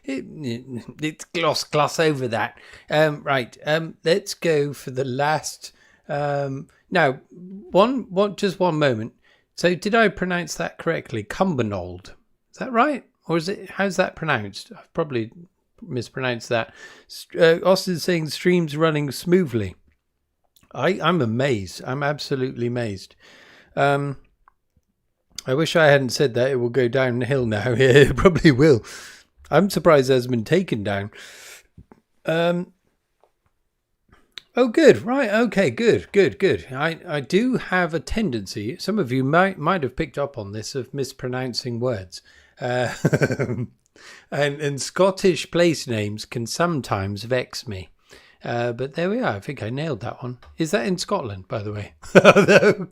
it's gloss over that. Right, let's go for the last. Now, just one moment. So, did I pronounce that correctly? Cumbernauld. Is that right? Or is it? How's that pronounced? I've probably mispronounced that. Austin's saying streams running smoothly. I'm amazed. I'm absolutely amazed. I wish I hadn't said that. It will go downhill now. Yeah, it probably will. I'm surprised it hasn't been taken down. Oh, good. Right. Okay. Good. I do have a tendency. Some of you might have picked up on this, of mispronouncing words. And Scottish place names can sometimes vex me. But there we are. I think I nailed that one. Is that in Scotland, by the way? No.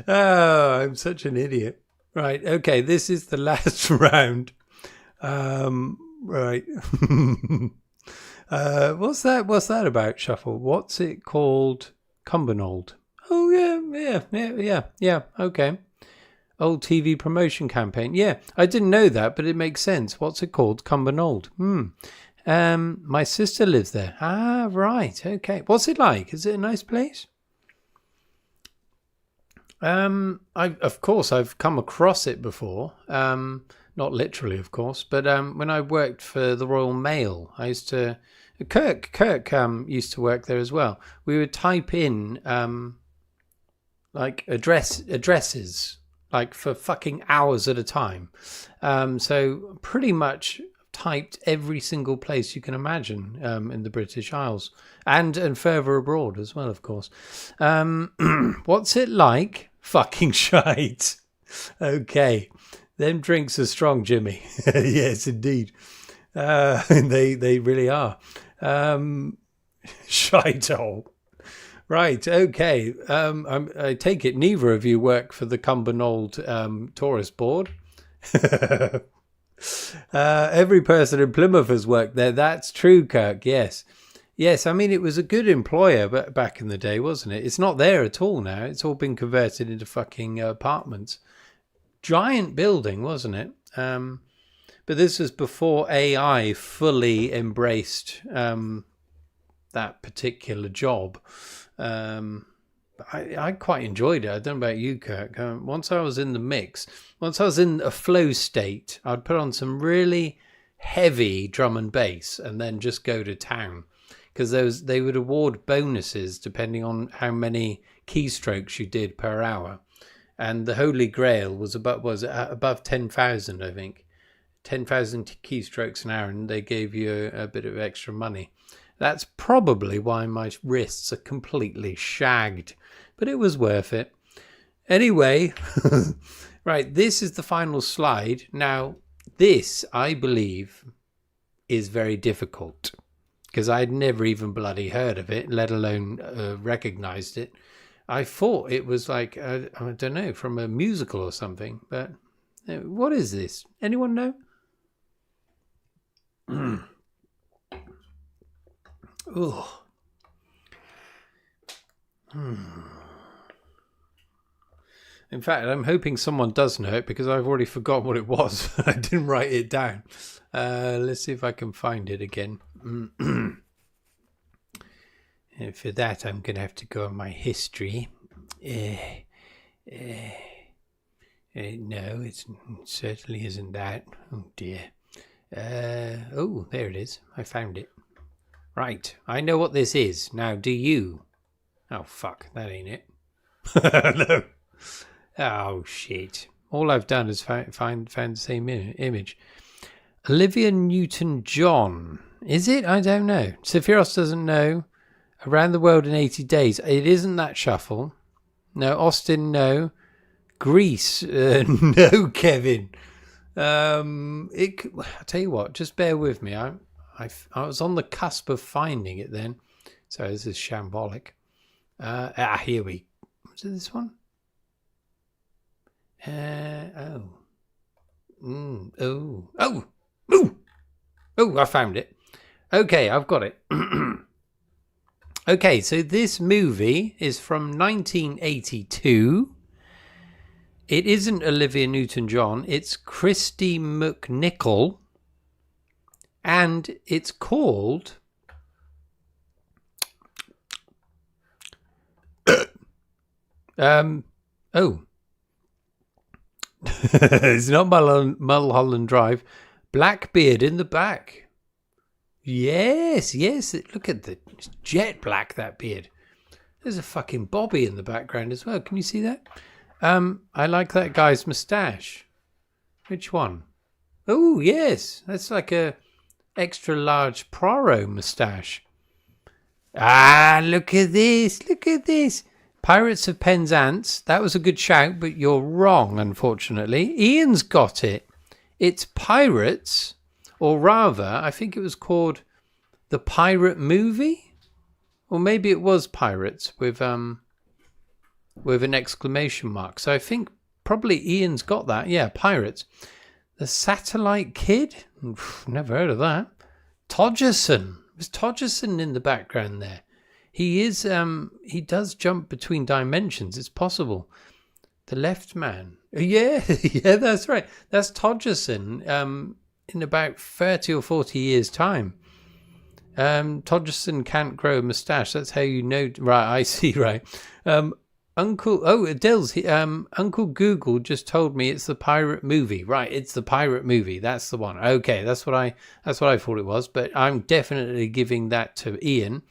Oh, I'm such an idiot. Right. Okay. This is the last round. Right. What's that about, Shuffle? What's it called? Cumbernauld. Oh, yeah. Okay. Old TV promotion campaign. Yeah, I didn't know that, but it makes sense. What's it called? Cumbernauld. My sister lives there. Ah, right. Okay. What's it like? Is it a nice place? Of course I've come across it before. Not literally, of course, but when I worked for the Royal Mail, I used to. Kirk used to work there as well. We would type in like addresses like for fucking hours at a time. So pretty much typed every single place you can imagine in the British Isles and further abroad as well, of course. What's it like? Fucking shite. Okay. Them drinks are strong, Jimmy. Yes, indeed. They really are. Shithole. Right, okay. I take it neither of you work for the Cumbernauld Tourist Board. Every person in Plymouth has worked there. That's true, Kirk. Yes. I mean, it was a good employer back in the day, wasn't it? It's not there at all now. It's all been converted into fucking apartments. Giant building, wasn't it? But this was before AI fully embraced that particular job. I quite enjoyed it. I don't know about you, Kirk. Once I was in the mix, once I was in a flow state, I'd put on some really heavy drum and bass and then just go to town. Because they would award bonuses depending on how many keystrokes you did per hour. And the Holy Grail was above 10,000, I think. 10,000 keystrokes an hour, and they gave you a bit of extra money. That's probably why my wrists are completely shagged, but it was worth it. Anyway, right, this is the final slide. Now, this, I believe, is very difficult, because I'd never even bloody heard of it, let alone recognized it. I thought it was like, I don't know, from a musical or something, but what is this? Anyone know? Oh. In fact, I'm hoping someone does know it because I've already forgotten what it was. I didn't write it down. Let's see if I can find it again. And for that, I'm going to have to go on my history. No, it certainly isn't that. Oh, dear. Oh, there it is. I found it. Right, I know what this is. Now, do you? Oh, fuck, that ain't it. No. Oh, shit. All I've done is found the same image. Olivia Newton-John. Is it? I don't know. Sephiros doesn't know. Around the World in 80 Days. It isn't that shuffle. No. Austin, no. Greece. No, Kevin. I'll tell you what, just bear with me. I was on the cusp of finding it then. So this is shambolic. Here we. Was it this one? I found it. Okay, I've got it. Okay, so this movie is from 1982. It isn't Olivia Newton-John. It's Christy McNichol. And it's called... It's not Mulholland Drive. Blackbeard in the back. Yes. Look at the jet black, that beard. There's a fucking Bobby in the background as well. Can you see that? I like that guy's moustache. Which one? Oh, yes. That's like a extra large Poirot moustache. Look at this. Pirates of Penzance. That was a good shout, but you're wrong, unfortunately. Ian's got it. It's Pirates, or rather, I think it was called The Pirate Movie, or maybe it was Pirates with an exclamation mark. So I think probably Ian's got that. Yeah, Pirates. The Satellite Kid. Never heard of that. Todgerson. Was Todgerson in the background there? He is. He does jump between dimensions. It's possible. The Left Man. Yeah, that's right. That's Todgerson. In about 30 or 40 years' time. Todgerson can't grow a moustache. That's how you know. Right, I see. Right. Adele's. Uncle Google just told me it's the Pirate Movie. Right, it's the Pirate Movie. That's the one. Okay, that's what I thought it was. But I'm definitely giving that to Ian.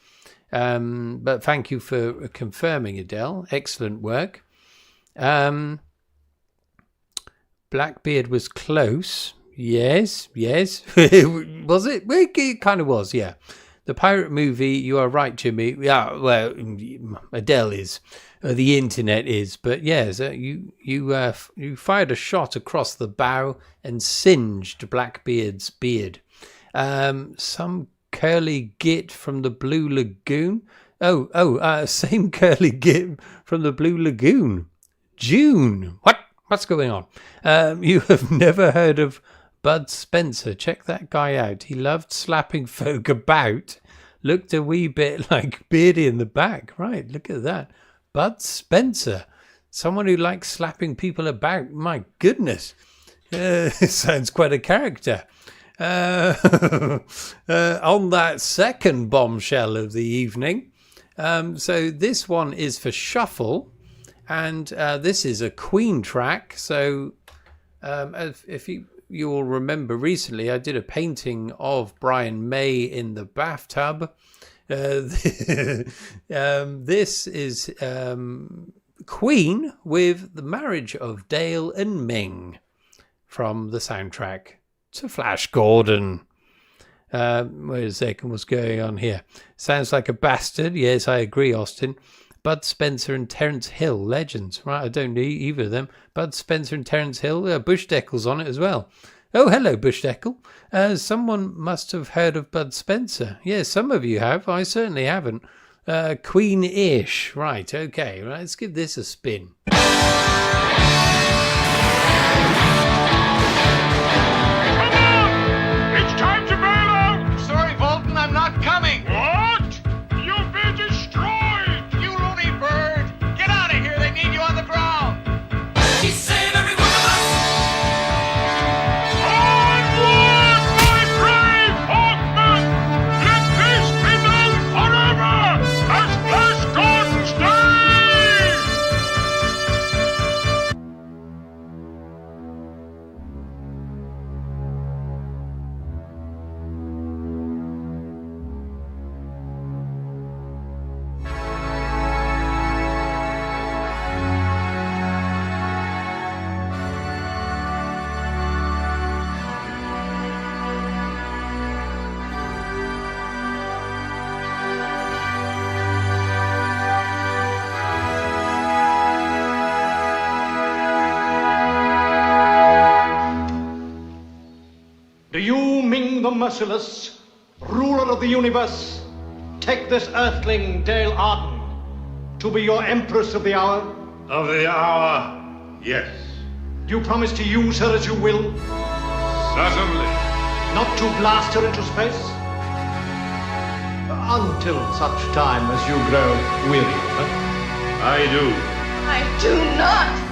But thank you for confirming, Adele. Excellent work. Blackbeard was close. Yes. Was it? It kind of was, yeah. The Pirate Movie, you are right, Jimmy. Yeah, well, Adele is. The internet is. But yes, you fired a shot across the bow and singed Blackbeard's beard. Some curly git from the Blue Lagoon. Same curly git from the Blue Lagoon. June. What's going on? You have never heard of Bud Spencer. Check that guy out. He loved slapping folk about. Looked a wee bit like Beardy in the back. Right, look at that. Bud Spencer. Someone who likes slapping people about. My goodness. Sounds quite a character. On that second bombshell of the evening. So this one is for Shuffle. And this is a Queen track. So if you will remember recently, I did a painting of Brian May in the bathtub. This is Queen with The Marriage of Dale and Ming from the soundtrack to Flash Gordon. Wait a second, what's going on here? Sounds like a bastard. Yes, I agree, Austin. Bud Spencer and Terence Hill, legends. Right, I don't need either of them. Bud Spencer and Terence Hill. Bushdeckel's on it as well. Oh, hello, Bushdeckel. Someone must have heard of Bud Spencer. Yes, some of you have. I certainly haven't. Queen-ish. Right, okay. Right, let's give this a spin. It's time to bail out! Sorry, Bolton, I'm not coming. What? You'll be destroyed! You loony bird! Get out of here! They need you on the ground! Onward, my brave Hawkmen! Let this be known forever as Flash Gordon's Day! merciless, ruler of the universe, take this earthling, Dale Arden, to be your empress of the hour? Of the hour, yes. Do you promise to use her as you will? Certainly. Not to blast her into space? Until such time as you grow weary of her. I do. I do not.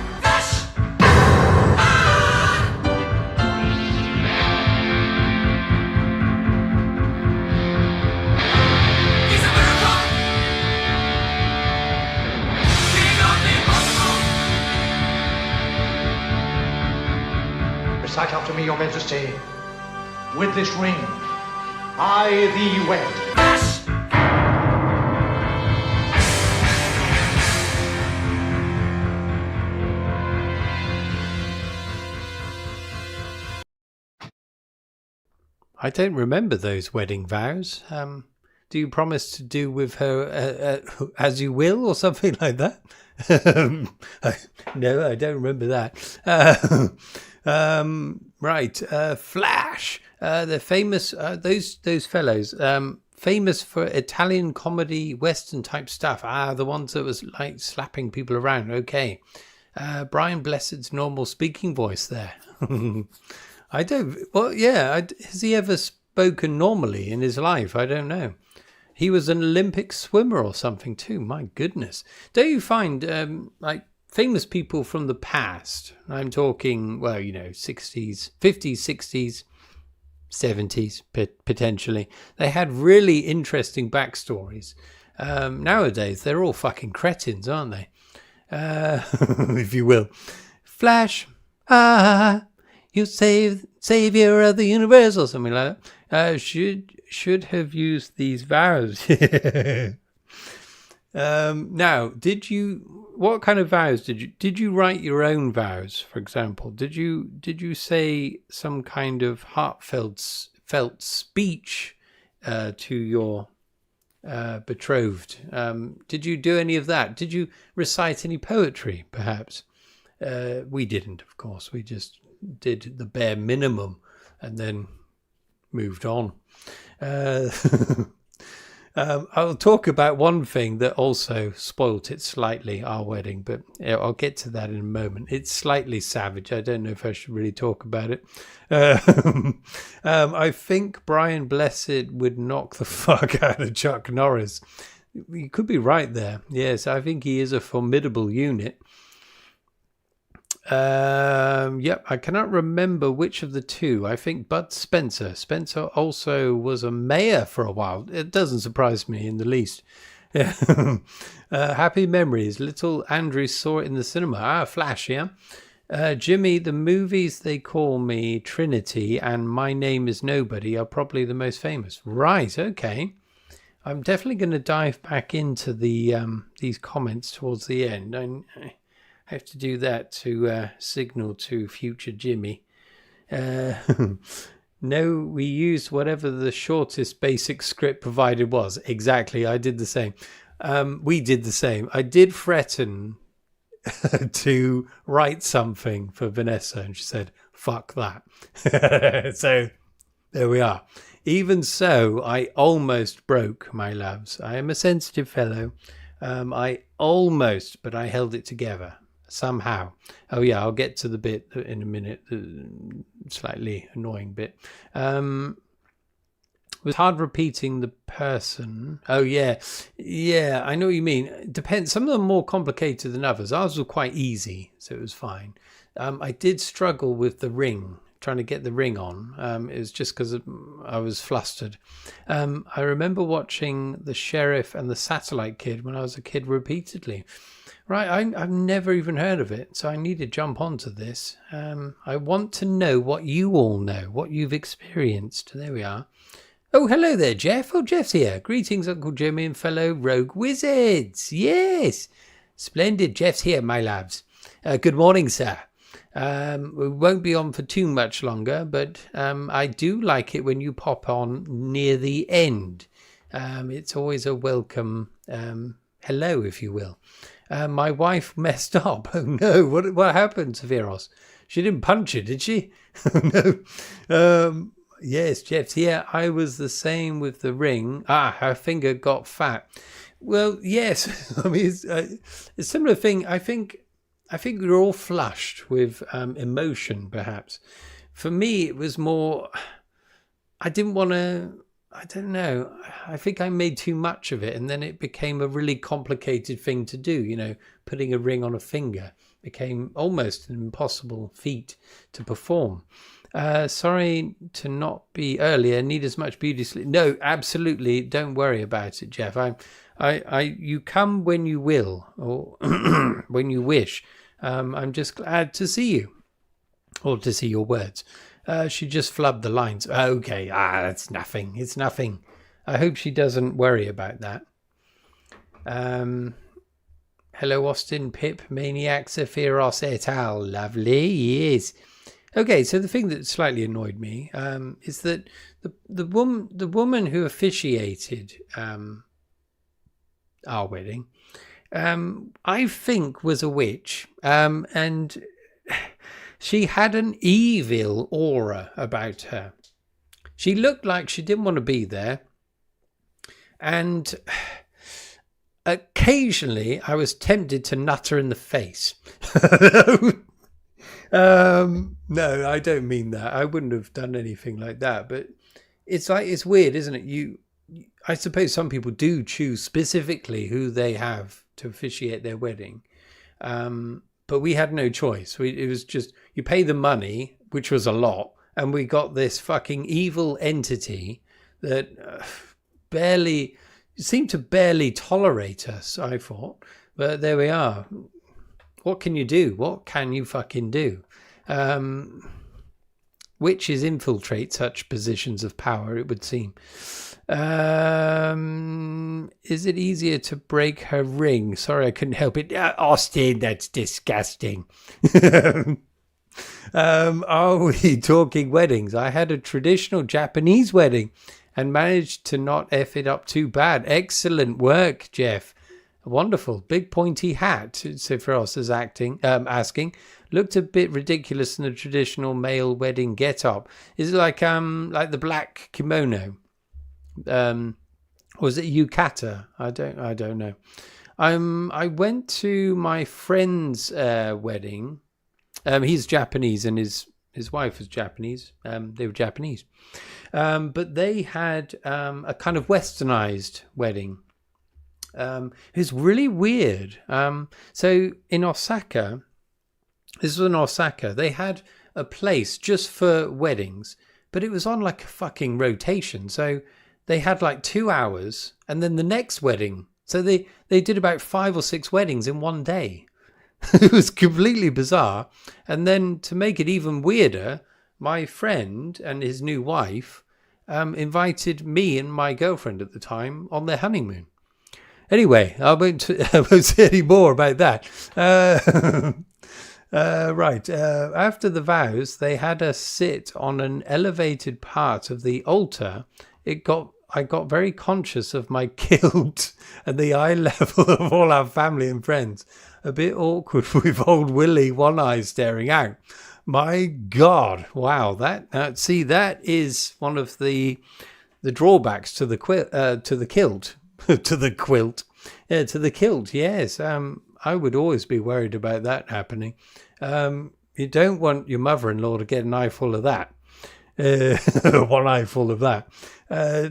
Recite after me, your majesty. With this ring, I thee wed. I don't remember those wedding vows. Do you promise to do with her as you will or something like that? No, I don't remember that. Right, Flash. They're famous. Those fellows. Famous for Italian comedy, Western type stuff. The ones that was like slapping people around. Okay. Brian Blessed's normal speaking voice there. I don't. Well, yeah. Has he ever spoken normally in his life? I don't know. He was an Olympic swimmer or something too. My goodness. Don't you find like famous people from the past? I'm talking, well, 60s, 50s, 60s, 70s potentially. They had really interesting backstories. Nowadays, they're all fucking cretins, aren't they? If you will. Flash. You savior of the universe or something like that. Should have used these vows. Now, what kind of vows did you write your own vows, for example? Did you say some kind of heartfelt speech to your betrothed? Did you do any of that? Did you recite any poetry, perhaps? We didn't, of course. We just did the bare minimum and then moved on. I'll talk about one thing that also spoilt it slightly, our wedding, but I'll get to that in a moment. It's slightly savage. I don't know if I should really talk about it. I think Brian Blessed would knock the fuck out of Chuck Norris. You could be right there. Yes, I think he is a formidable unit. Yep, I cannot remember which of the two. I think Bud Spencer. Spencer also was a mayor for a while. It doesn't surprise me in the least. Happy memories. Little Andrew saw it in the cinema. Flash, yeah. Jimmy, the movies they call me Trinity and My Name is Nobody are probably the most famous. Right, okay. I'm definitely going to dive back into the these comments towards the end. I have to do that to signal to future Jimmy. No, we used whatever the shortest basic script provided was. Exactly, I did the same. We did the same. I did threaten to write something for Vanessa, and she said, fuck that. So there we are. Even so, I almost broke, my loves. I am a sensitive fellow. I almost, but I held it together. Somehow. Oh yeah, I'll get to the bit in a minute, the slightly annoying bit. It was hard repeating the person. Oh yeah, I know what you mean. It depends. Some of them are more complicated than others. Ours were quite easy, so it was fine. I did struggle with the ring, trying to get the ring on. It was just because I was flustered. I remember watching The Sheriff and the Satellite Kid when I was a kid repeatedly. Right, I've never even heard of it, so I need to jump onto this. I want to know what you all know, what you've experienced. There we are. Oh, hello there, Jeff. Oh, Jeff's here. Greetings, Uncle Jimmy and fellow rogue wizards. Yes, splendid. Jeff's here, my loves. Good morning, sir. We won't be on for too much longer, but I do like it when you pop on near the end. It's always a welcome hello, if you will. My wife messed up. Oh no, what happened to Veros? She didn't punch it, did she? Oh no. Yes, Jeff's here. I was the same with the ring. Her finger got fat. Well, yes. I mean, it's a similar thing. I think we're all flushed with emotion, perhaps. For me, it was more, I didn't want to, I don't know. I think I made too much of it, and then it became a really complicated thing to do. You know, putting a ring on a finger became almost an impossible feat to perform. Sorry to not be earlier. Need as much beauty sleep. No, absolutely. Don't worry about it, Jeff. You come when you will, or when you wish. I'm just glad to see you, or to see your words. She just flubbed the lines. Okay, that's nothing. It's nothing. I hope she doesn't worry about that. Hello, Austin, Pip, Maniac, Sephiros, et al. Lovely, yes. Okay, so the thing that slightly annoyed me is that the woman who officiated our wedding, I think was a witch, and she had an evil aura about her. She looked like she didn't want to be there, and occasionally I was tempted to nut her in the face. No, I don't mean that. I wouldn't have done anything like that, but it's weird, isn't it? I suppose some people do choose specifically who they have to officiate their wedding. But we had no choice. It was just, you pay the money, which was a lot, and we got this fucking evil entity that seemed to barely tolerate us, I thought. But there we are. What can you do? What can you fucking do? Witches infiltrate such positions of power, it would seem. Is it easier to break her ring? Sorry, I couldn't help it. Austin, that's disgusting. Are we talking weddings? I had a traditional Japanese wedding and managed to not F it up too bad. Excellent work, Jeff. Wonderful. Big pointy hat, Sephiros is asking. Looked a bit ridiculous in the traditional male wedding get-up. Is it like the black kimono? Was it yukata? I don't know. I went to my friend's wedding. He's Japanese and his wife was Japanese. They were Japanese. But they had a kind of westernized wedding. It was really weird. So in Osaka, this was in Osaka, they had a place just for weddings, but it was on like a fucking rotation. So they had like 2 hours and then the next wedding. So they did about 5 or 6 weddings in one day. It was completely bizarre. And then to make it even weirder, my friend and his new wife invited me and my girlfriend at the time on their honeymoon. Anyway, I won't say any more about that. Right. After the vows, they had us sit on an elevated part of the altar. I got very conscious of my kilt and the eye level of all our family and friends. A bit awkward with old Willie, one eye staring out. My God! Wow, that is one of the drawbacks to the kilt. To the quilt. Yeah, to the kilt, yes. I would always be worried about that happening. You don't want your mother-in-law to get an eyeful of that. One eyeful of that.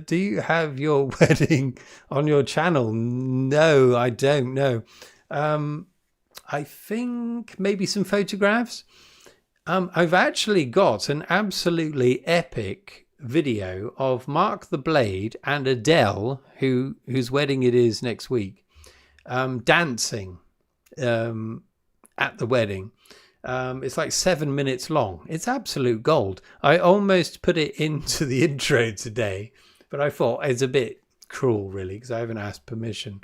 Do you have your wedding on your channel? No, I don't know. I think maybe some photographs. I've actually got an absolutely epic video of Mark the Blade and Adele, whose wedding it is next week, dancing at the wedding. It's like 7 minutes long. It's absolute gold. I almost put it into the intro today, but I thought it's a bit cruel, really, because I haven't asked permission.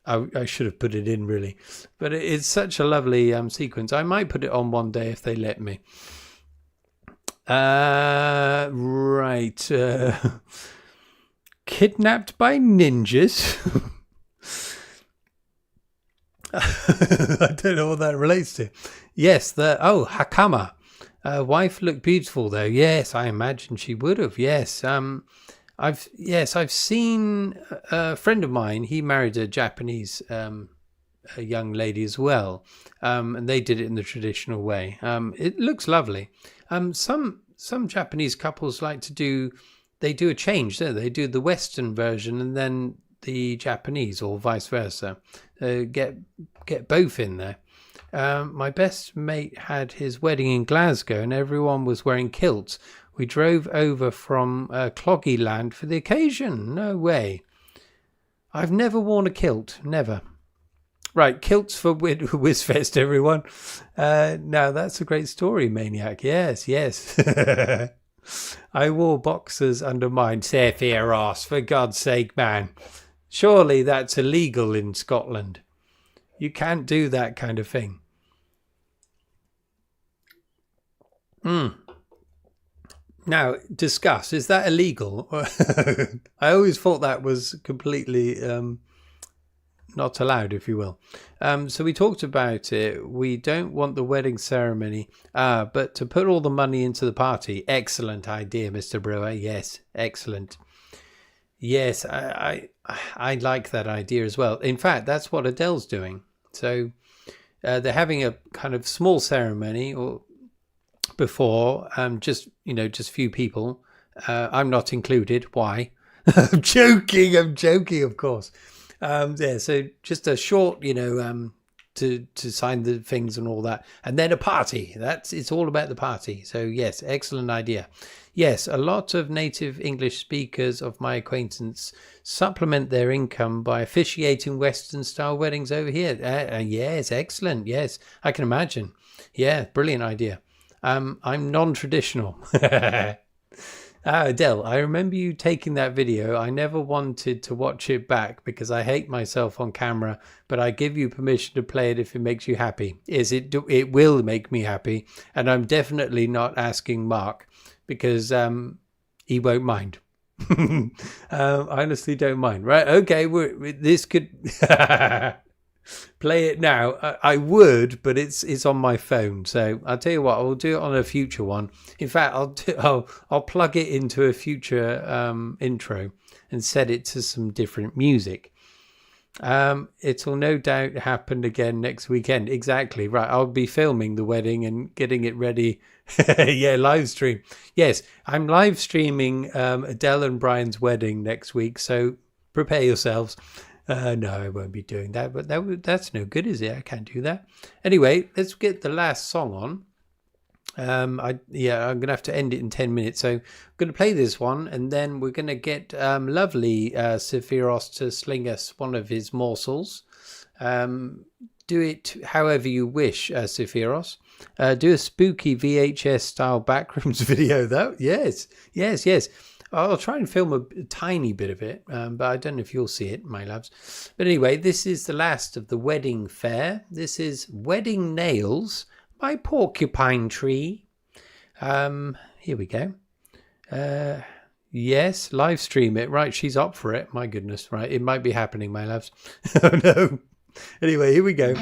I should have put it in, really. But it's such a lovely sequence. I might put it on one day if they let me. Right. Kidnapped by ninjas. I don't know what that relates to. Yes, Hakama. Wife looked beautiful though. Yes, I imagine she would have. Yes. I've seen a friend of mine. He married a Japanese a young lady as well, and they did it in the traditional way. It looks lovely. Some Japanese couples like to do. They do a change, don't they? They do the Western version and then the Japanese, or vice versa. Get both in there. My best mate had his wedding in Glasgow, and everyone was wearing kilts. We drove over from Cloggy Land for the occasion. No way. I've never worn a kilt. Never. Right, kilts for Whizfest, everyone. Now, that's a great story, Maniac. Yes. I wore boxers under mine. Sephiroth, for God's sake, man. Surely that's illegal in Scotland. You can't do that kind of thing. Now, discuss. Is that illegal? I always thought that was completely not allowed, if you will. So we talked about it. We don't want the wedding ceremony, but to put all the money into the party. Excellent idea, Mr. Brewer. Yes, excellent. Yes, I like that idea as well. In fact, that's what Adele's doing. So they're having a kind of small ceremony or before, just few people. I'm not included. Why? I'm joking, of course. So just a short, to sign the things and all that, and then a party. It's all about the party. So yes, excellent idea. Yes, a lot of native English speakers of my acquaintance supplement their income by officiating Western style weddings over here. Yes, excellent. Yes, I can imagine. Yeah, brilliant idea. I'm non-traditional. Adele, I remember you taking that video. I never wanted to watch it back because I hate myself on camera, but I give you permission to play it if it makes you happy. It will make me happy, and I'm definitely not asking Mark because he won't mind. I honestly don't mind. Right? Okay, this could play it now. I would, but it's on my phone. So I'll tell you what, I'll do it on a future one. In fact, I'll plug it into a future intro and set it to some different music. It'll no doubt happen again next weekend. Exactly right. I'll be filming the wedding and getting it ready. Yeah, live stream. Yes, I'm live streaming Adele and Brian's wedding next week. So prepare yourselves. No, I won't be doing that, but that's no good, is it? I can't do that. Anyway, let's get the last song on. I'm going to have to end it in 10 minutes. So I'm going to play this one, and then we're going to get lovely Sephiroth to sling us one of his morsels. Do it however you wish, Sephiroth. Do a spooky VHS style backrooms video, though. Yes. I'll try and film a tiny bit of it, but I don't know if you'll see it, my loves. But anyway, this is the last of the wedding fare. This is Wedding Nails by Porcupine Tree. Here we go. Yes, live stream it. Right, she's up for it. My goodness, right. It might be happening, my loves. Oh, no. Anyway, here we go.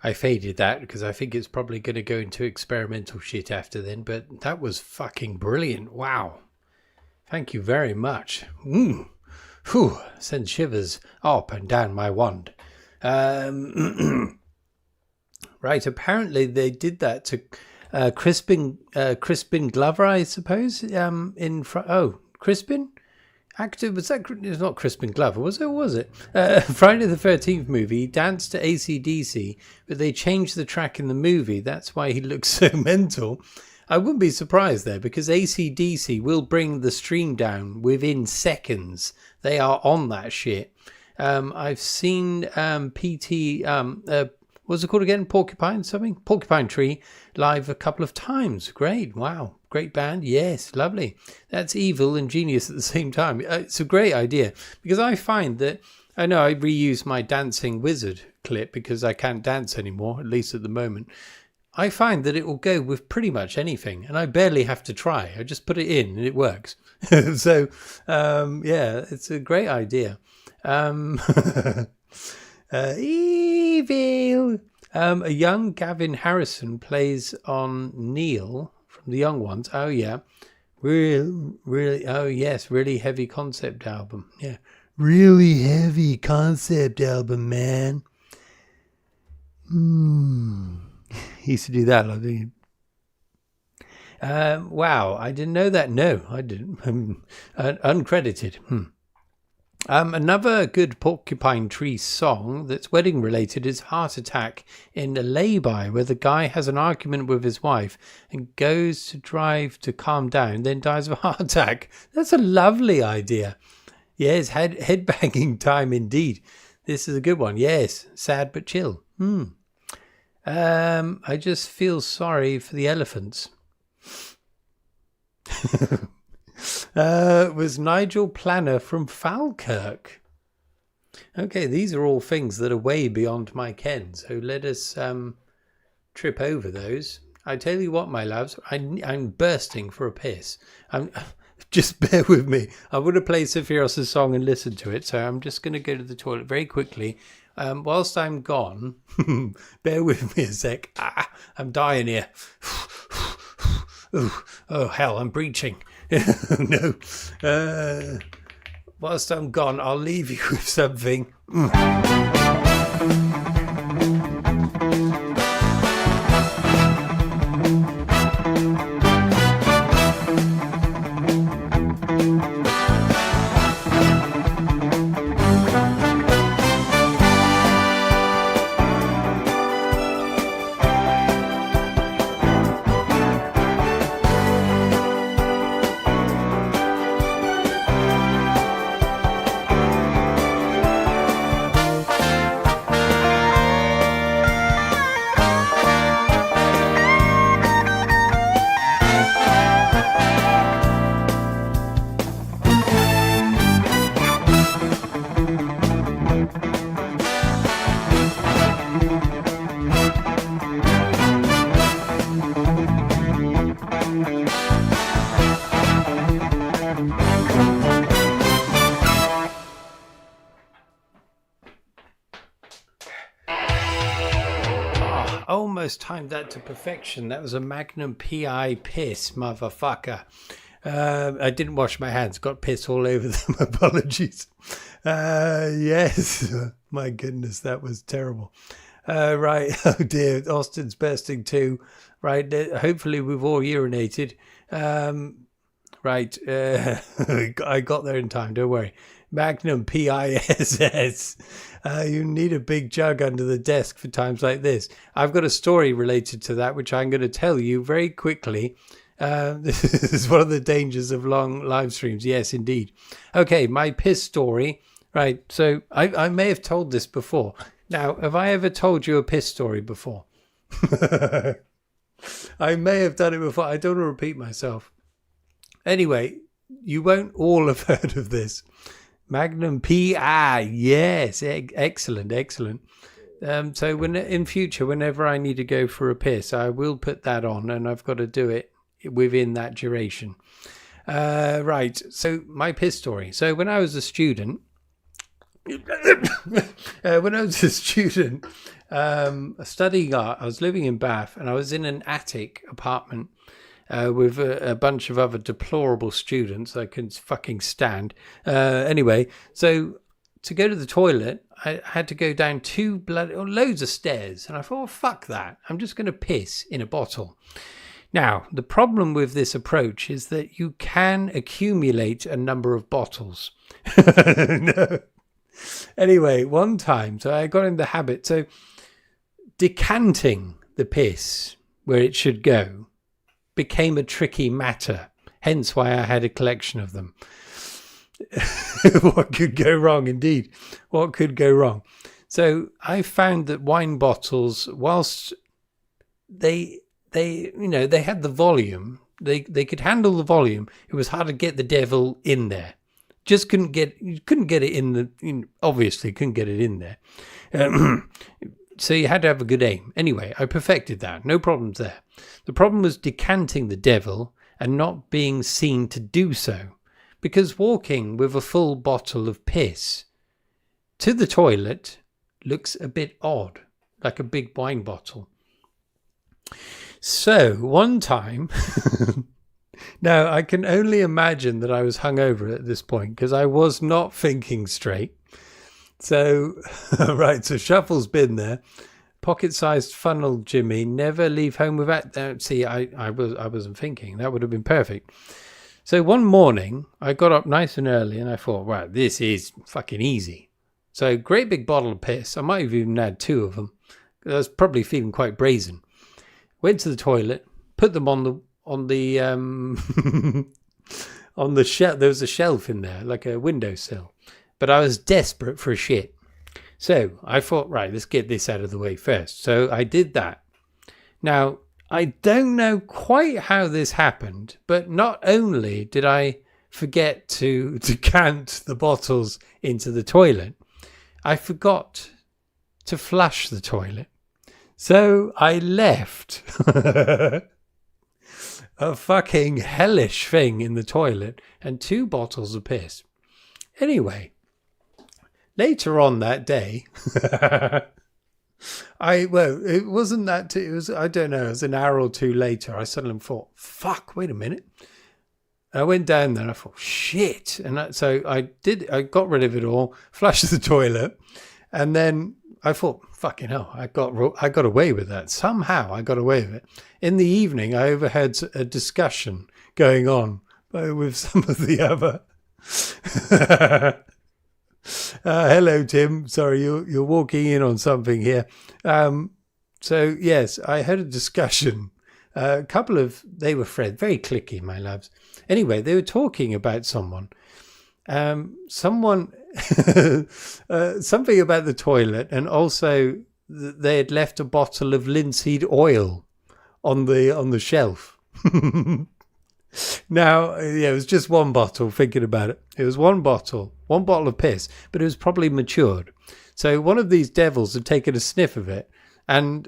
I faded that because I think it's probably going to go into experimental shit after then, but that was fucking brilliant. Wow. Thank you very much. Whew, send shivers up and down my wand. Right, apparently they did that to Crispin Glover, I suppose. Crispin? Actor, was that? It's not Crispin Glover, was it? Or was it? Friday the 13th movie, he danced to AC/DC, but they changed the track in the movie. That's why he looks so mental. I wouldn't be surprised there, because AC/DC will bring the stream down within seconds. They are on that shit. I've seen PT, what's it called again? Porcupine Tree live a couple of times. Great. Wow. Great band. Yes. Lovely. That's evil and genius at the same time. It's a great idea, because I find that, I know I reuse my dancing wizard clip because I can't dance anymore, at least at the moment. I find that it will go with pretty much anything, and I barely have to try. I just put it in and it works. So, yeah, it's a great idea. Evil. A young Gavin Harrison plays on Neil from The Young Ones. Oh, yeah. Really, oh, yes, really heavy concept album. Yeah. Really heavy concept album, man. He used to do that, I think. Wow, I didn't know that. No, I didn't. Uncredited. Another good Porcupine Tree song that's wedding related is Heart Attack in a Lay-By, where the guy has an argument with his wife and goes to drive to calm down, then dies of a heart attack. That's a lovely idea. Yes, headbanging time indeed. This is a good one. Yes, sad but chill. I just feel sorry for the elephants. Was Nigel Planner from Falkirk. Okay, these are all things that are way beyond my ken, so let us trip over those. I tell you what, my loves, I'm bursting for a piss. Just bear with me. I want to play Sephiros' song and listen to it, so I'm just going to go to the toilet very quickly. Whilst I'm gone, bear with me a sec. I'm dying here. Oh, hell, I'm breaching. No. Whilst I'm gone, I'll leave you with something. Almost timed that to perfection. That was a Magnum PI piss, motherfucker. I didn't wash my hands. Got piss all over them. Apologies. Yes. My goodness, that was terrible. Right. Oh dear. Austin's bursting too. Right. Hopefully we've all urinated. Right. I got there in time. Don't worry. Magnum PISS. You need a big jug under the desk for times like this. I've got a story related to that, which I'm going to tell you very quickly. This is one of the dangers of long live streams. Yes, indeed. Okay, my piss story. Right, so I may have told this before. Now, have I ever told you a piss story before? I may have done it before. I don't want to repeat myself. Anyway, you won't all have heard of this. Magnum PI, yes, excellent. So in future, whenever I need to go for a piss, I will put that on, and I've got to do it within that duration. Right, so my piss story. So when I was a student, when I was a student studying art, I was living in Bath, and I was in an attic apartment with a bunch of other deplorable students I couldn't fucking stand. Anyway, so to go to the toilet, I had to go down loads of stairs, and I thought, oh, fuck that. I'm just going to piss in a bottle. Now, the problem with this approach is that you can accumulate a number of bottles. No. Anyway, one time, so I got in the habit, so decanting the piss where it should go became a tricky matter, hence why I had a collection of them. What could go wrong, indeed? What could go wrong? So I found that wine bottles, whilst they had the volume, they could handle the volume, it was hard to get the devil in there. Just couldn't get it obviously couldn't get it in there. So you had to have a good aim. Anyway, I perfected that. No problems there. The problem was decanting the devil and not being seen to do so. Because walking with a full bottle of piss to the toilet looks a bit odd, like a big wine bottle. So one time... Now, I can only imagine that I was hungover at this point because I was not thinking straight. So, right, so Shuffle's been there. Pocket-sized funnel, Jimmy. Never leave home without... see, I wasn't thinking. That would have been perfect. So one morning, I got up nice and early and I thought, right, this is fucking easy. So great big bottle of piss. I might have even had 2 of them. I was probably feeling quite brazen. Went to the toilet, put them on the on the shelf. There was a shelf in there, like a windowsill. But I was desperate for a shit. So I thought, right, let's get this out of the way first. So I did that. Now, I don't know quite how this happened, but not only did I forget to decant the bottles into the toilet, I forgot to flush the toilet. So I left a fucking hellish thing in the toilet and 2 bottles of piss. Anyway, later on that day, it wasn't that, it was, I don't know, it was an hour or 2 later, I suddenly thought, fuck, wait a minute. I went down there and I thought, shit. And so I got rid of it all, flushed the toilet, and then I thought, fucking hell, I got away with that. Somehow I got away with it. In the evening, I overheard a discussion going on with some of the other... hello, Tim. Sorry, you're walking in on something here. So, yes, I had a discussion. A couple of... They were friends. Very cliquey, my loves. Anyway, they were talking about someone. Something about the toilet, and also they had left a bottle of linseed oil on the shelf. Now, yeah, it was just one bottle. Thinking about it, it was one bottle of piss, but it was probably matured. So one of these devils had taken a sniff of it, and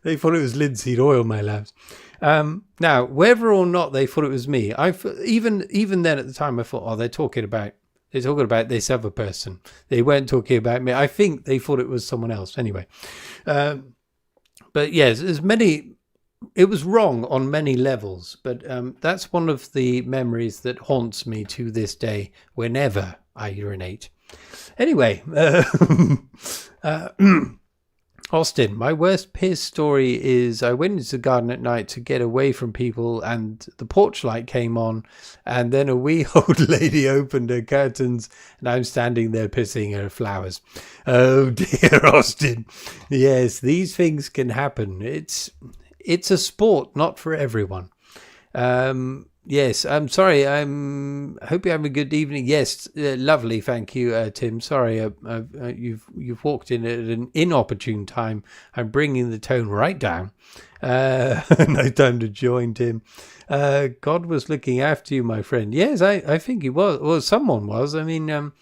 they thought it was linseed oil, my lads. Now, whether or not they thought it was me, even then at the time I thought, oh, they're talking about this other person. They weren't talking about me. I think they thought it was someone else. Anyway, but yes, it was wrong on many levels. But that's one of the memories that haunts me to this day whenever I urinate. Anyway, Austin, my worst piss story is I went into the garden at night to get away from people, and the porch light came on, and then a wee old lady opened her curtains, and I'm standing there pissing her flowers. Oh dear, Austin. Yes, these things can happen. It's a sport, not for everyone. Yes, I'm sorry. I hope you're having a good evening. Yes, lovely. Thank you, Tim. Sorry, you've walked in at an inopportune time. I'm bringing the tone right down. No time to join, Tim. God was looking after you, my friend. Yes, I think he was. Well, someone was. I mean,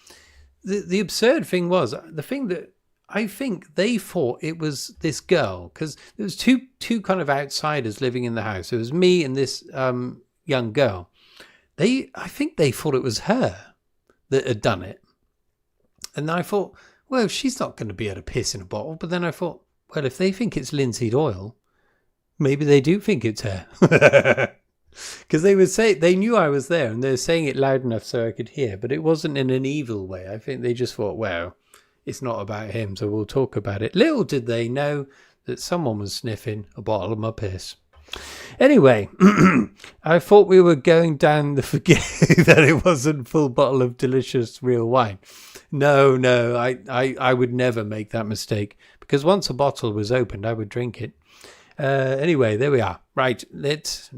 the absurd thing was, the thing that I think they thought it was this girl, because there was two kind of outsiders living in the house. It was me and this young girl. I think they thought it was her that had done it. And I thought, well, she's not going to be able to piss in a bottle. But then I thought, well, if they think it's linseed oil, maybe they do think it's her. Because they knew I was there and they were saying it loud enough so I could hear, but it wasn't in an evil way. I think they just thought, well, it's not about him, so we'll talk about it. Little did they know that someone was sniffing a bottle of my piss. Anyway, I thought we were going down the forget that it wasn't full bottle of delicious real wine. No, I would never make that mistake, because once a bottle was opened, I would drink it. Anyway, there we are. Right, let's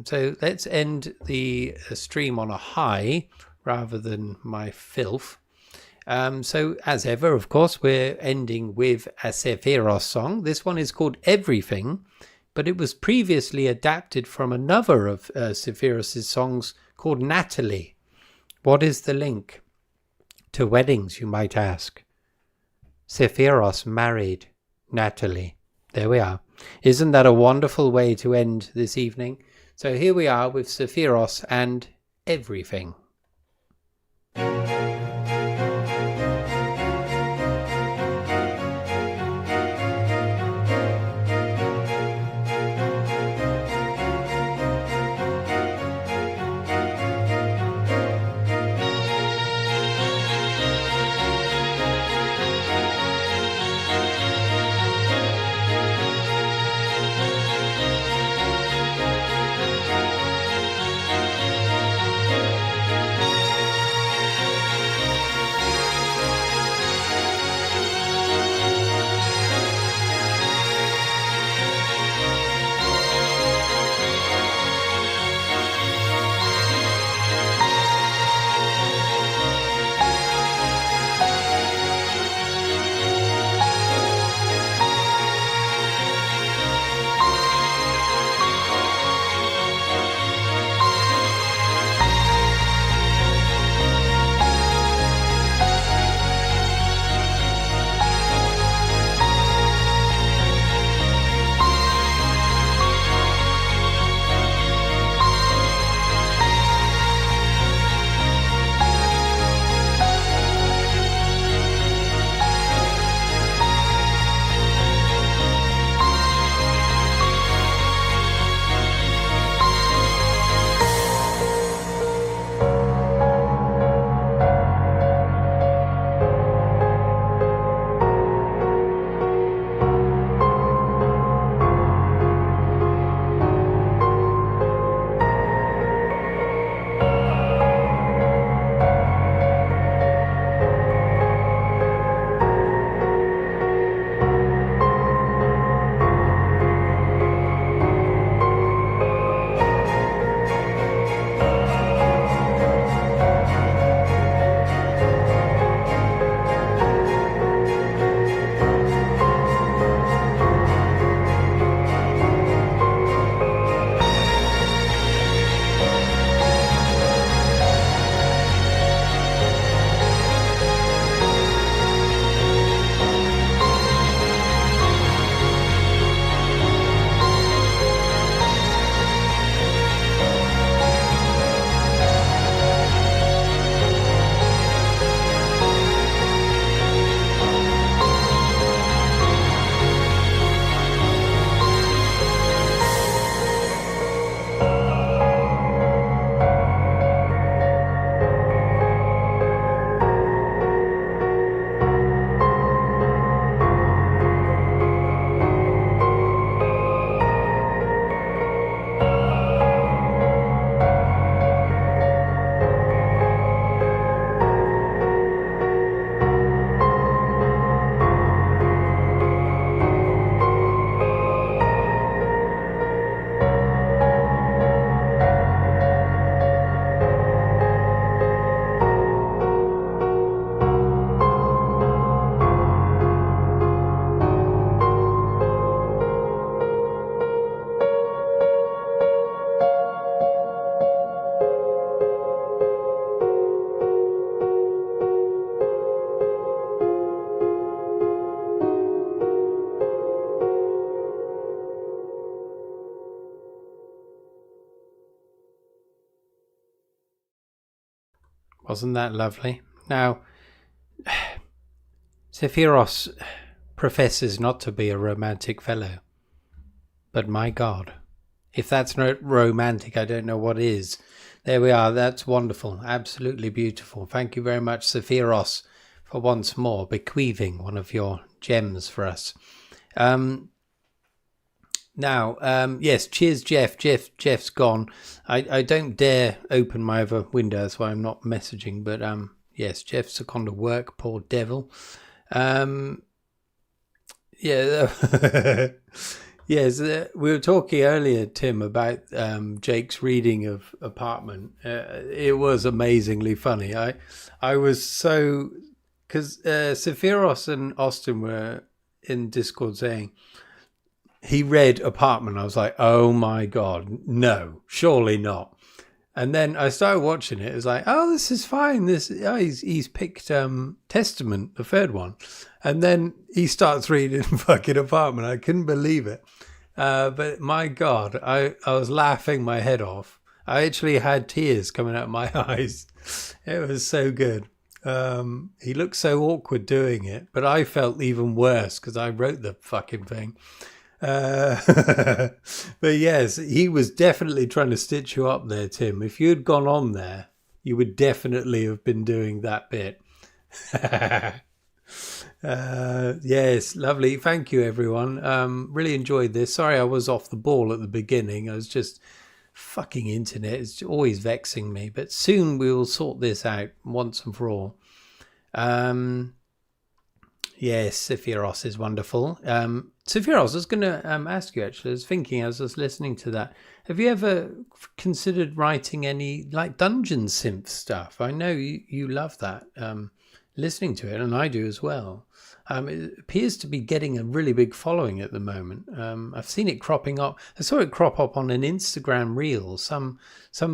end the stream on a high rather than my filth. So as ever, of course, we're ending with a Sephiroth song. This one is called Everything, but it was previously adapted from another of Sephiroth's songs called Natalie. What is the link to weddings, you might ask? Sephiroth married Natalie. There we are. Isn't that a wonderful way to end this evening? So here we are with Sephiroth and Everything. Wasn't that lovely? Now, Sephiros professes not to be a romantic fellow. But my God, if that's not romantic, I don't know what is. There we are. That's wonderful. Absolutely beautiful. Thank you very much, Sephiros, for once more bequeathing one of your gems for us. Yes, cheers, Jeff. Jeff's gone. I don't dare open my other window, that's why I'm not messaging. But yes, Jeff's gone to work, poor devil. Yes, we were talking earlier, Tim, about Jake's reading of Apartment. It was amazingly funny. I was so... Because Sephiros and Austin were in Discord saying he read Apartment. I was like, oh my God, no, surely not. And then I started watching it. It was like, oh, this is fine. He's picked Testament, the third one. And then he starts reading fucking Apartment. I couldn't believe it. But my God, I was laughing my head off. I actually had tears coming out of my eyes. It was so good. He looked so awkward doing it, but I felt even worse because I wrote the fucking thing. But yes, he was definitely trying to stitch you up there, Tim. If you'd gone on there, you would definitely have been doing that bit. Yes, lovely. Thank you, everyone. Really enjoyed this. Sorry I was off the ball at the beginning. I was just fucking internet. It's always vexing me. But soon we will sort this out once and for all. Yes, Sephiros is wonderful. Sephiros, I was going to ask you, actually. I was thinking as I was listening to that. Have you ever considered writing any like dungeon synth stuff? I know you love that. Listening to it, and I do as well. It appears to be getting a really big following at the moment. I've seen it cropping up. I saw it crop up on an Instagram reel. Some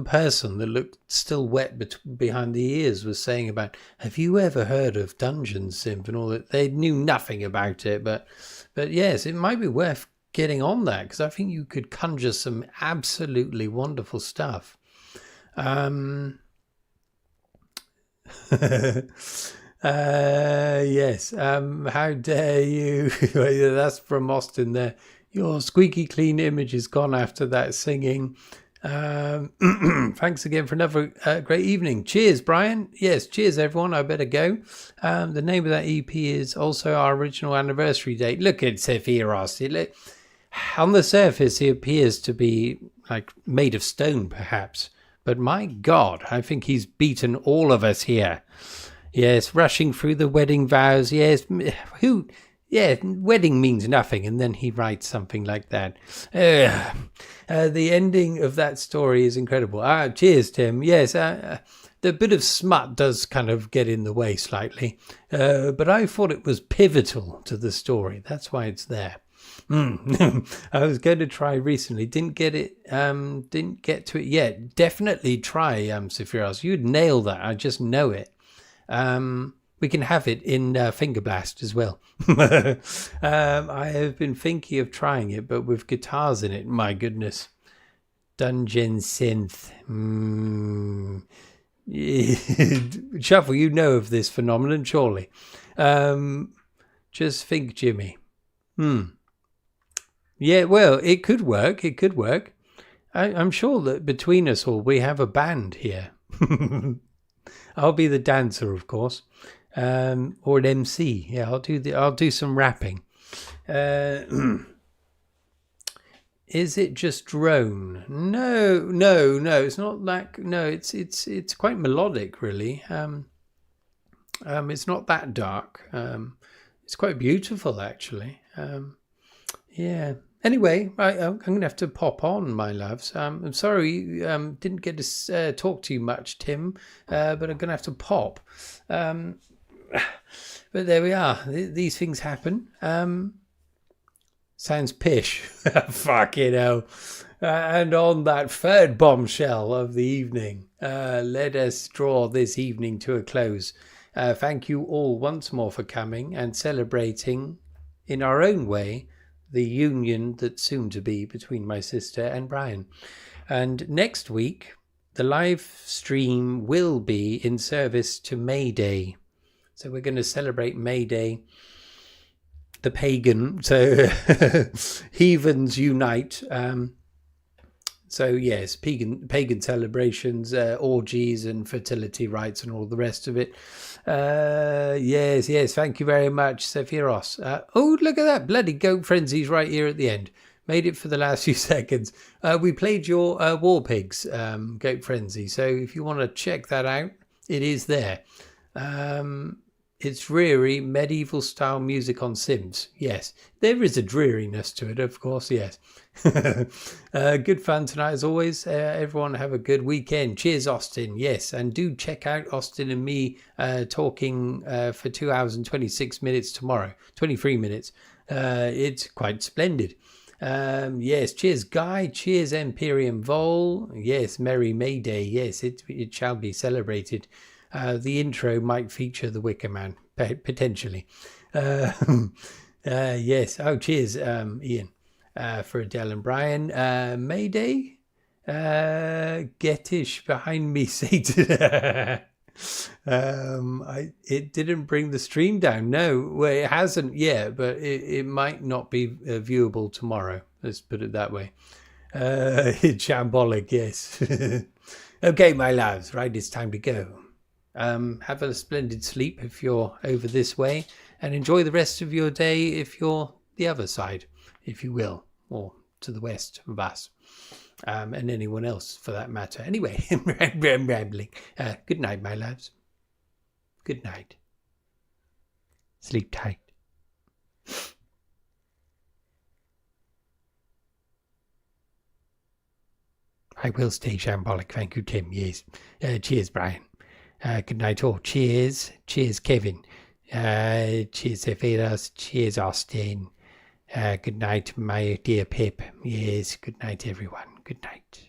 person that looked still wet behind the ears was saying about, have you ever heard of dungeon synth and all that? They knew nothing about it, but yes, it might be worth getting on that because I think you could conjure some absolutely wonderful stuff. Yes. How dare you? That's from Austin there. Your squeaky clean image is gone after that singing. Thanks again for another great evening. Cheers, Brian. Yes, cheers, everyone. I better go. The name of that EP is also our original anniversary date. Look at Sephiros. On the surface, he appears to be like made of stone, perhaps. But my God, I think he's beaten all of us here. Yes, rushing through the wedding vows. Yes, wedding means nothing. And then he writes something like that. The ending of that story is incredible. Cheers, Tim. Yes, the bit of smut does kind of get in the way slightly. But I thought it was pivotal to the story. That's why it's there. I was going to try recently. Didn't get to it yet. Definitely try, Sephiros. You'd nail that. I just know it. We can have it in Finger Blast as well. I have been thinking of trying it, but with guitars in it. My goodness. Dungeon synth. Shuffle, you know of this phenomenon, surely. Just think, Jimmy. Yeah, well, it could work. It could work. I'm sure that between us all, we have a band here. I'll be the dancer, of course, or an MC. Yeah, I'll do some rapping. Is it just drone? No. It's not that. No, it's quite melodic, really. It's not that dark. It's quite beautiful, actually. Yeah. Anyway, I'm going to have to pop on, my loves. I'm sorry, didn't get to talk to you much, Tim, but I'm going to have to pop. But there we are. These things happen. Sounds pish. Fucking hell. And on that third bombshell of the evening, let us draw this evening to a close. Thank you all once more for coming and celebrating in our own way the union that's soon to be between my sister and Brian. And next week, the live stream will be in service to May Day. So we're going to celebrate May Day, the pagan. So heathens unite. So yes, pagan celebrations, orgies and fertility rites and all the rest of it. Yes, thank you very much, Sephiros. Oh, look at that, bloody goat frenzies right here at the end. Made it for the last few seconds. We played your War Pigs goat frenzy, so if you want to check that out, it is there. It's dreary medieval style music on Sims. Yes, there is a dreariness to it, of course. Yes. Good fun tonight as always. Everyone have a good weekend. Cheers, Austin. Yes, and do check out Austin and me talking for 2 hours and 26 minutes tomorrow. 23 minutes. It's quite splendid. Yes, cheers, Guy. Cheers, Empyrean Vol. Yes, Merry May Day. Yes, it shall be celebrated. The intro might feature the Wicker Man, potentially. Yes. Oh, cheers, Ian, for Adele and Brian. Mayday. Getish behind me, Satan. It didn't bring the stream down. No, well, it hasn't yet, but it might not be viewable tomorrow. Let's put it that way. It's shambolic, yes. Okay, my loves, right, it's time to go. Have a splendid sleep if you're over this way, and enjoy the rest of your day if you're the other side, if you will, or to the west of us, and anyone else for that matter. Anyway, I'm rambling. Good night, my loves. Good night. Sleep tight. I will stay shambolic. Thank you, Tim. Yes. Cheers, Brian. Good night all. Cheers. Cheers, Kevin. Cheers, Sephiros. Cheers, Austin. Good night, my dear Pip. Yes, good night, everyone. Good night.